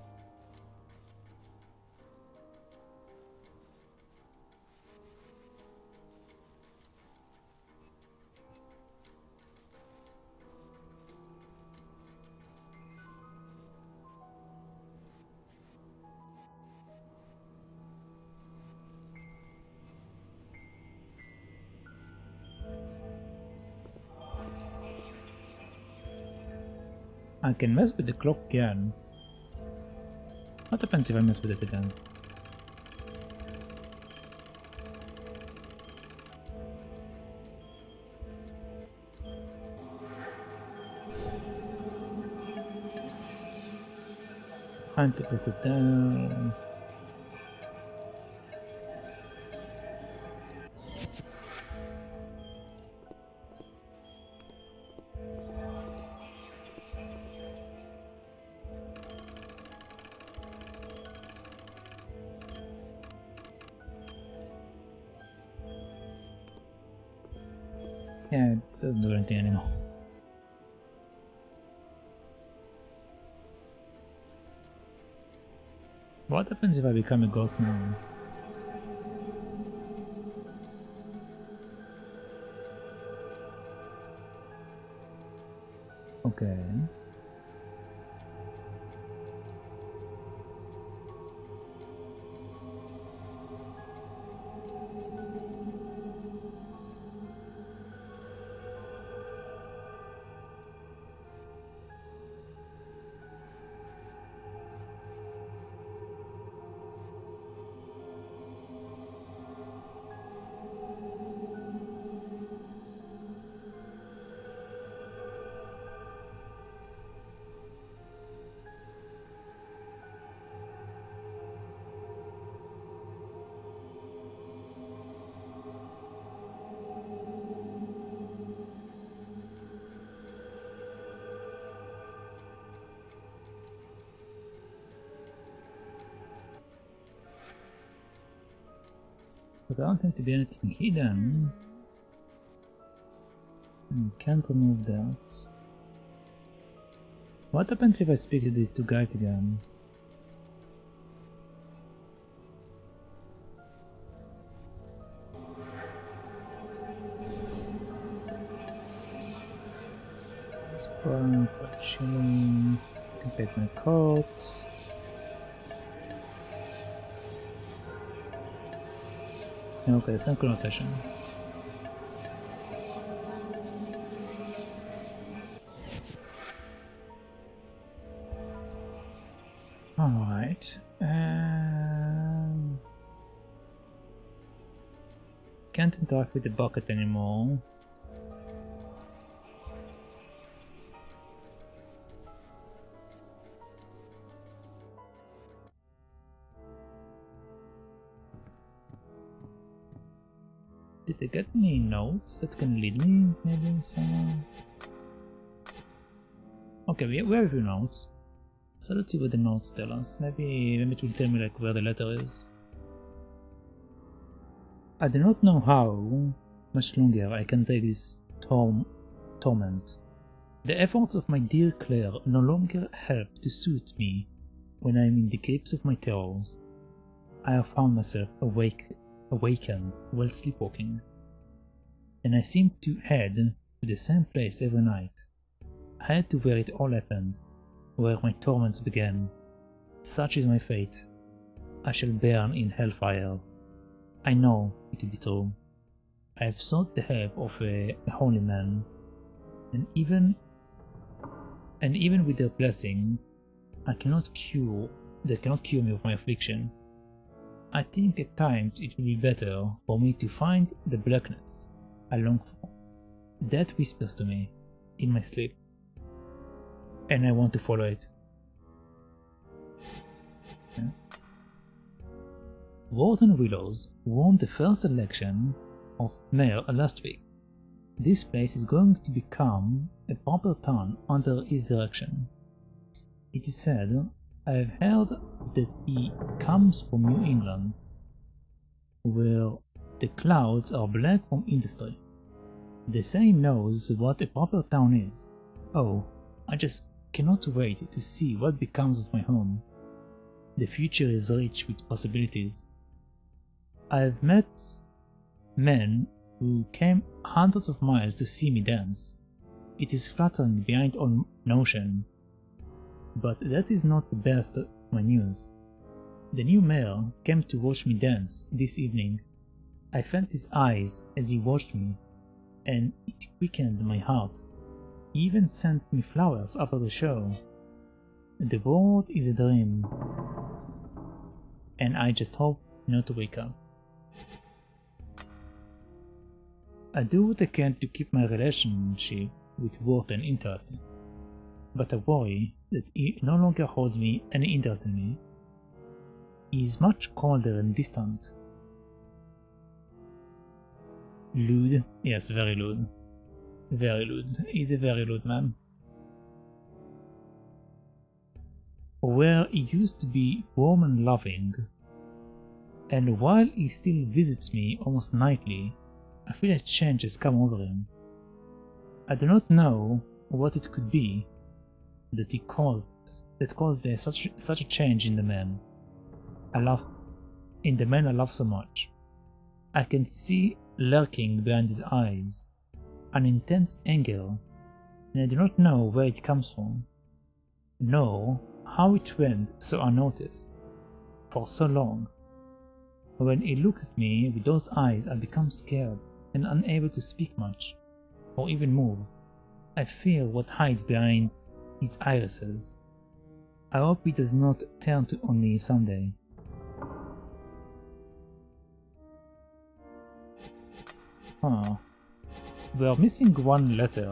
I can mess with the clock again. What happens if I mess with it again? I'm supposed to down. Yeah, this doesn't do anything anymore. What happens if I become a ghost now? Okay. But there doesn't seem to be anything hidden. Can't remove that. What happens if I speak to these two guys again? Spring, chilling. I can take my coat. Okay, synchronization. Alright. Can't interact with the bucket anymore. Did I get any notes that can lead me maybe somewhere? Okay, we have a few notes. So let's see what the notes tell us. Maybe it will tell me like where the letter is. I do not know how much longer I can take this torment. The efforts of my dear Claire no longer help to soothe me when I am in the capes of my terrors. I have found myself awakened while sleepwalking, and I seem to head to the same place every night. I had to where it all happened, where my torments began. Such is my fate. I shall burn in hellfire. I know it to be true. I have sought the help of a holy man, and even with their blessings, they cannot cure me of my affliction. I think at times it will be better for me to find the blackness I long for. That whispers to me in my sleep, and I want to follow it. Yeah. Warden Willows won the first election of mayor last week. This place is going to become a proper town under his direction. It is said, I have heard that he comes from New England, where the clouds are black from industry. They say he knows what a proper town is. Oh, I just cannot wait to see what becomes of my home. The future is rich with possibilities. I have met men who came hundreds of miles to see me dance. It is flattering behind all notion. But that is not the best of my news. The new mayor came to watch me dance this evening. I felt his eyes as he watched me, and it quickened my heart. He even sent me flowers after the show. The world is a dream, and I just hope not to wake up. I do what I can to keep my relationship with Wharton interesting, but I worry that he no longer holds any interest in me. He is much colder and distant. Lewd? Yes, very lewd. Very lewd. He's a very lewd man. Where he used to be warm and loving, and while he still visits me almost nightly, I feel a change has come over him. I do not know what it could be that caused such a change in the man I love so much. I can see lurking behind his eyes an intense anger, and I do not know where it comes from, nor how it went so unnoticed for so long. When he looks at me with those eyes, I become scared and unable to speak much, or even move. I fear what hides behind his irises. I hope he does not turn on me someday. We are missing one letter.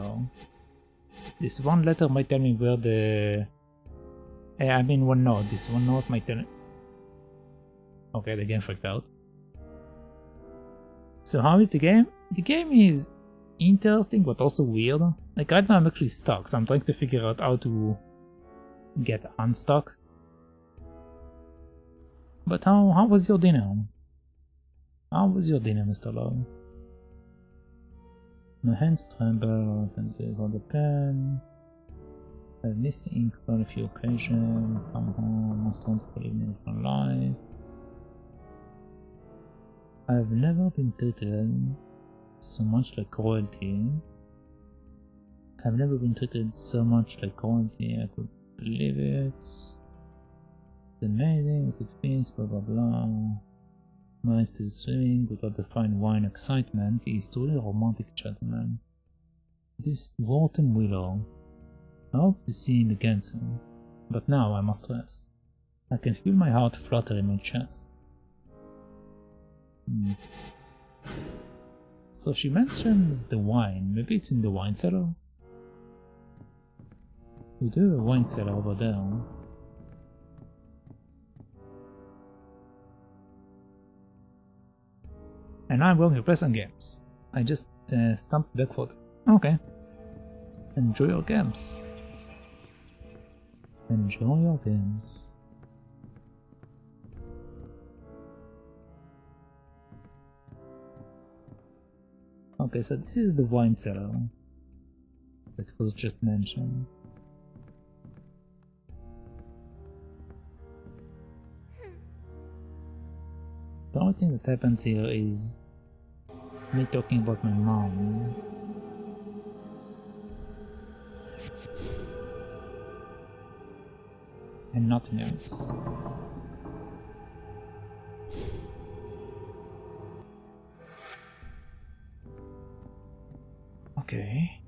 This one letter might tell me where the... I mean one note. This one note might tell... Okay, the game freaked out. So how is the game? The game is interesting but also weird. Like right now I'm actually stuck, so I'm trying to figure out how to get unstuck. But how was your dinner? How was your dinner, Mr. Lowe? My hands tremble and there's on the pen. I've missed the ink on a few occasions. Come home, most wonderful evening of my life. I've never been treated so much like royalty. I've never been treated so much like royalty. I could believe it. It's amazing, we could feast, blah blah blah. Mine still swimming without the fine wine excitement. He is truly a romantic gentleman. This Wharton Willow. I hope to see him again soon. But now I must rest. I can feel my heart flutter in my chest. So she mentions the wine. Maybe it's in the wine cellar? We do have a wine cellar over there. And now I'm going to play some games. I just stumped back for them. Okay. Enjoy your games. Enjoy your games. Okay, so this is the wine cellar that was just mentioned. The only thing that happens here is me talking about my mom. And nothing else. Okay.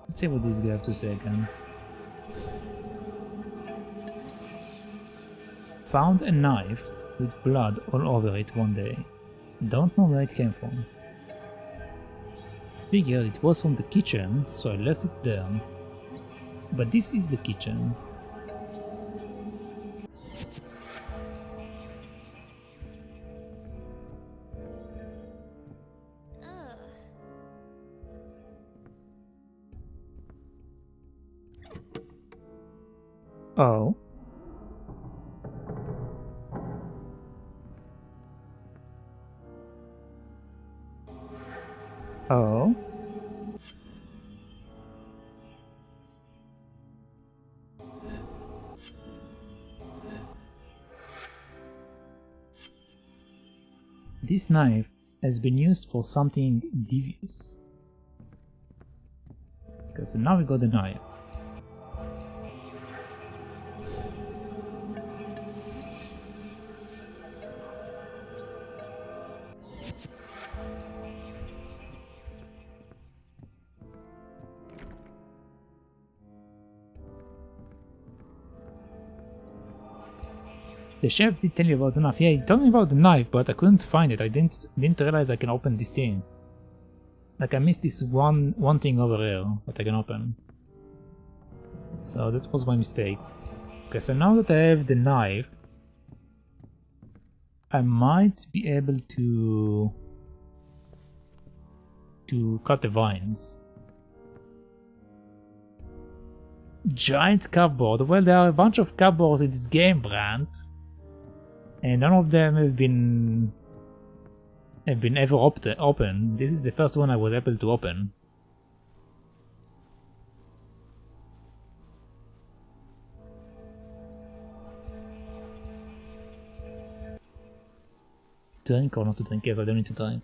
Let's see what this guy have to say again. Found a knife with blood all over it one day. Don't know where it came from. Figured it was from the kitchen, so I left it there. But this is the kitchen. Oh. Oh. This knife has been used for something devious. Okay, so now we got the knife. The chef did tell you about the knife. Yeah, he told me about the knife, but I couldn't find it. I didn't realize I can open this thing. Like I missed this one thing over here that I can open. So that was my mistake. Okay, so now that I have the knife, I might be able to cut the vines. Giant cupboard. Well, there are a bunch of cupboards in this game, Brant. And none of them have been ever open. This is the first one I was able to open. To drink or not to drink? Yes, I don't need to drink.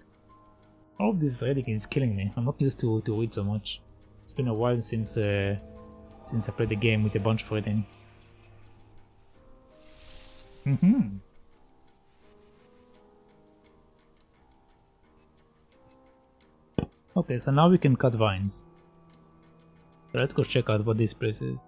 All of this reading is killing me. I'm not used to read so much. It's been a while since I played the game with a bunch of reading. Okay, so now we can cut vines. So let's go check out what this place is.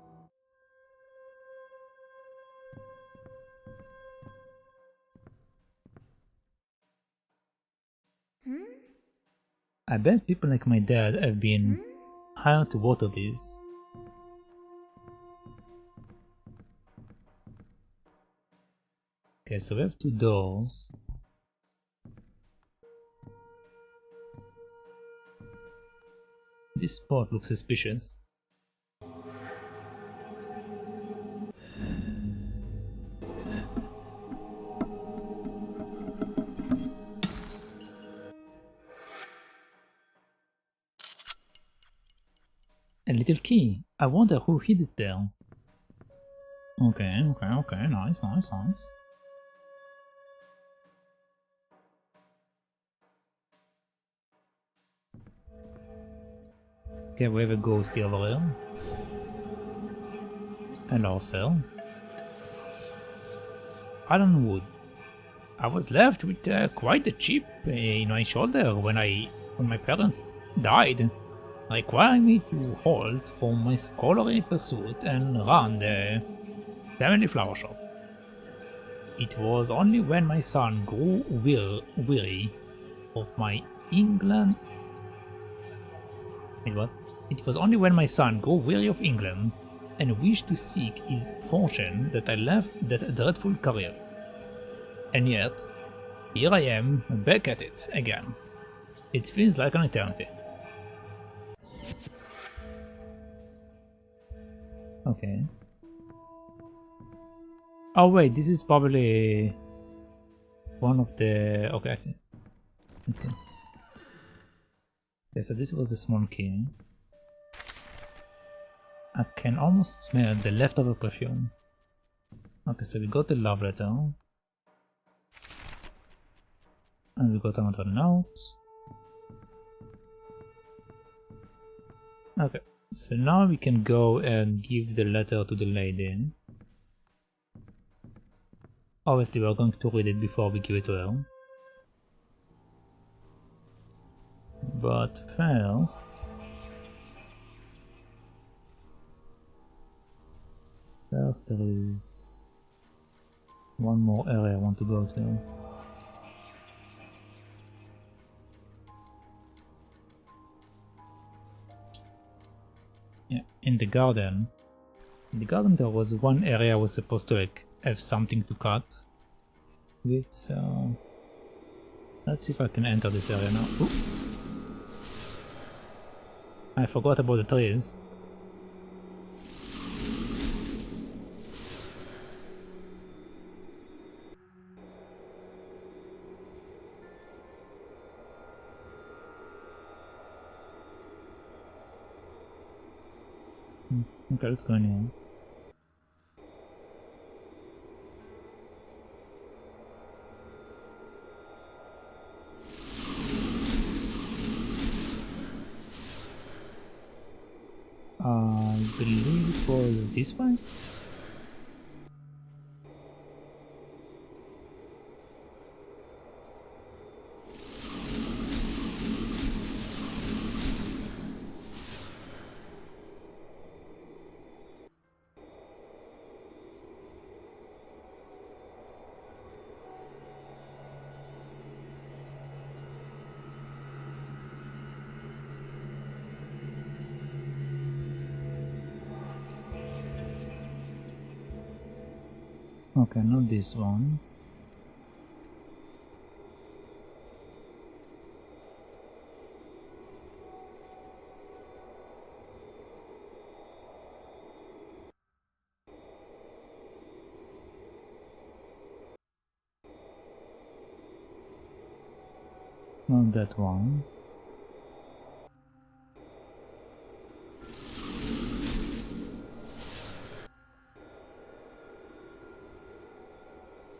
I bet people like my dad have been hired to water these. Okay, so we have two doors. This spot looks suspicious. A little key. I wonder who hid it there. Okay, nice. Okay, we have a ghosty over here. Hello, sir. Ironwood. I was left with quite a chip in my shoulder when my parents died, requiring me to halt from my scholarly pursuit and run the family flower shop. It was only when my son grew weary of my England. Wait, what? It was only when my son grew weary of England and wished to seek his fortune that I left that dreadful career. And yet, here I am, back at it again. It feels like an eternity. Okay. Oh wait, this is probably one of the... Okay, I see. Let's see. Okay, so this was the small key. I can almost smell the leftover perfume. Okay, so we got the love letter. And we got another note. Okay, so now we can go and give the letter to the lady. Obviously we're going to read it before we give it to her. But first... there is one more area I want to go to. Yeah, in the garden. In the garden there was one area I was supposed to like have something to cut with, so let's see if I can enter this area now. Ooh. I forgot about the trees. Okay, let's go in here. I believe it was this way? Okay, not this one. Not that one.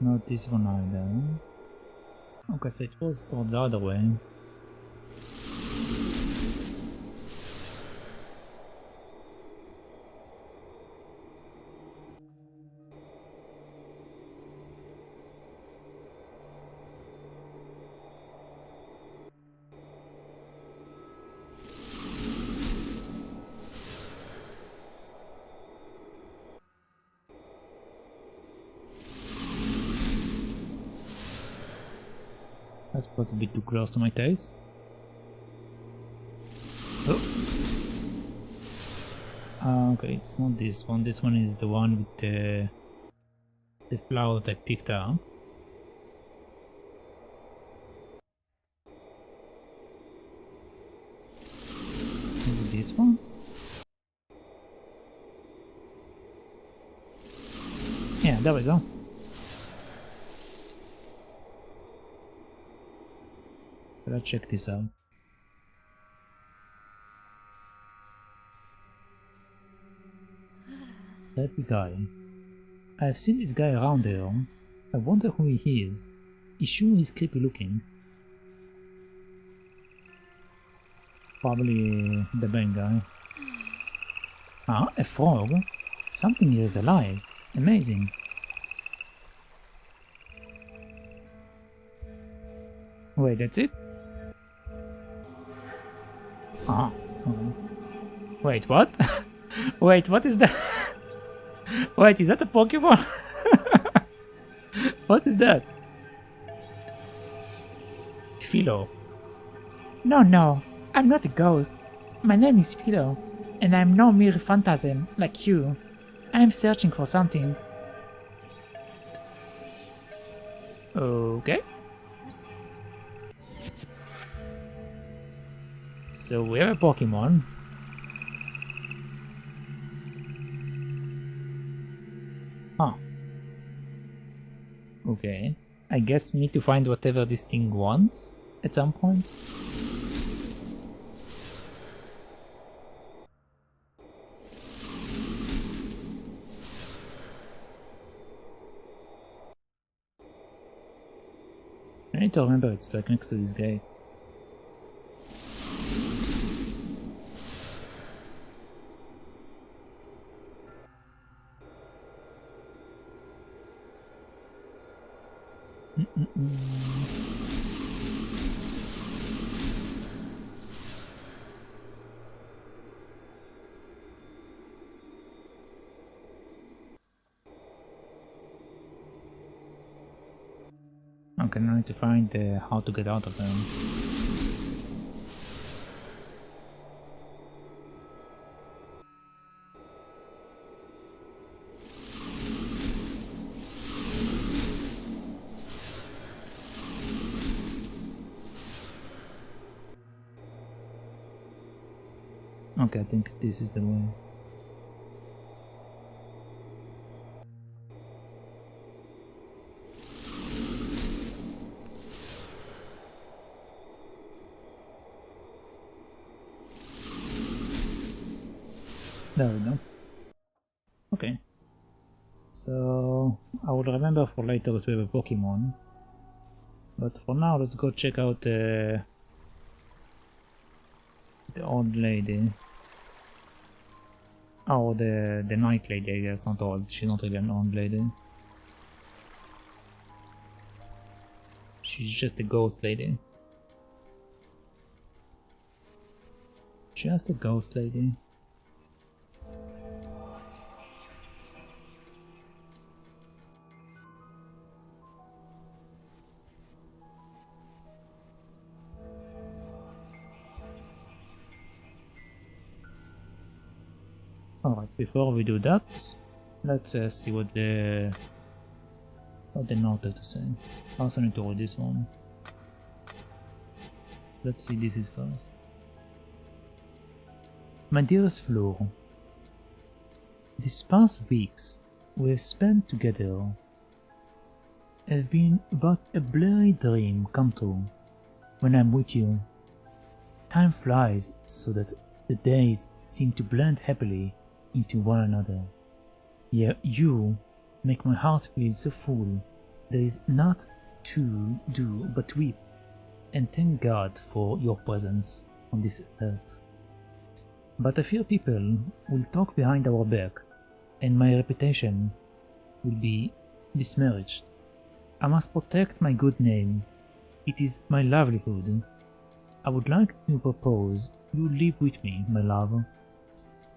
Not this one either. Okay, so it was toward the other way. That was a bit too close to my taste. Oh. Okay, it's not this one. This one is the one with the flower that I picked up. Is it this one? Yeah, there we go. Let's check this out. Creepy guy. I've seen this guy around here. I wonder who he is. He sure is creepy looking. Probably the bad guy. Ah, a frog? Something here is alive. Amazing. Wait, that's it? Ah. Wait, what? Wait, what is that? Wait, is that a Pokemon? What is that? Philo. No, I'm not a ghost. My name is Philo, and I'm no mere phantasm like you. I'm searching for something. Okay. So we have a Pokemon. Huh. Okay. I guess we need to find whatever this thing wants at some point. I need to remember it's like next to this gate. Okay, now I need to find how to get out of them. Okay, I think this is the way. There we go. Okay. So I will remember for later that we have a Pokemon. But for now, let's go check out the old lady. Oh, the night lady, I guess, not old. She's not really an old lady. She's just a ghost lady. Just a ghost lady. Alright, before we do that, let's see what the note has to say. I also need to read this one. Let's see, this is first. My dearest Fleur, these past weeks we have spent together have been but a blurry dream come true. When I'm with you, time flies so that the days seem to blend happily into one another. Yet you make my heart feel so full, there is naught to do but weep and thank God for your presence on this earth. But I fear people will talk behind our back, and my reputation will be besmirched. I must protect my good name. It is my livelihood. I would like to propose you live with me, my love.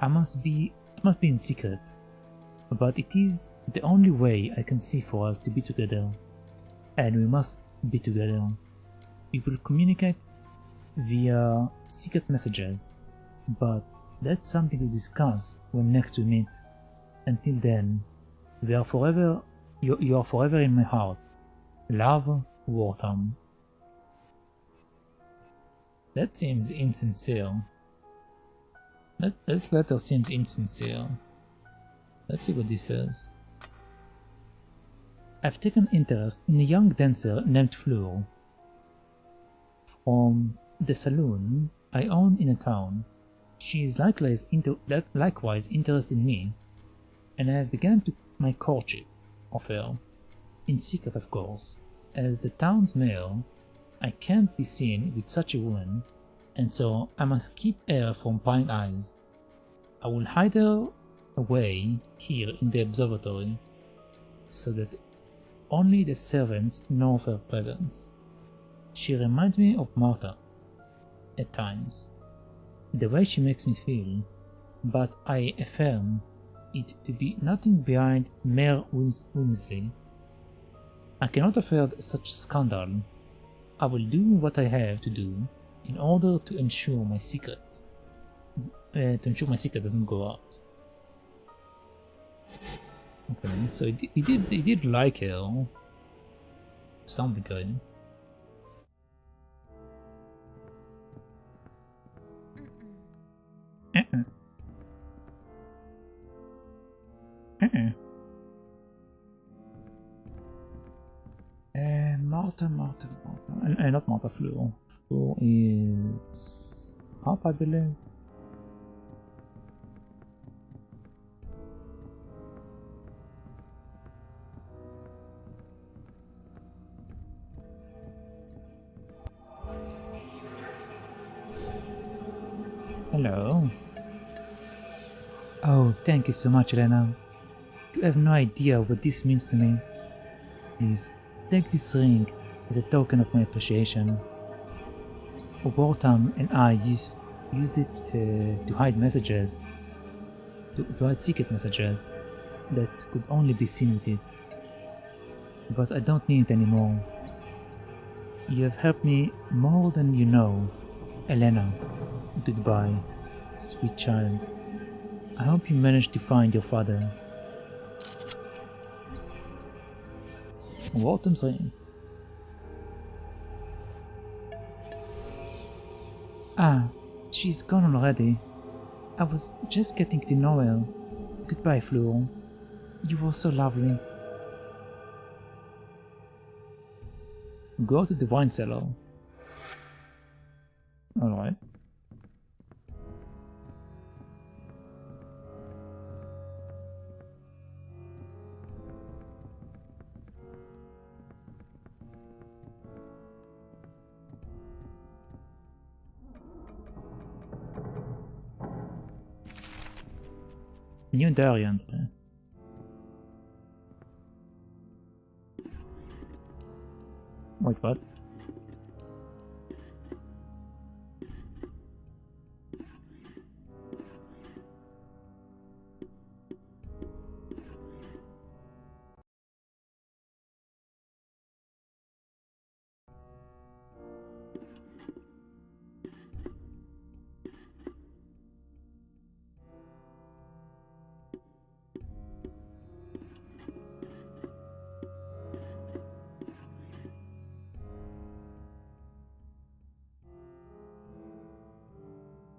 It must be in secret, but it is the only way I can see for us to be together, and we must be together. We will communicate via secret messages, but that's something to discuss when next we meet. Until then, we are forever. You are forever in my heart. Love, Wartham. That seems insincere. That letter seems insincere. Let's see what this says. I've taken interest in a young dancer named Fleur from the saloon I own in a town. She is likewise interested in me. and I have begun my courtship of her, in secret of course. As the town's mayor, I can't be seen with such a woman, and so I must keep her from prying eyes. I will hide her away here in the observatory, so that only the servants know of her presence. She reminds me of Martha, at times, the way she makes me feel, but I affirm it to be nothing behind mere whimsy. I cannot afford such scandal. I will do what I have to do in order to ensure my secret, doesn't go out. Okay, so he did like her to some degree. Martha, not Martha, Fleur. Fleur is up, I believe. Hello. Oh, thank you so much, Elena. You have no idea what this means to me. Please, take this ring as a token of my appreciation. Wartam and I used it to hide messages, to hide secret messages that could only be seen with it. But I don't need it anymore. You have helped me more than you know. Elena, goodbye, sweet child. I hope you managed to find your father. Wartam's ring. Ah, she's gone already. I was just getting to know her. Goodbye, Fleur. You were so lovely. Go to the Wine Cellar. Alright. New diary entry. Wait, what?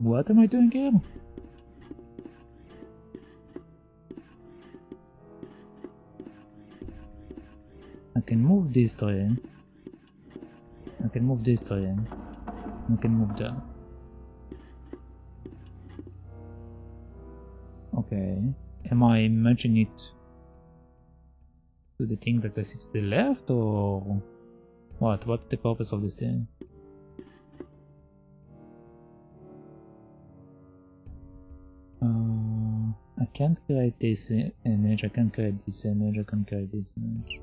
What am I doing here? I can move this train. I can move this train. I can move that. Okay. Am I matching it to the thing that I see to the left, or what? What's the purpose of this thing? I can't create this image, I can't create this image, I can't create this image.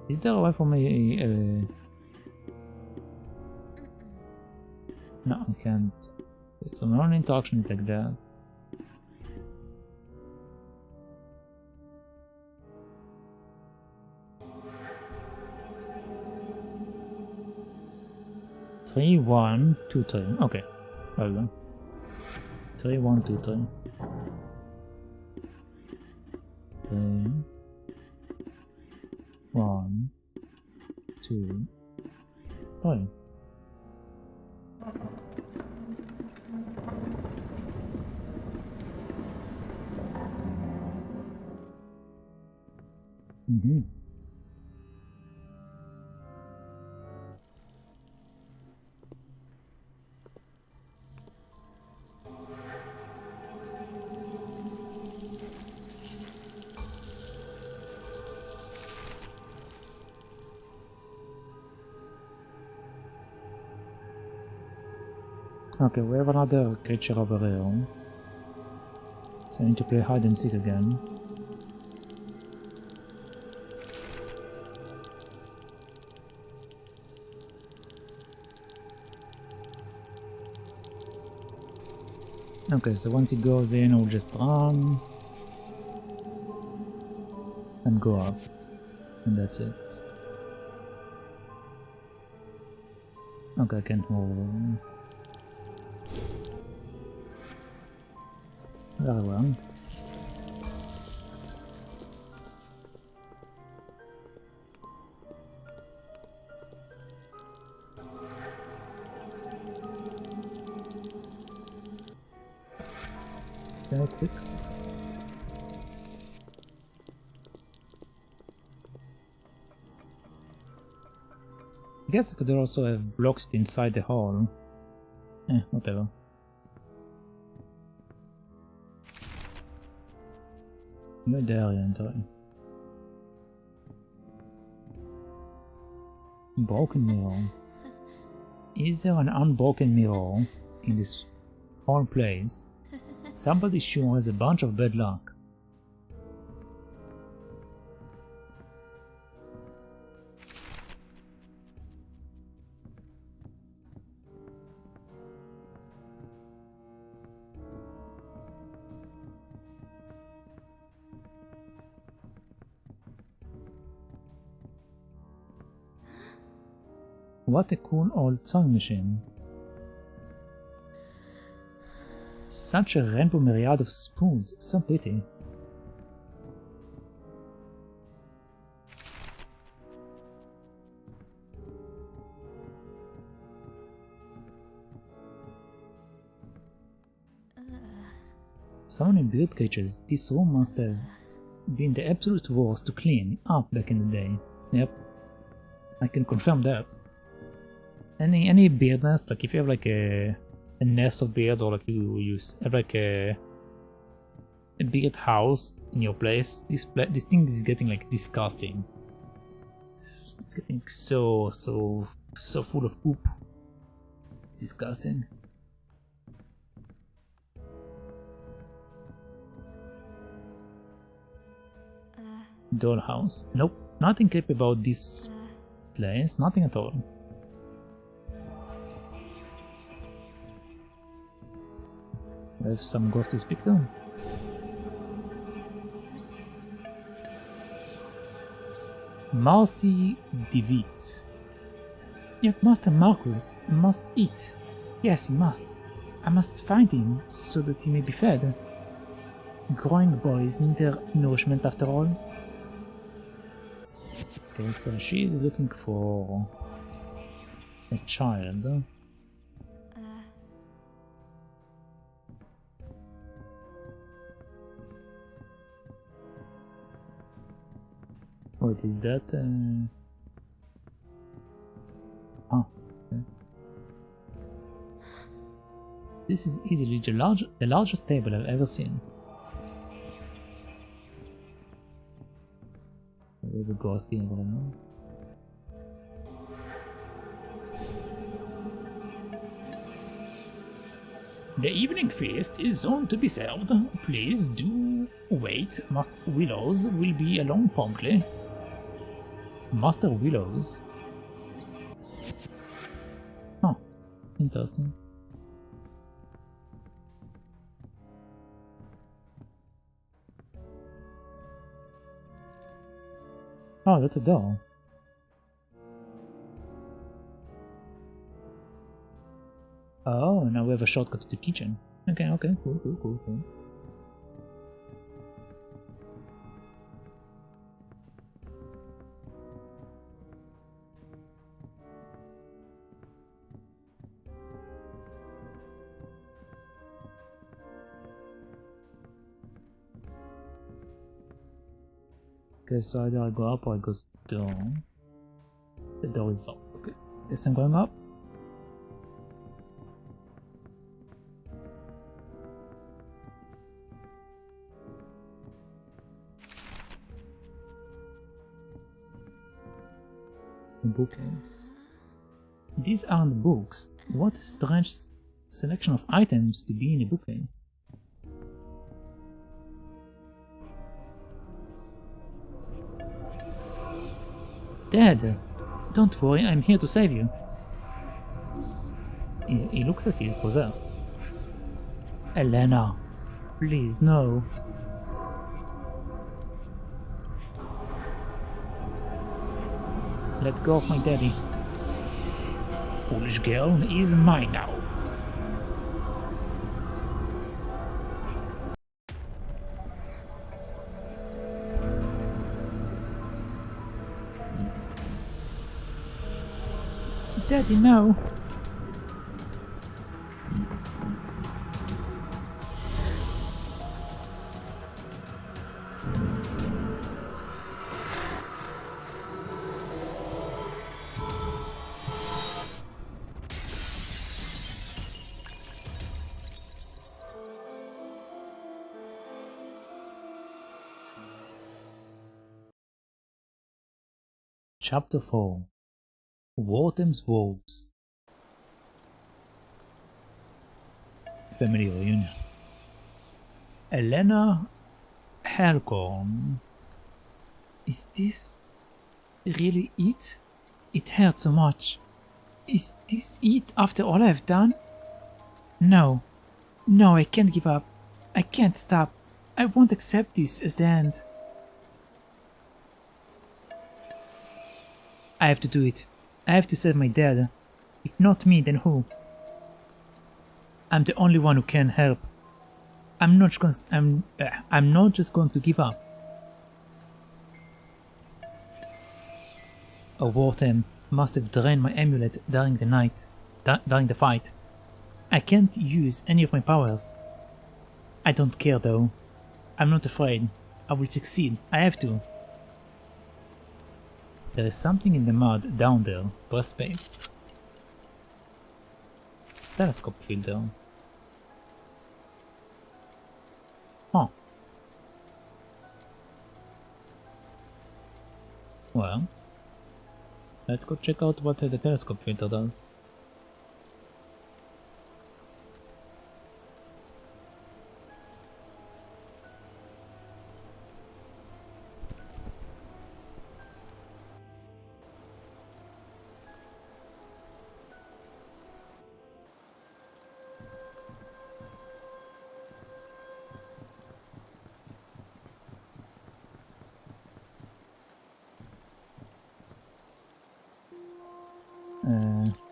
Is there a way for me? No, I can't. So my only interaction is like that. Three, 1, 2, 3. Okay, well done. 3, 1, 2, 3. 3, 1, 2, 3. Mm-hmm. Okay, we have another creature over here. So I need to play hide and seek again. Okay, so once he goes in, we'll just run and go up, and that's it. Okay, I can't move. Very well. Very quick. I guess I could also have blocked it inside the hall. Whatever. No area entering. Broken mirror. Is there an unbroken mirror in this whole place? Somebody sure has a bunch of bad luck. What a cool old sewing machine. Such a rainbow myriad of spoons, so pretty. So many bird cages, this room must have been the absolute worst to clean up back in the day. Yep, I can confirm that. Any bird nest, like if you have like a nest of birds, or like you have like a bird house in your place, this thing is getting like disgusting. It's getting so full of poop. It's disgusting. Dollhouse. Nope, nothing creepy about this place, nothing at all. We have some ghosts to speak to. Marcy DeVitt. Yet Master Marcus must eat. Yes, he must. I must find him so that he may be fed. Growing boys need their nourishment after all. Okay, so she is looking for a child. What is that? Oh, okay. This is easily the largest table I've ever seen. We have a ghost here now. The evening feast is soon to be served. Please do wait. Master Willows will be along promptly. Master Willows? Oh, interesting. Oh, that's a door. Oh, now we have a shortcut to the kitchen. Okay, cool. Okay, so either I go up or I go down. The door is locked. Okay, guess I'm going up. Bookcase. These aren't books. What a strange selection of items to be in a bookcase. Dad, don't worry, I'm here to save you. He looks like he's possessed. Elena, please, no. Let go of my daddy. Foolish girl, he's mine now. Daddy, no. Chapter 4 Wartem's Wolves. Family reunion. Elena Elkhorn. Is this really it? It hurts so much. Is this it after all I've done? No. No, I can't give up. I can't stop. I won't accept this as the end. I have to do it. I have to save my dad. If not me, then who? I'm the only one who can help. I'm not just going to give up. A Wartem must have drained my amulet during the fight. I can't use any of my powers. I don't care though. I'm not afraid. I will succeed. I have to. There is something in the mud down there. Press space. Telescope filter. Huh. Well, let's go check out what the telescope filter does.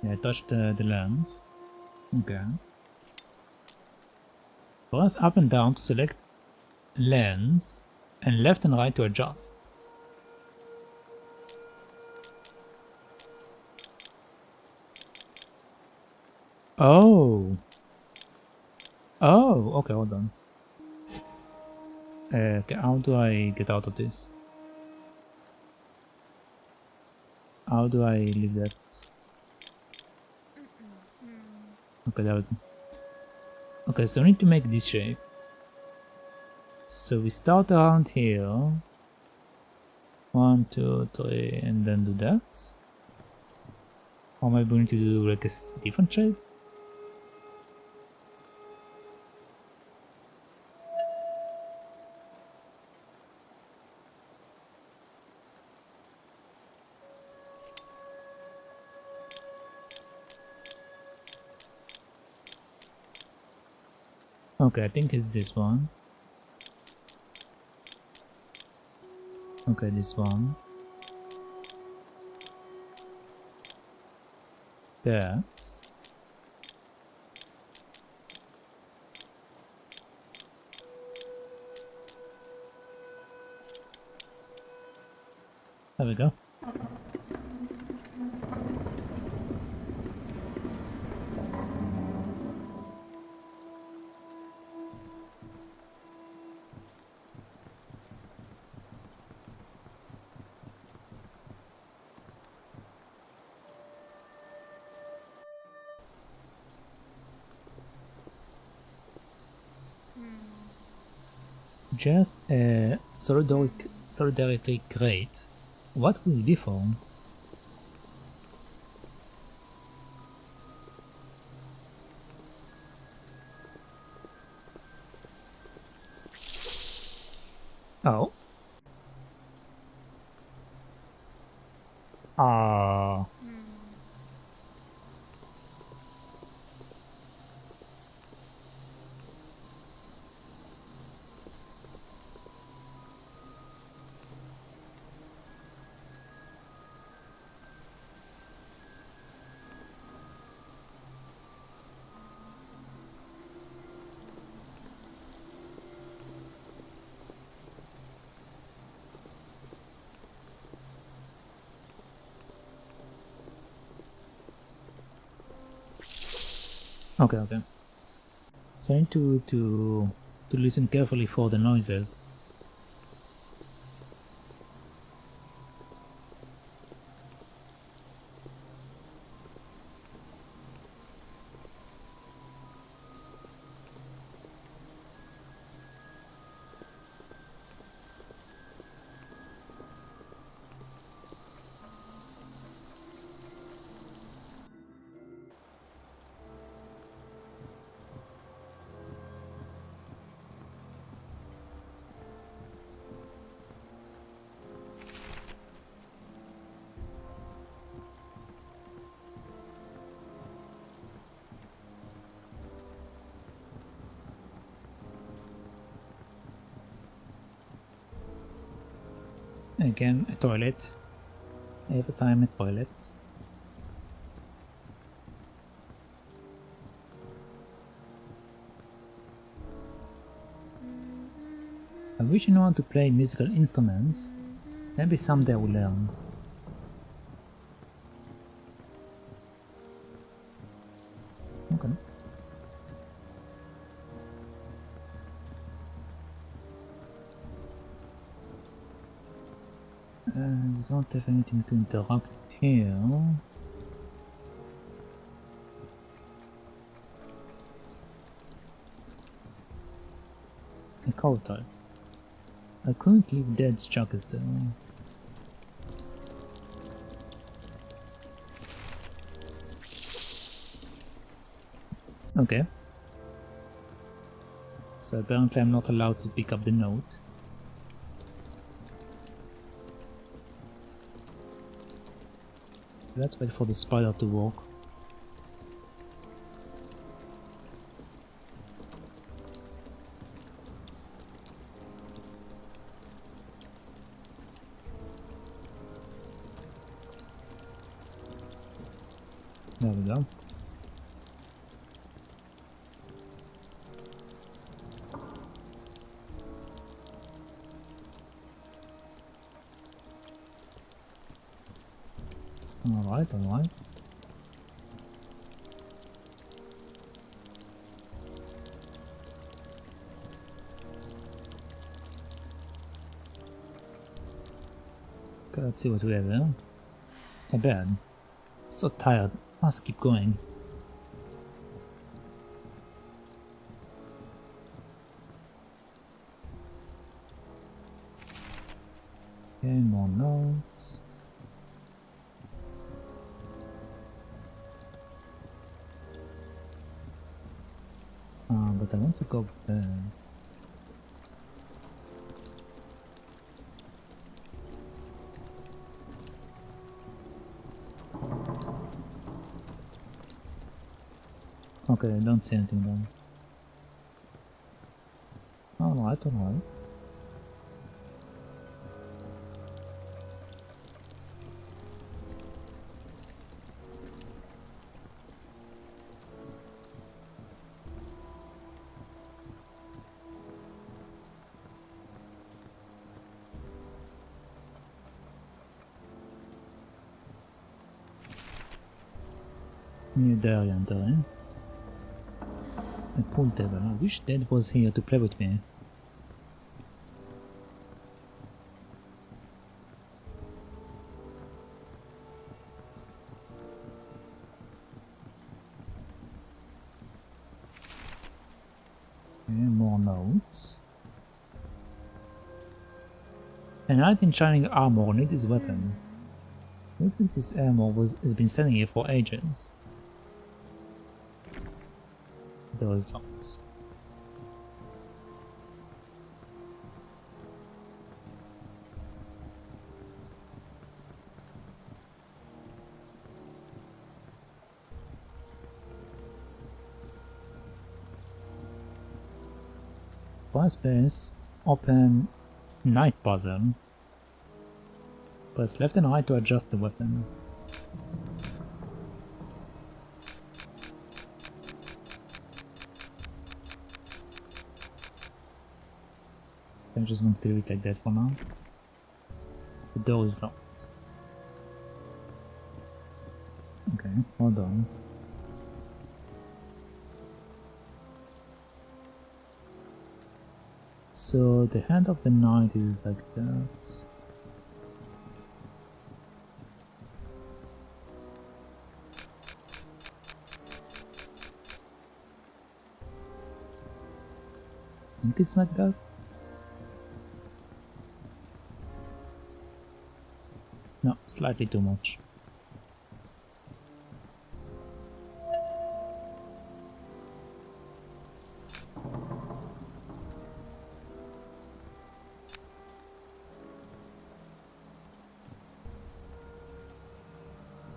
Yeah, I touched the lens. Okay. Press up and down to select lens and left and right to adjust. Oh. Oh, okay, hold on. Okay, how do I get out of this? How do I leave that? Okay, that would... Okay, so I need to make this shape. So we start around here. 1, 2, 3, and then do that. Or am I going to do like a different shape? Okay, I think it's this one. Okay, this one. That. There we go. Just a solidarity crate. What will it be for? Oh. Ah. Okay, okay. So I need to listen carefully for the noises. Again, a toilet. Every time a toilet. I wish I knew how to play musical instruments. Maybe someday I will learn. Okay. We don't have anything to interrupt it here. A coulter. I couldn't leave dead chuckers though. Okay. So apparently I'm not allowed to pick up the note. Let's wait for the spider to walk. There we go. Alright, alright. Okay, let's see what we have there. A bed. So tired. Must keep going. Okay, more notes. But I want to go there. Okay, I don't see anything then. Alright, alright. New diary entering. A pool table. I wish Dad was here to play with me. Okay, more notes. A knight in shining armor needs his weapon. What if this armor has been standing here for ages? There was lots. Press space, open night puzzle. Press left and right to adjust the weapon. I'm just going to leave it like that for now. The door is locked. Okay, hold on. So the hand of the knight is like that. I think it's like that. No, slightly too much.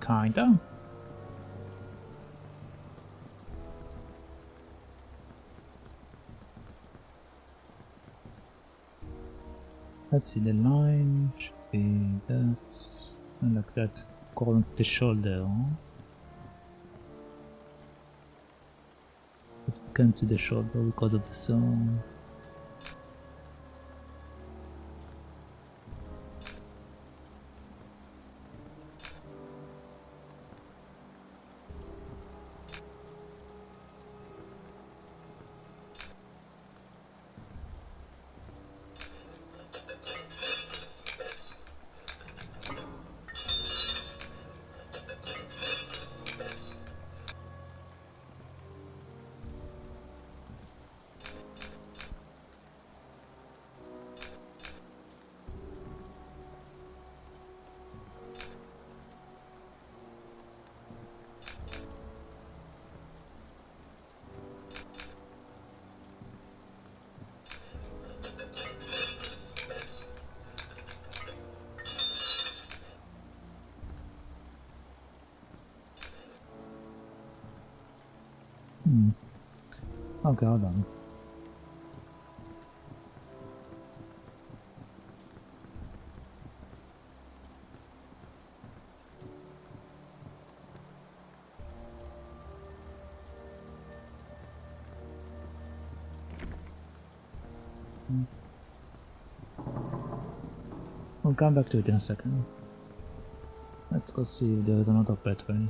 Kinda. Let's see, the line should be that, and like that, according to the shoulder. But we can't see the shoulder because of the song. Okay, hold on. We'll come back to it in a second. Let's go see if there is another pathway.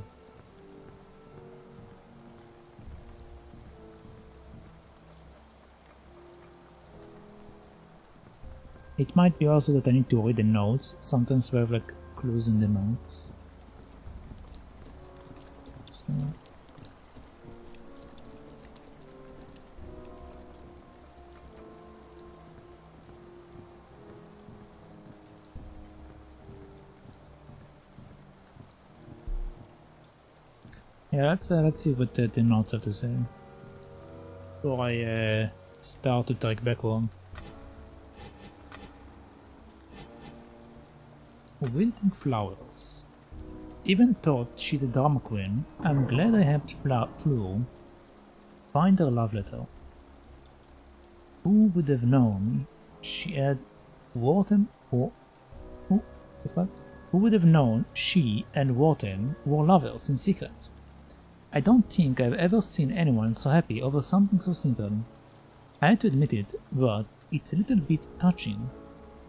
It might be also that I need to read the notes. Sometimes we have like clues in the notes. So. Yeah, let's see what the notes have to say. Before I start to take backward. Wilting flowers. Even thought she's a drama queen, I'm glad I helped Flu find her love letter. Who would have known she had Wharton or... Who would have known she and Wharton were lovers in secret? I don't think I've ever seen anyone so happy over something so simple. I had to admit it, but it's a little bit touching.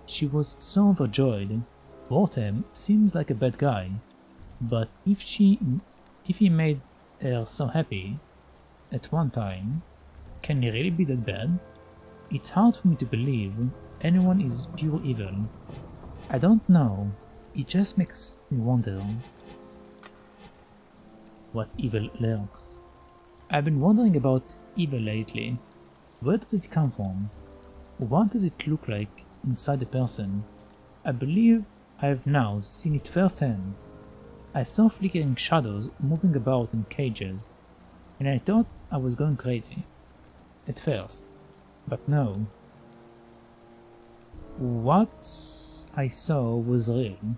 She was so overjoyed. Wharton seems like a bad guy, but if he made her so happy at one time, can he really be that bad? It's hard for me to believe anyone is pure evil. I don't know, it just makes me wonder what evil lurks. I've been wondering about evil lately. Where does it come from? What does it look like inside a person? I believe I have now seen it firsthand. I saw flickering shadows moving about in cages, and I thought I was going crazy. At first. But no. What I saw was real.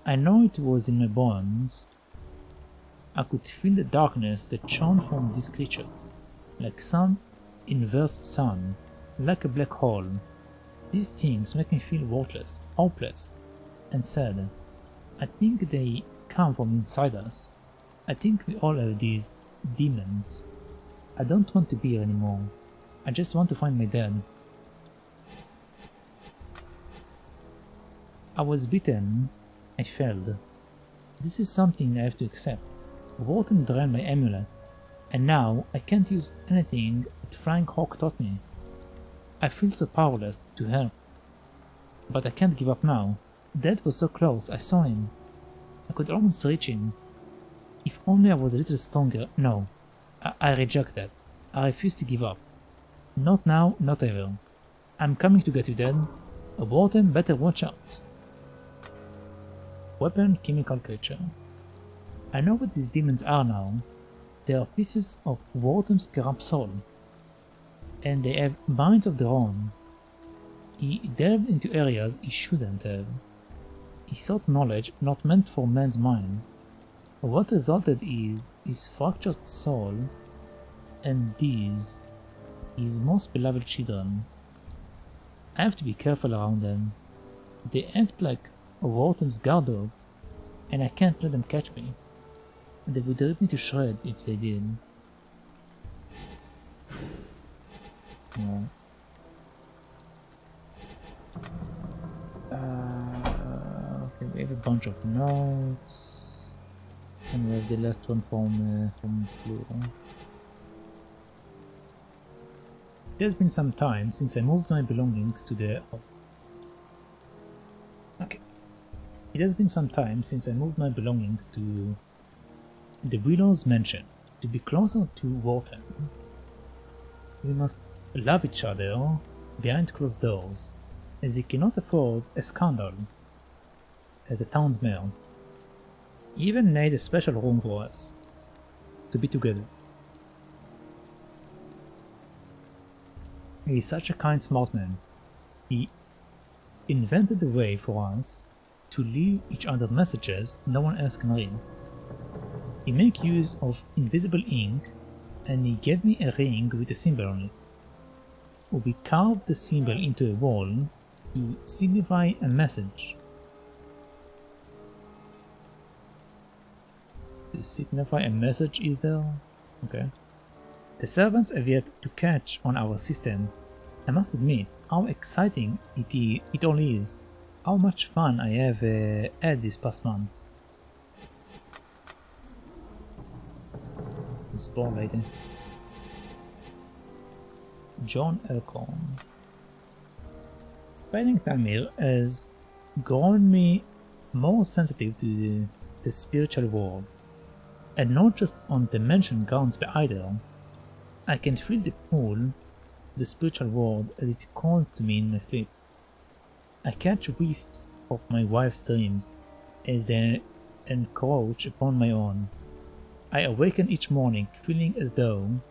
I know it was in my bones. I could feel the darkness that shone from these creatures, like some inverse sun. like a black hole. These things make me feel worthless, hopeless, and sad. I think they come from inside us. I think we all have these demons. I don't want to be here anymore. I just want to find my dad. I was bitten. I failed. This is something I have to accept. Wharton drained my amulet, and now I can't use anything that Frank Hawk taught me. I feel so powerless to help. But I can't give up now. Dad was so close, I saw him. I could almost reach him. If only I was a little stronger. No, I reject that. I refuse to give up. Not now, not ever. I'm coming to get you, Dad. Wharton better watch out. Weapon, chemical creature. I know what these demons are now. They are pieces of Wharton's corrupt soul, and they have minds of their own. He delved into areas he shouldn't have. He sought knowledge not meant for man's mind. What resulted is his fractured soul, and these, his most beloved children. I have to be careful around them. They act like Wharton's guard dogs, and I can't let them catch me. They would rip me to shreds if they did. No. Okay, we have a bunch of notes, and we have the last one from Fleur. It has been some time since I moved my belongings to the... It has been some time since I moved my belongings to the Willows Mansion, to be closer to Wharton. We must love each other behind closed doors, as he cannot afford a scandal as a town's mayor. He even made a special room for us to be together. He is such a kind, smart man. He invented a way for us to leave each other messages no one else can read. He made use of invisible ink, and he gave me a ring with a symbol on it. We carved the symbol into a wall to signify a message. To signify a message, is there? Okay. The servants have yet to catch on our system. I must admit how exciting it all is. How much fun I have had these past months. This poor lady. John Elkhorn. Spending time here has grown me more sensitive to the spiritual world, and not just on the mansion grounds but either. I can feel the pull, the spiritual world, as it calls to me in my sleep. I catch wisps of my wife's dreams as they encroach upon my own. I awaken each morning feeling as though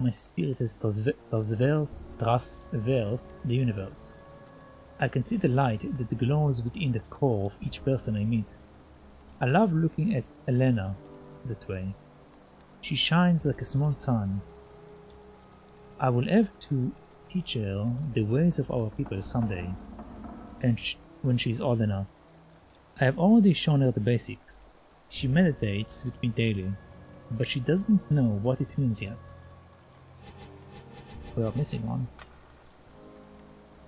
my spirit has traversed the universe. I can see the light that glows within the core of each person I meet. I love looking at Elena that way. She shines like a small sun. I will have to teach her the ways of our people someday, and when she is old enough. I have already shown her the basics. She meditates with me daily, but she doesn't know what it means yet. We are missing one.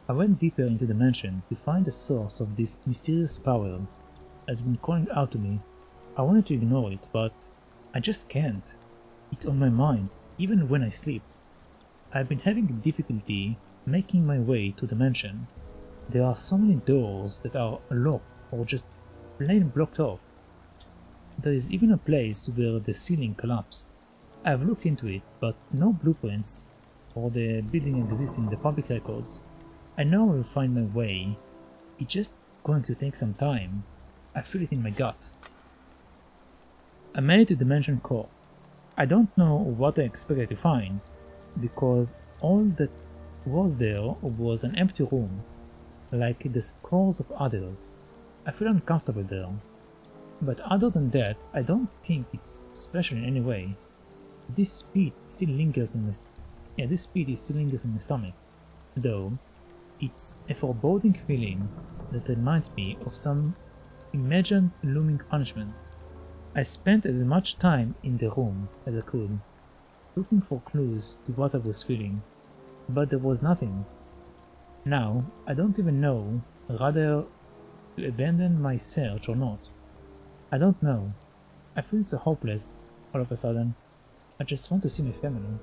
I went deeper into the mansion to find the source of this mysterious power that has been calling out to me. I wanted to ignore it, but I just can't. It's on my mind, even when I sleep. I've been having difficulty making my way to the mansion. There are so many doors that are locked or just plain blocked off. There is even a place where the ceiling collapsed. I have looked into it, but no blueprints for the building exist in the public records. I know I will find my way. It's just going to take some time. I feel it in my gut. I made it to the mansion core. I don't know what I expected to find, because all that was there was an empty room, like the scores of others. I feel uncomfortable there. But other than that, I don't think it's special in any way. This speed still lingers in my stomach. though, it's a foreboding feeling that reminds me of some imagined looming punishment. I spent as much time in the room as I could, looking for clues to what I was feeling, but there was nothing. Now, I don't even know whether to abandon my search or not. I don't know. I feel so hopeless all of a sudden. I just want to see my family.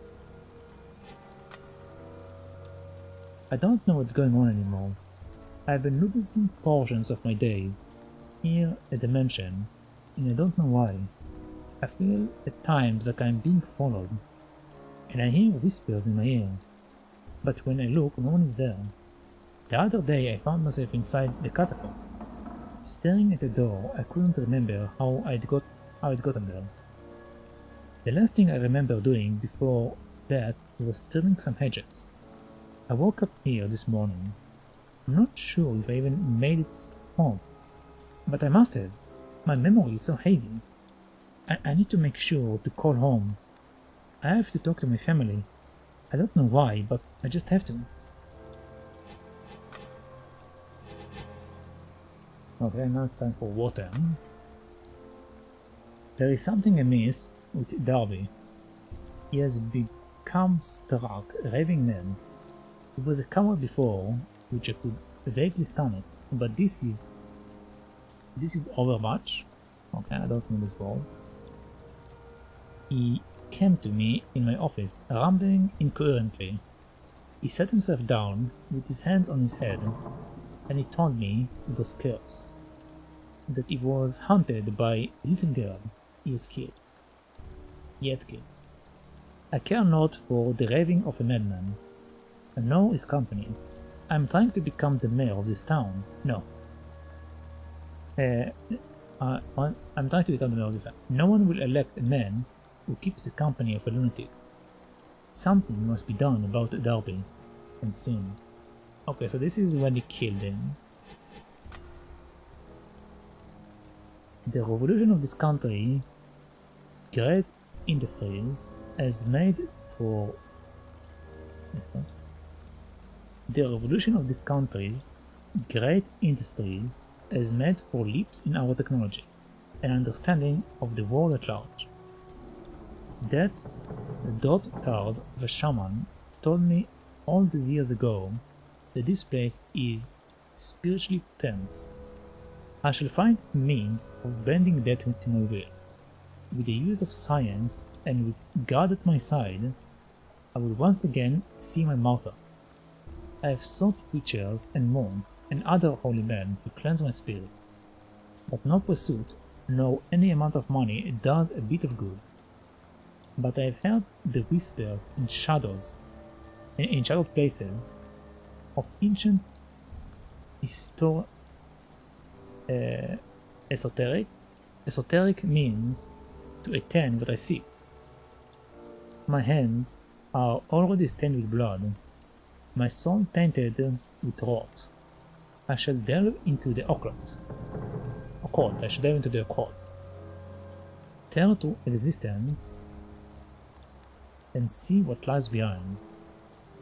I don't know what's going on anymore. I've been losing portions of my days here at the mansion, and I don't know why. I feel at times like I'm being followed, and I hear whispers in my ear. But when I look, no one is there. The other day I found myself inside the catacomb. Staring at the door, I couldn't remember how I'd gotten there. The last thing I remember doing before that was trimming some hedges. I woke up here this morning. I'm not sure if I even made it home, but I must have. My memory is so hazy. I need to make sure to call home. I have to talk to my family. I don't know why, but I just have to. Okay, now it's time for water. There is something amiss with Darby. He has become struck, raving man. He was a coward before, which I could vaguely stomach, but this is overmuch. Okay, I don't know this word. He came to me in my office, rambling incoherently. He sat himself down with his hands on his head, and he told me he was cursed, that he was haunted by a little girl he has killed. Yet killed. I care not for the raving of a madman, and nor his company. I am trying to become the mayor of this town. No. I'm trying to become the mayor of this town. No one will elect a man who keeps the company of a lunatic. Something must be done about Darby, and soon. Okay, so this is when he killed him. The revolution of this country, great industries, has made for... The revolution of these countries, great industries, has made for leaps in our technology and understanding of the world at large. That dotard of a shaman told me all these years ago that this place is spiritually potent. I shall find means of bending that to my will. With the use of science and with God at my side, I will once again see my martyr. I have sought preachers and monks and other holy men to cleanse my spirit, but no pursuit, nor any amount of money does a bit of good. But I have heard the whispers in shadows, in shadowed places, of ancient esoteric. Esoteric means to attain what I seek. My hands are already stained with blood, my soul tainted with rot. I shall delve into the occult. I shall delve into the occult. Tear to existence and see what lies behind.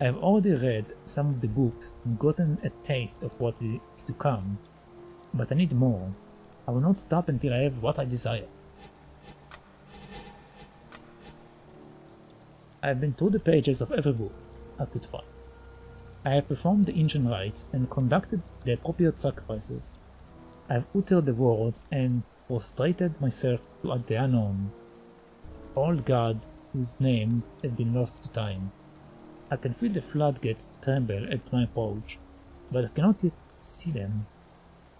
I have already read some of the books and gotten a taste of what is to come, but I need more. I will not stop until I have what I desire. I have been through the pages of every book I could find. I have performed the ancient rites and conducted the appropriate sacrifices. I have uttered the words and prostrated myself to the unknown, all gods whose names have been lost to time. I can feel the floodgates tremble at my approach, but I cannot yet see them.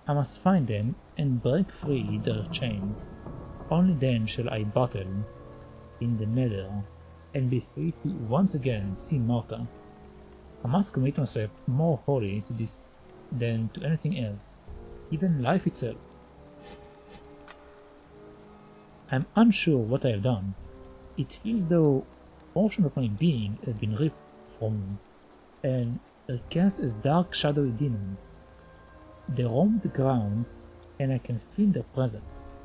I must find them and break free their chains. Only then shall I battle in the nether and be free to once again see Martha. I must commit myself more wholly to this than to anything else, even life itself. I am unsure what I have done. It feels though a portion of my being has been ripped from me, and are cast as dark shadowy demons. They roam the grounds, and I can feel their presence,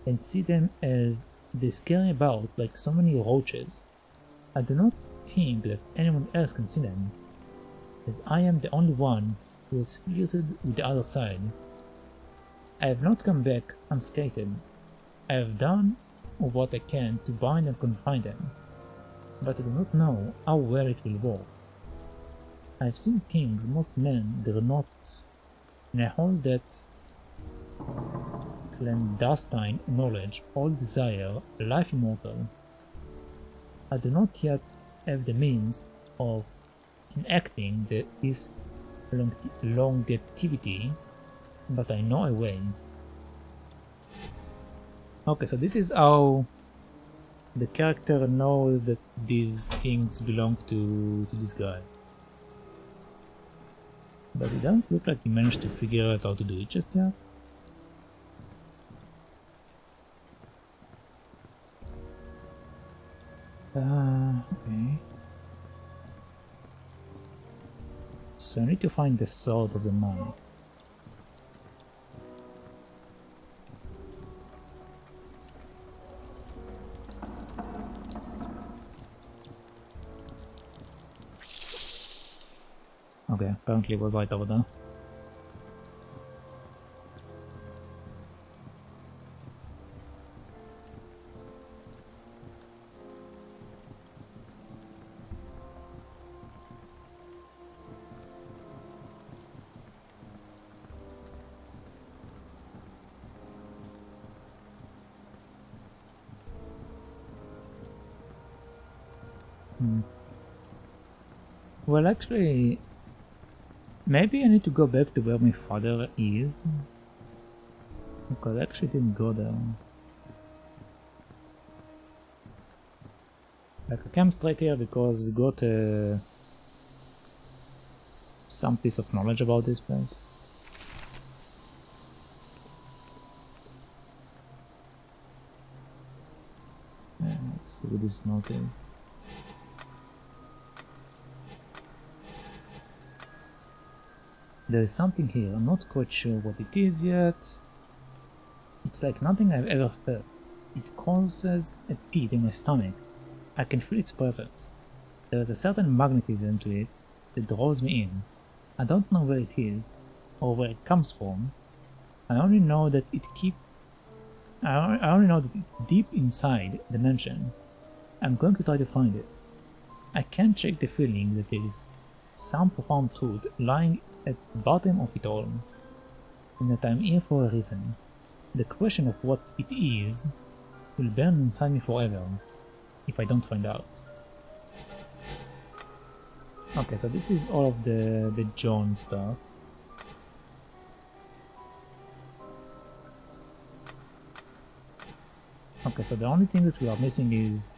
and see them as they scurry about like so many roaches. I do not think that anyone else can see them. as I am the only one who has flirted with the other side. I have not come back unscathed. I have done what I can to bind and confine them, but I do not know how well it will work. I have seen things most men dare not, and I hold that clandestine knowledge, all desire, life immortal. I do not yet have the means of enacting this longevity, but I know a way. Okay, so this is how the character knows that these things belong to this guy. But it doesn't look like he managed to figure out how to do it just yet. Okay. So I need to find the sword of the mind. Okay, apparently it was right over there. Well, actually, maybe I need to go back to where my father is, because I actually didn't go there. Like, I came straight here because we got some piece of knowledge about this place. Let's see what this note is. There is something here, I'm not quite sure what it is yet. It's like nothing I've ever felt. It causes a pit in my stomach. I can feel its presence. There is a certain magnetism to it that draws me in. I don't know where it is, or where it comes from. I only know that it's deep inside the mansion. I'm going to try to find it. I can't shake the feeling that there is some profound truth lying at the bottom of it all, and that I'm here for a reason. The question of what it is will burn inside me forever, if I don't find out. Okay, so this is all of the John stuff. Okay, so the only thing that we are missing is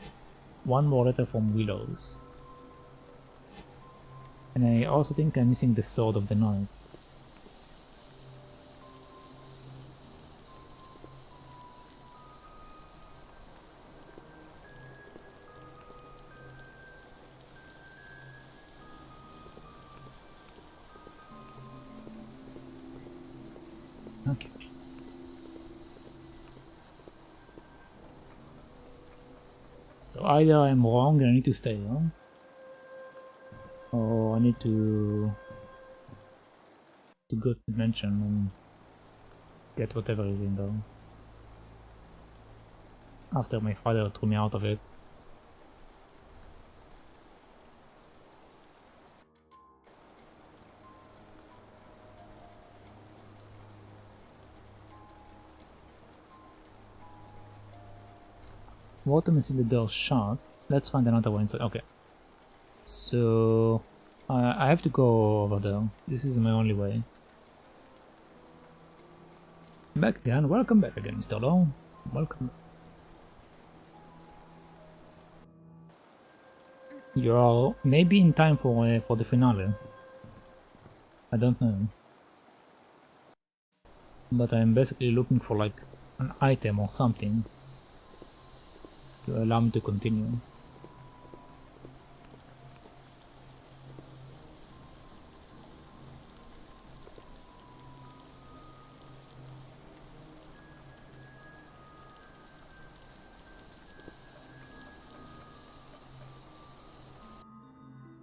one more letter from Willows. And I also think I'm missing the Sword of the Night. Okay. So either I'm wrong and I need to stay on, or I need to go to the mansion and get whatever is in there. After my father threw me out of it. Water see the door shut. Let's find another one inside. Okay. So I have to go over there. This is my only way. Back again. Welcome back again, Mr. Lowe. Welcome. You are maybe in time for the finale. I don't know. But I'm basically looking for like an item or something to allow me to continue.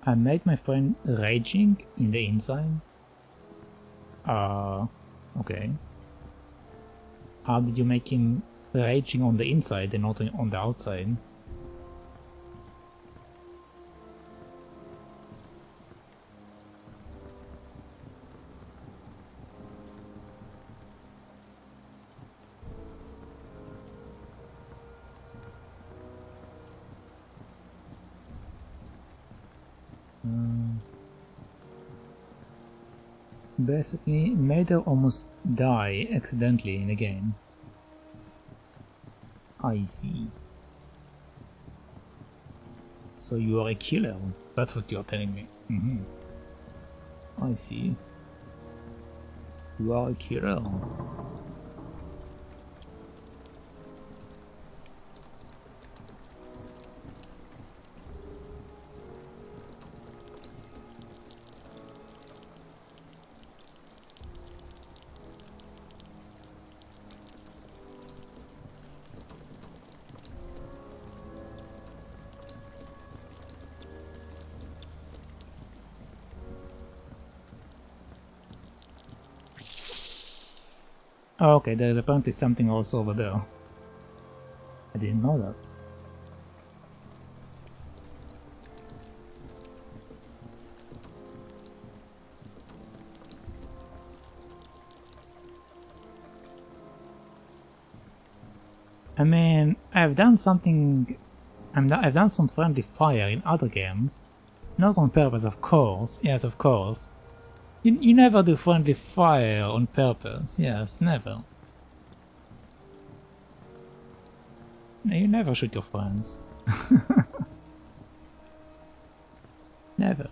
I made my friend raging in the inside. Okay. How did you make him raging on the inside and not on the outside? Basically, made her almost die accidentally in a game. I see. So you are a killer. That's what you're telling me. I see. You are a killer. Oh, okay, there's apparently something else over there. I didn't know that. I mean, I've done something... I've done some friendly fire in other games. Not on purpose, of course. Yes, of course. You never do friendly fire on purpose. Yes, never. You never shoot your friends. Never.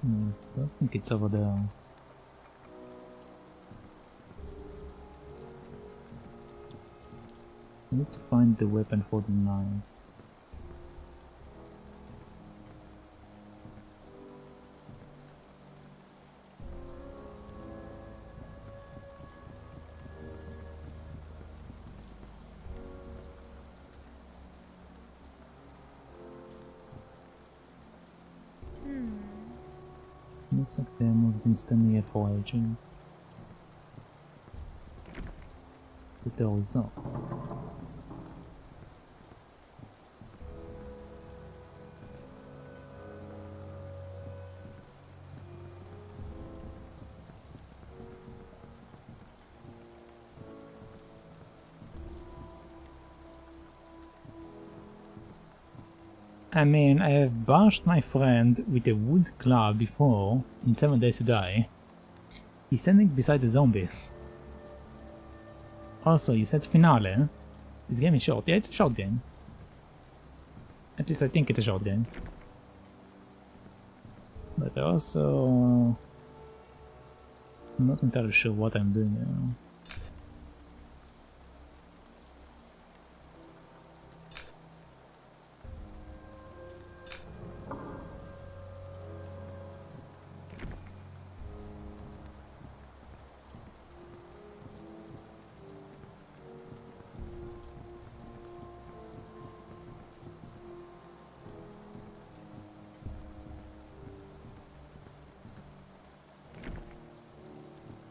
I don't think it's over there. I need to find the weapon for the night. Looks like the ammo's been standing here for ages. The door is locked. I mean, I have bashed my friend with a wood club before in 7 Days to Die. He's standing beside the zombies. Also, you said finale. This game is short. Yeah, it's a short game. At least I think it's a short game. But also... I'm not entirely sure what I'm doing now.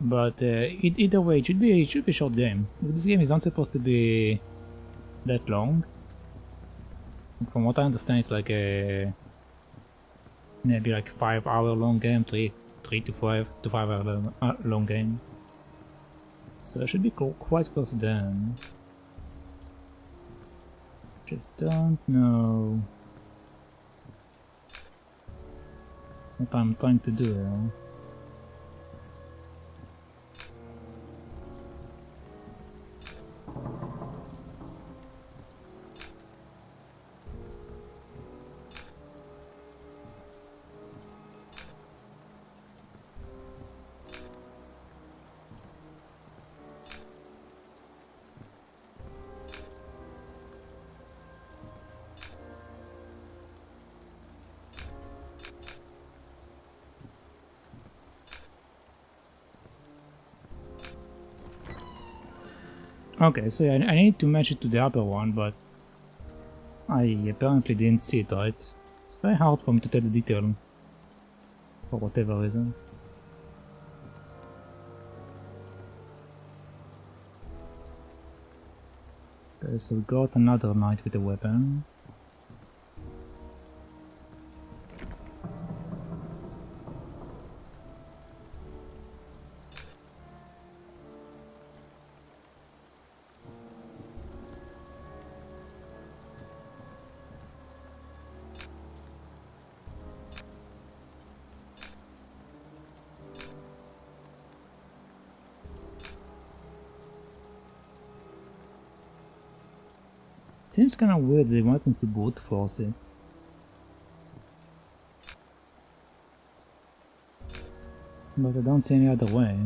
But either way, it should be a short game. This game is not supposed to be that long. From what I understand, it's like a maybe like 5-hour long game, 3 to 5 hour long game. So it should be quite close then. Just don't know what I'm trying to do. Okay, so yeah, I need to match it to the upper one, but I apparently didn't see it right. It's very hard for me to tell the detail, for whatever reason. Okay, so we got another knight with a weapon. Seems kinda weird they want me to brute force it. But I don't see any other way.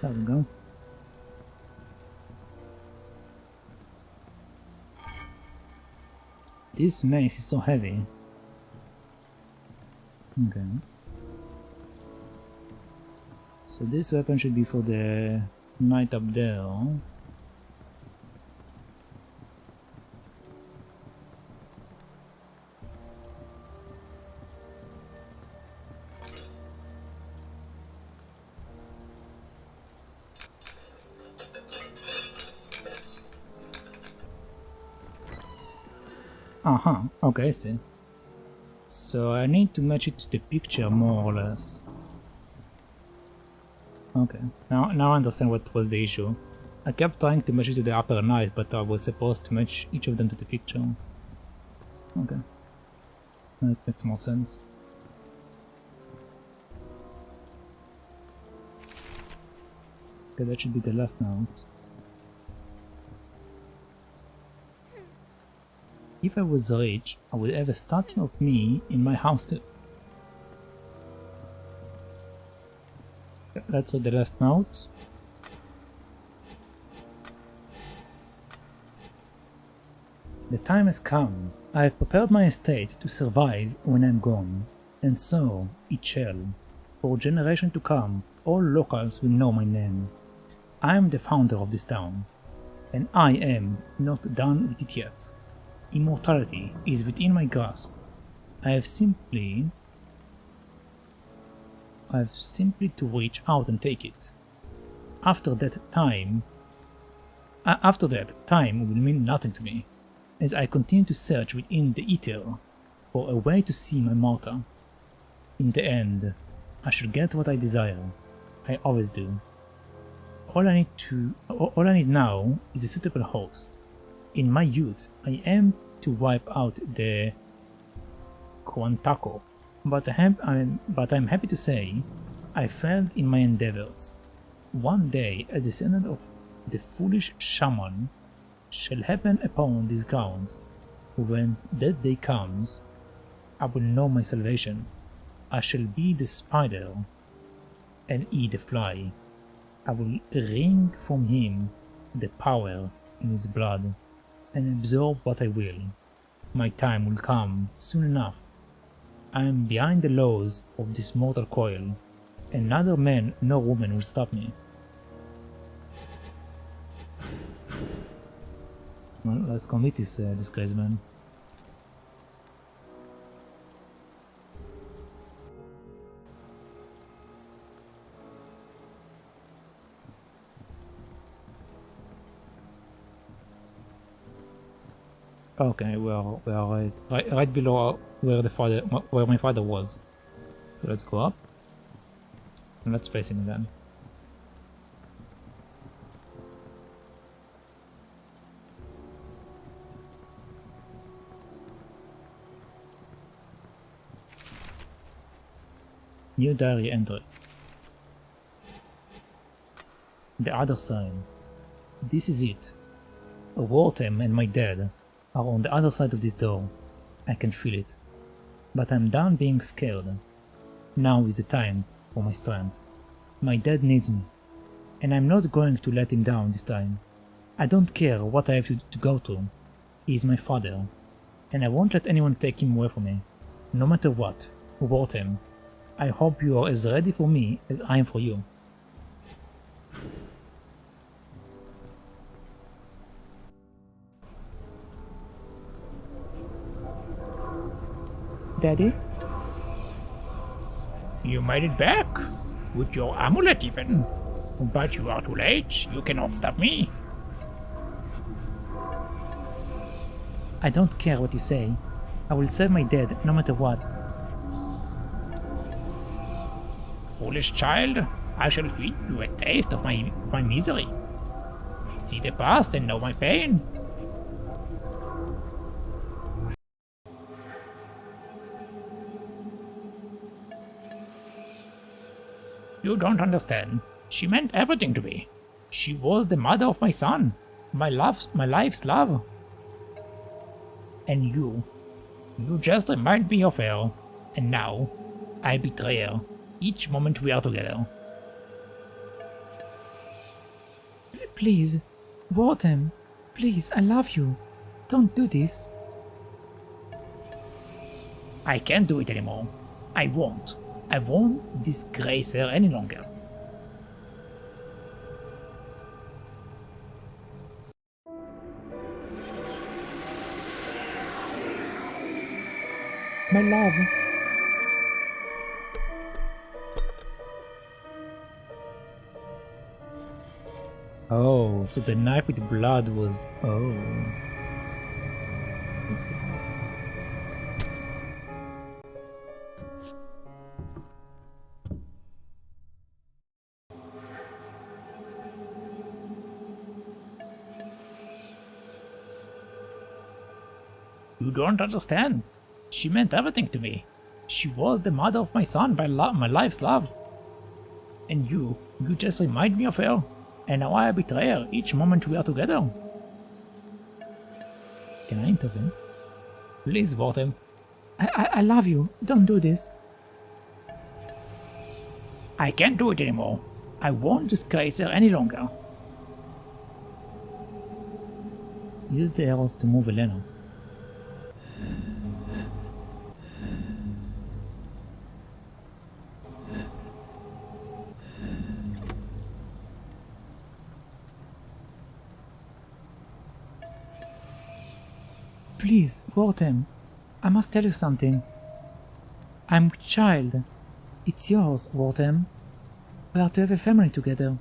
There we go. This mace is so heavy. Okay. So this weapon should be for the knight up there. Okay, I see. So I need to match it to the picture more or less. Okay, now I understand what was the issue. I kept trying to match it to the upper knight, but I was supposed to match each of them to the picture. Okay, that makes more sense. Okay, that should be the last note. If I was rich, I would have a statue of me in my house too. That's the last note. The time has come. I have prepared my estate to survive when I'm gone, and so it shall. For generations to come, all locals will know my name. I am the founder of this town, and I am not done with it yet. Immortality is within my grasp. I have simply to reach out and take it. After that, time will mean nothing to me, as I continue to search within the ether for a way to see my martyr. In the end, I shall get what I desire. I always do. All I need now is a suitable host. In my youth, I aimed to wipe out the Quantaco, but I'm happy to say I failed in my endeavors. One day, a descendant of the foolish shaman shall happen upon these grounds. When that day comes, I will know my salvation. I shall be the spider, and he the fly. I will wring from him the power in his blood, and absorb what I will. My time will come soon enough. I am behind the laws of this mortal coil, and neither man nor woman will stop me. Well, let's commit this crazy man. Okay, we are right below where my father was. So let's go up and let's face him again. New diary entry. The other side. This is it. Wartem and my dad are on the other side of this door. I can feel it. But I'm done being scared. Now is the time for my strength. My dad needs me, and I'm not going to let him down this time. I don't care what I have to go through. He is my father, and I won't let anyone take him away from me, no matter what, who brought him. I hope you are as ready for me as I am for you. Daddy? You made it back, with your amulet even. But you are too late, you cannot stop me. I don't care what you say. I will save my dad no matter what. Foolish child, I shall feed you a taste of my misery. See the past and know my pain. You don't understand. She meant everything to me. She was the mother of my son, my life's love. And you just remind me of her, and now I betray her each moment we are together. Please, Warden, please, I love you. Don't do this. I can't do it anymore. I won't. I won't disgrace her any longer. My love. Oh, so the knife with blood was... Oh. I see. You don't understand. She meant everything to me. She was the mother of my son, my life's love. And you just remind me of her. And now I betray her each moment we are together. Can I intervene? Please, Warden. I love you. Don't do this. I can't do it anymore. I won't disgrace her any longer. Use the arrows to move Elena. Please, Warden, I must tell you something. I'm a child. It's yours, Warden. We are to have a family together.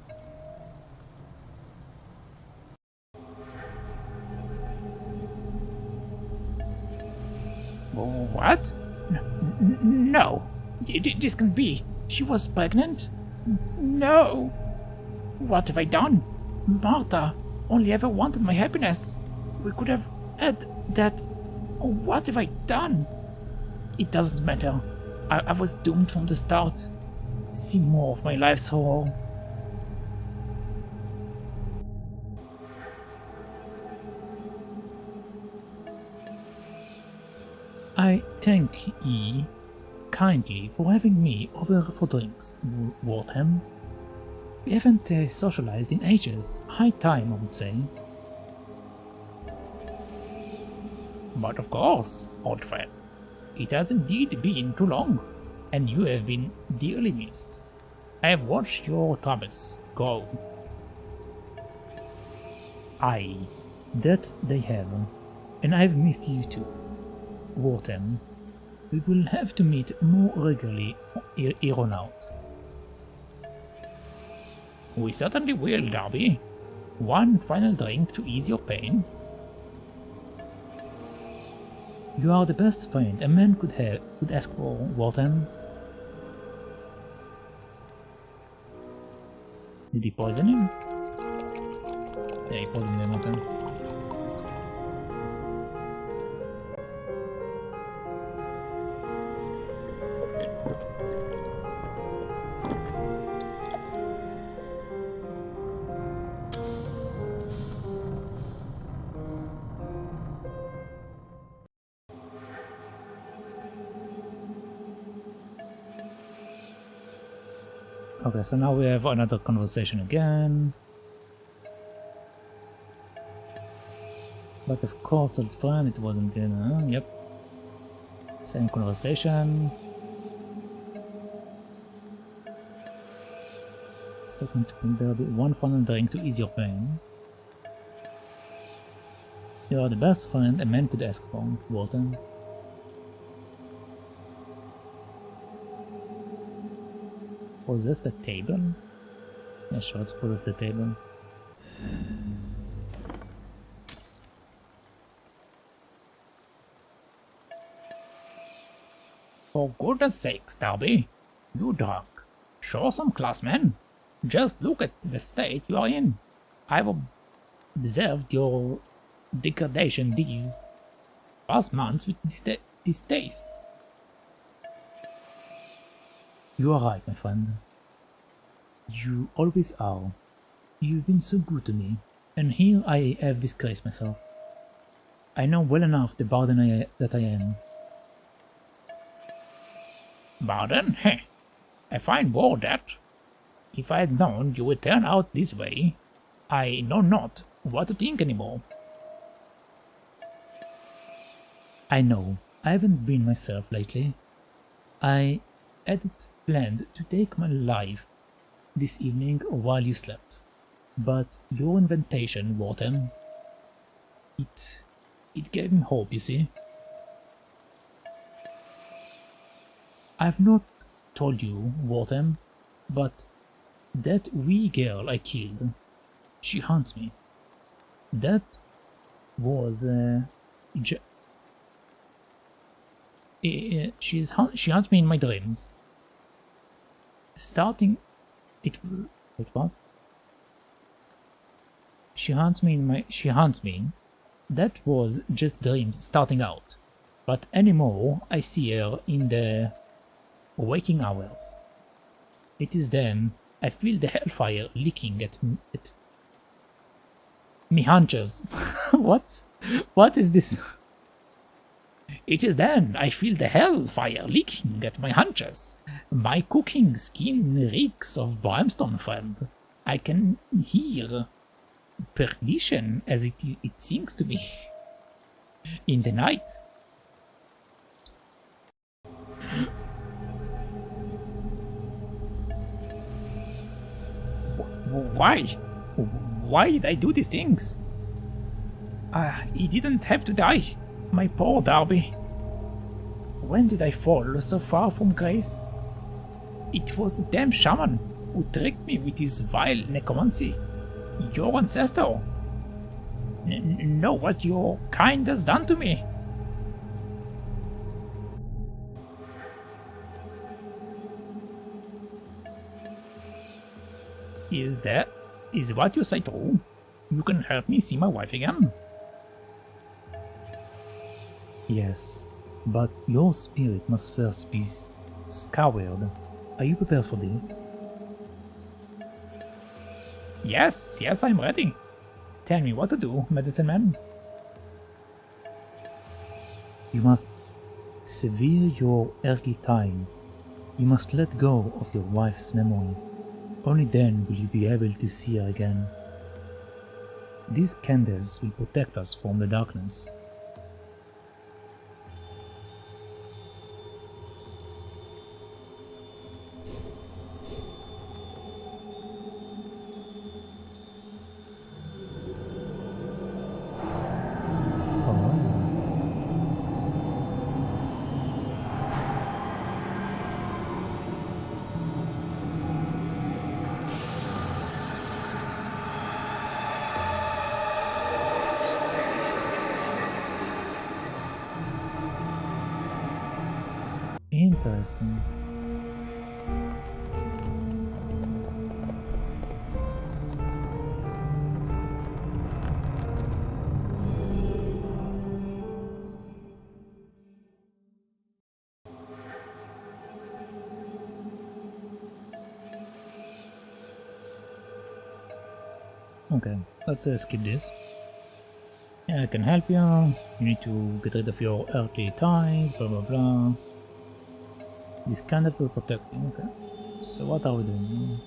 What? No. This can't be. She was pregnant? No. What have I done? Martha only ever wanted my happiness. We could have had that. What have I done? It doesn't matter. I was doomed from the start. See more of my life's horror. I thank ye kindly for having me over for drinks, Warden. We haven't socialized in ages. High time, I would say. But of course, old friend. It has indeed been too long, and you have been dearly missed. I have watched your troubles grow. Aye, that they have, and I have missed you too. Warden, we will have to meet more regularly here on out. We certainly will, Darby. One final drink to ease your pain. You are the best friend a man could ask for, Warden. Did he poison him? Yeah, he poisoned him, okay. Okay, so now we have another conversation again. But of course, old friend, it wasn't in, yep. Same conversation. Certain to bring there be one final drink to ease your pain. You are the best friend a man could ask for, Walton. Possess the table? Yeah, sure, let's possess the table. For goodness sakes, Darby, you drunk. Show some class, man. Just look at the state you are in. I've observed your degradation these past months with distaste. You are right, my friend. You always are. You've been so good to me, and here I have disgraced myself. I know well enough the burden that I am. Burden? Heh. A fine word, that. If I had known you would turn out this way, I know not what to think anymore. I know. I haven't been myself lately. I had it planned to take my life this evening while you slept. But your invitation, Wharton, it gave me hope, you see. I've not told you, Wharton, but that wee girl I killed, she haunts me. That was, she haunts me in my dreams. Wait, what? She haunts me. That was just dreams starting out. But anymore, I see her in the waking hours. It is then I feel the hellfire licking at me hunches. What? What is this? It is then I feel the hellfire licking at my hunches. My cooking skin reeks of brimstone, friend. I can hear perdition as it sings to me in the night. Why? Why did I do these things? He didn't have to die. My poor Darby. When did I fall so far from grace? It was the damn shaman who tricked me with his vile necromancy. Your ancestor. Know what your kind has done to me. Is what you say true? You can help me see my wife again? Yes, but your spirit must first be scoured. Are you prepared for this? Yes, I'm ready. Tell me what to do, medicine man. You must sever your earthly ties. You must let go of your wife's memory. Only then will you be able to see her again. These candles will protect us from the darkness. Interesting. Okay, let's skip this. Yeah, I can help you. You need to get rid of your earthly ties, blah blah blah. These candles will protect you, okay. So what are we doing?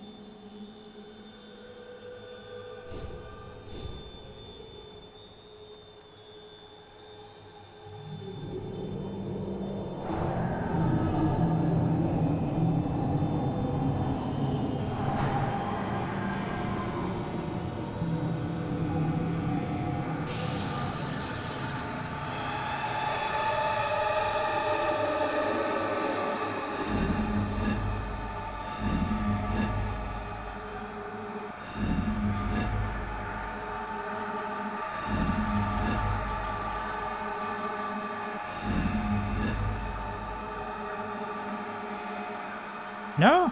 No.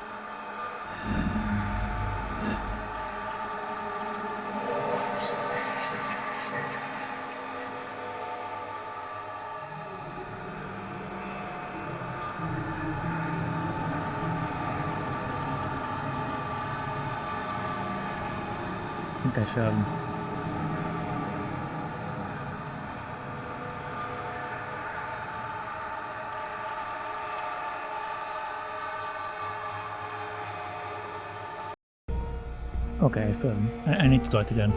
I think I shall. Okay, I fell. I need to try it again.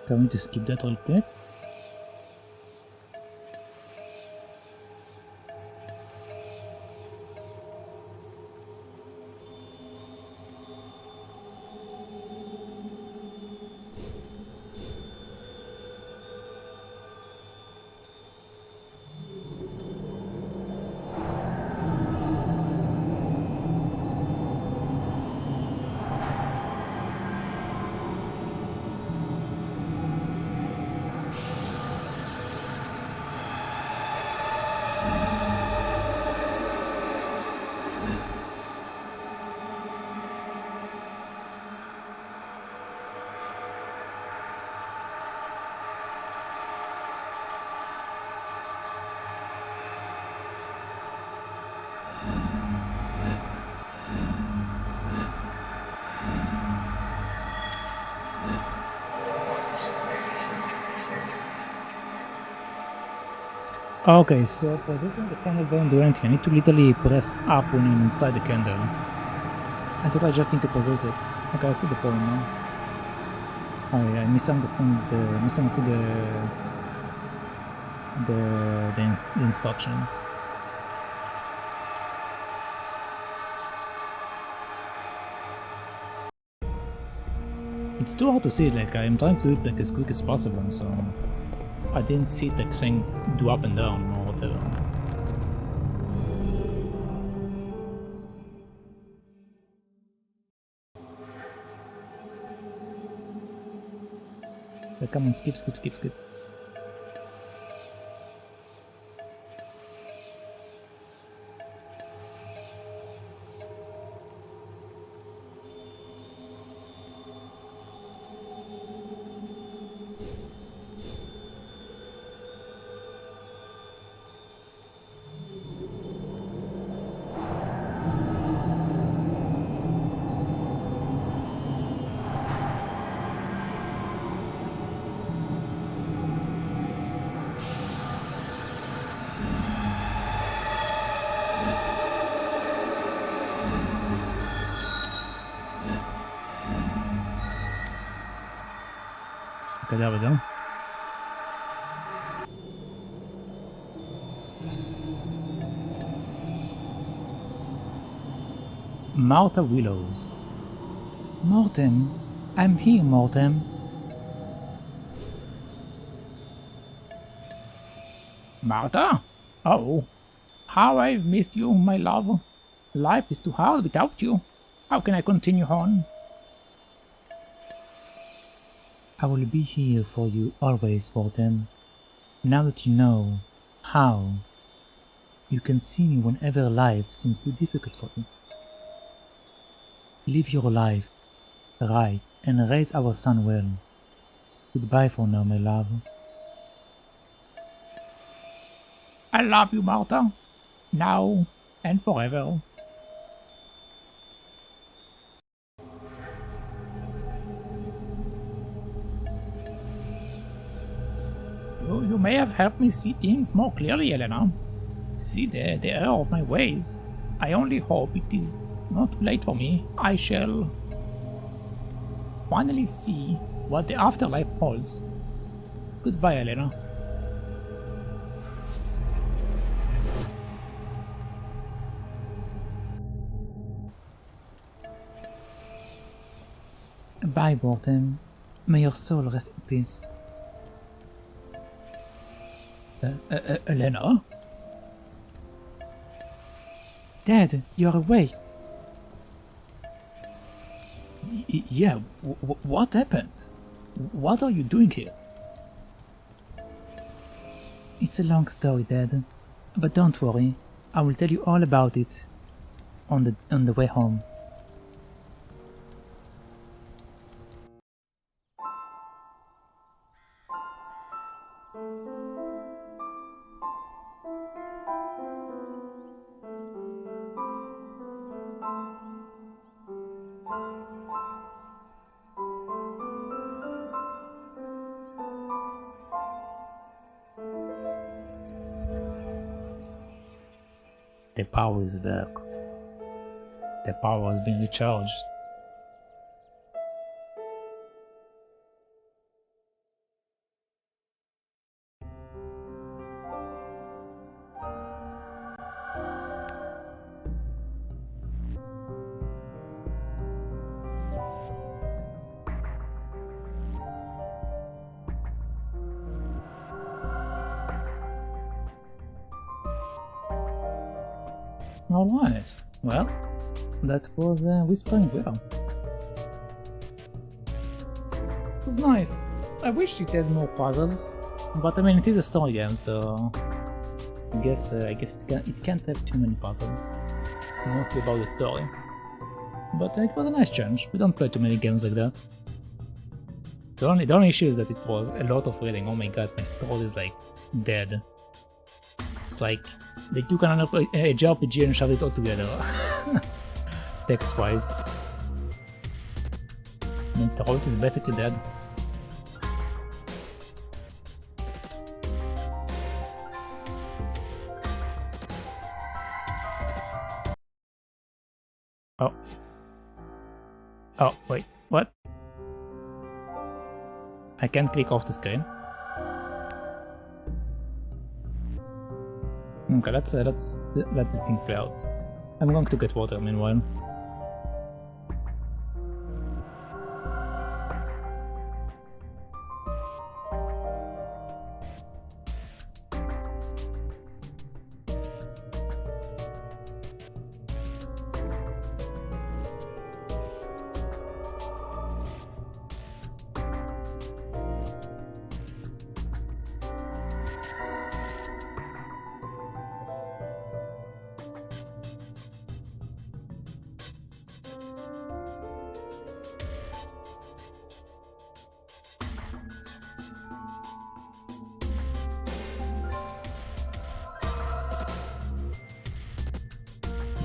Going to skip that real quick. Okay, so possessing the candle doesn't do anything. I need to literally press up when I'm inside the candle. I thought I just need to possess it. Okay, I see the point now. Oh yeah, I misunderstood the instructions. It's too hard to see it, like I'm trying to do it like as quick as possible, so I didn't see it like saying do up and down or whatever. Okay, come on, skip. Okay, there we go. Martha Willows. Mortem, I'm here, Mortem. Martha? Oh, how I've missed you, my love. Life is too hard without you. How can I continue on? I will be here for you always, Mortem. Now that you know how, you can see me whenever life seems too difficult for you. Live your life right and raise our son well. Goodbye for now, my love. I love you, Martha. Now and forever. You may have helped me see things more clearly, Elena. To see the error of my ways. I only hope it is not too late for me. I shall finally see what the afterlife holds. Goodbye, Elena. Bye, Morten. May your soul rest in peace. Elena? Dad, you're awake. Yeah, what happened? What are you doing here? It's a long story, Dad. But don't worry, I will tell you all about it on the way home. The power is back. The power has been recharged. Alright, well, that was Whispering Willows. It's nice. I wish it had more puzzles, but I mean it is a story game, so I guess it can't have too many puzzles. It's mostly about the story. But it was a nice change. We don't play too many games like that. The only issue is that it was a lot of reading. Oh my god, my scroll is like dead. It's like they took a JRPG and shoved it all together. Text-wise. And Tarot is basically dead. Oh. Oh, wait, what? I can't click off the screen. Okay, let's let this thing play out. I'm going to get water meanwhile.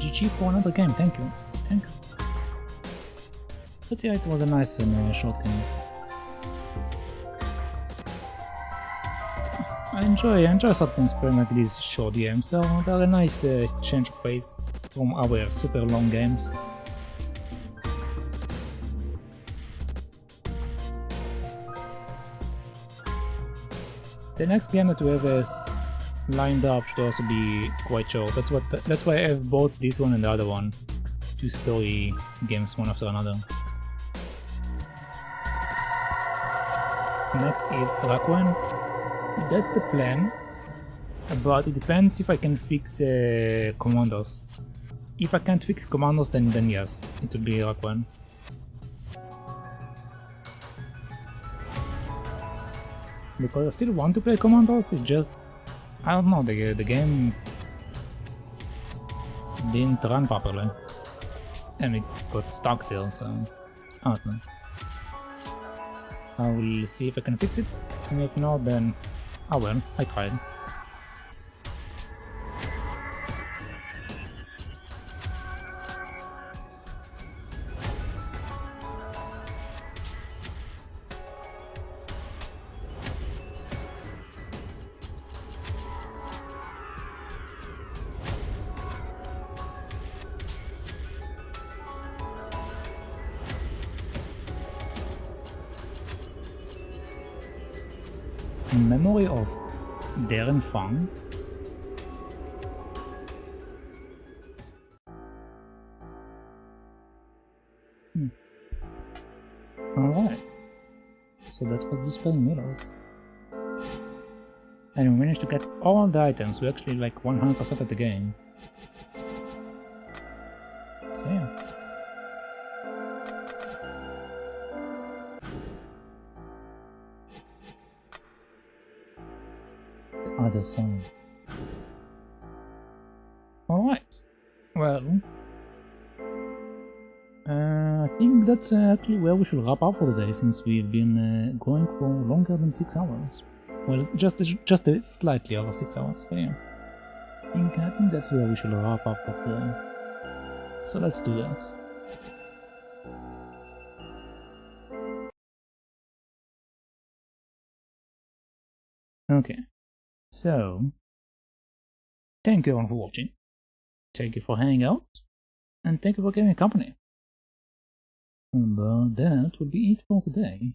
GG for another game, thank you. Thank you. But yeah, it was a nice and short game. I enjoy sometimes playing like these short games. They're a nice change of pace from our super long games. The next game that we have is lined up should also be quite short. That's why I have both this one and the other one. Two story games one after another. Next is Harrowing. That's the plan, but it depends if I can fix commandos. If I can't fix commandos, then yes, it will be Harrowing. Because I still want to play commandos, it's just I don't know, the game didn't run properly and it got stuck there, so I don't know. I will see if I can fix it, and if not, then I will. I tried. in memory of Darren Fang. Alright, so that was Whispering Willows. And we managed to get all the items, we're actually like 100% of the game. So yeah. The other side. Alright, well... I think that's actually where we should wrap up for today, since we've been going for longer than 6 hours. Well, just slightly over 6 hours, but yeah. I think that's where we should wrap up for today. So let's do that. Okay, so thank you all for watching, thank you for hanging out, and thank you for giving me company. But that would be it for today.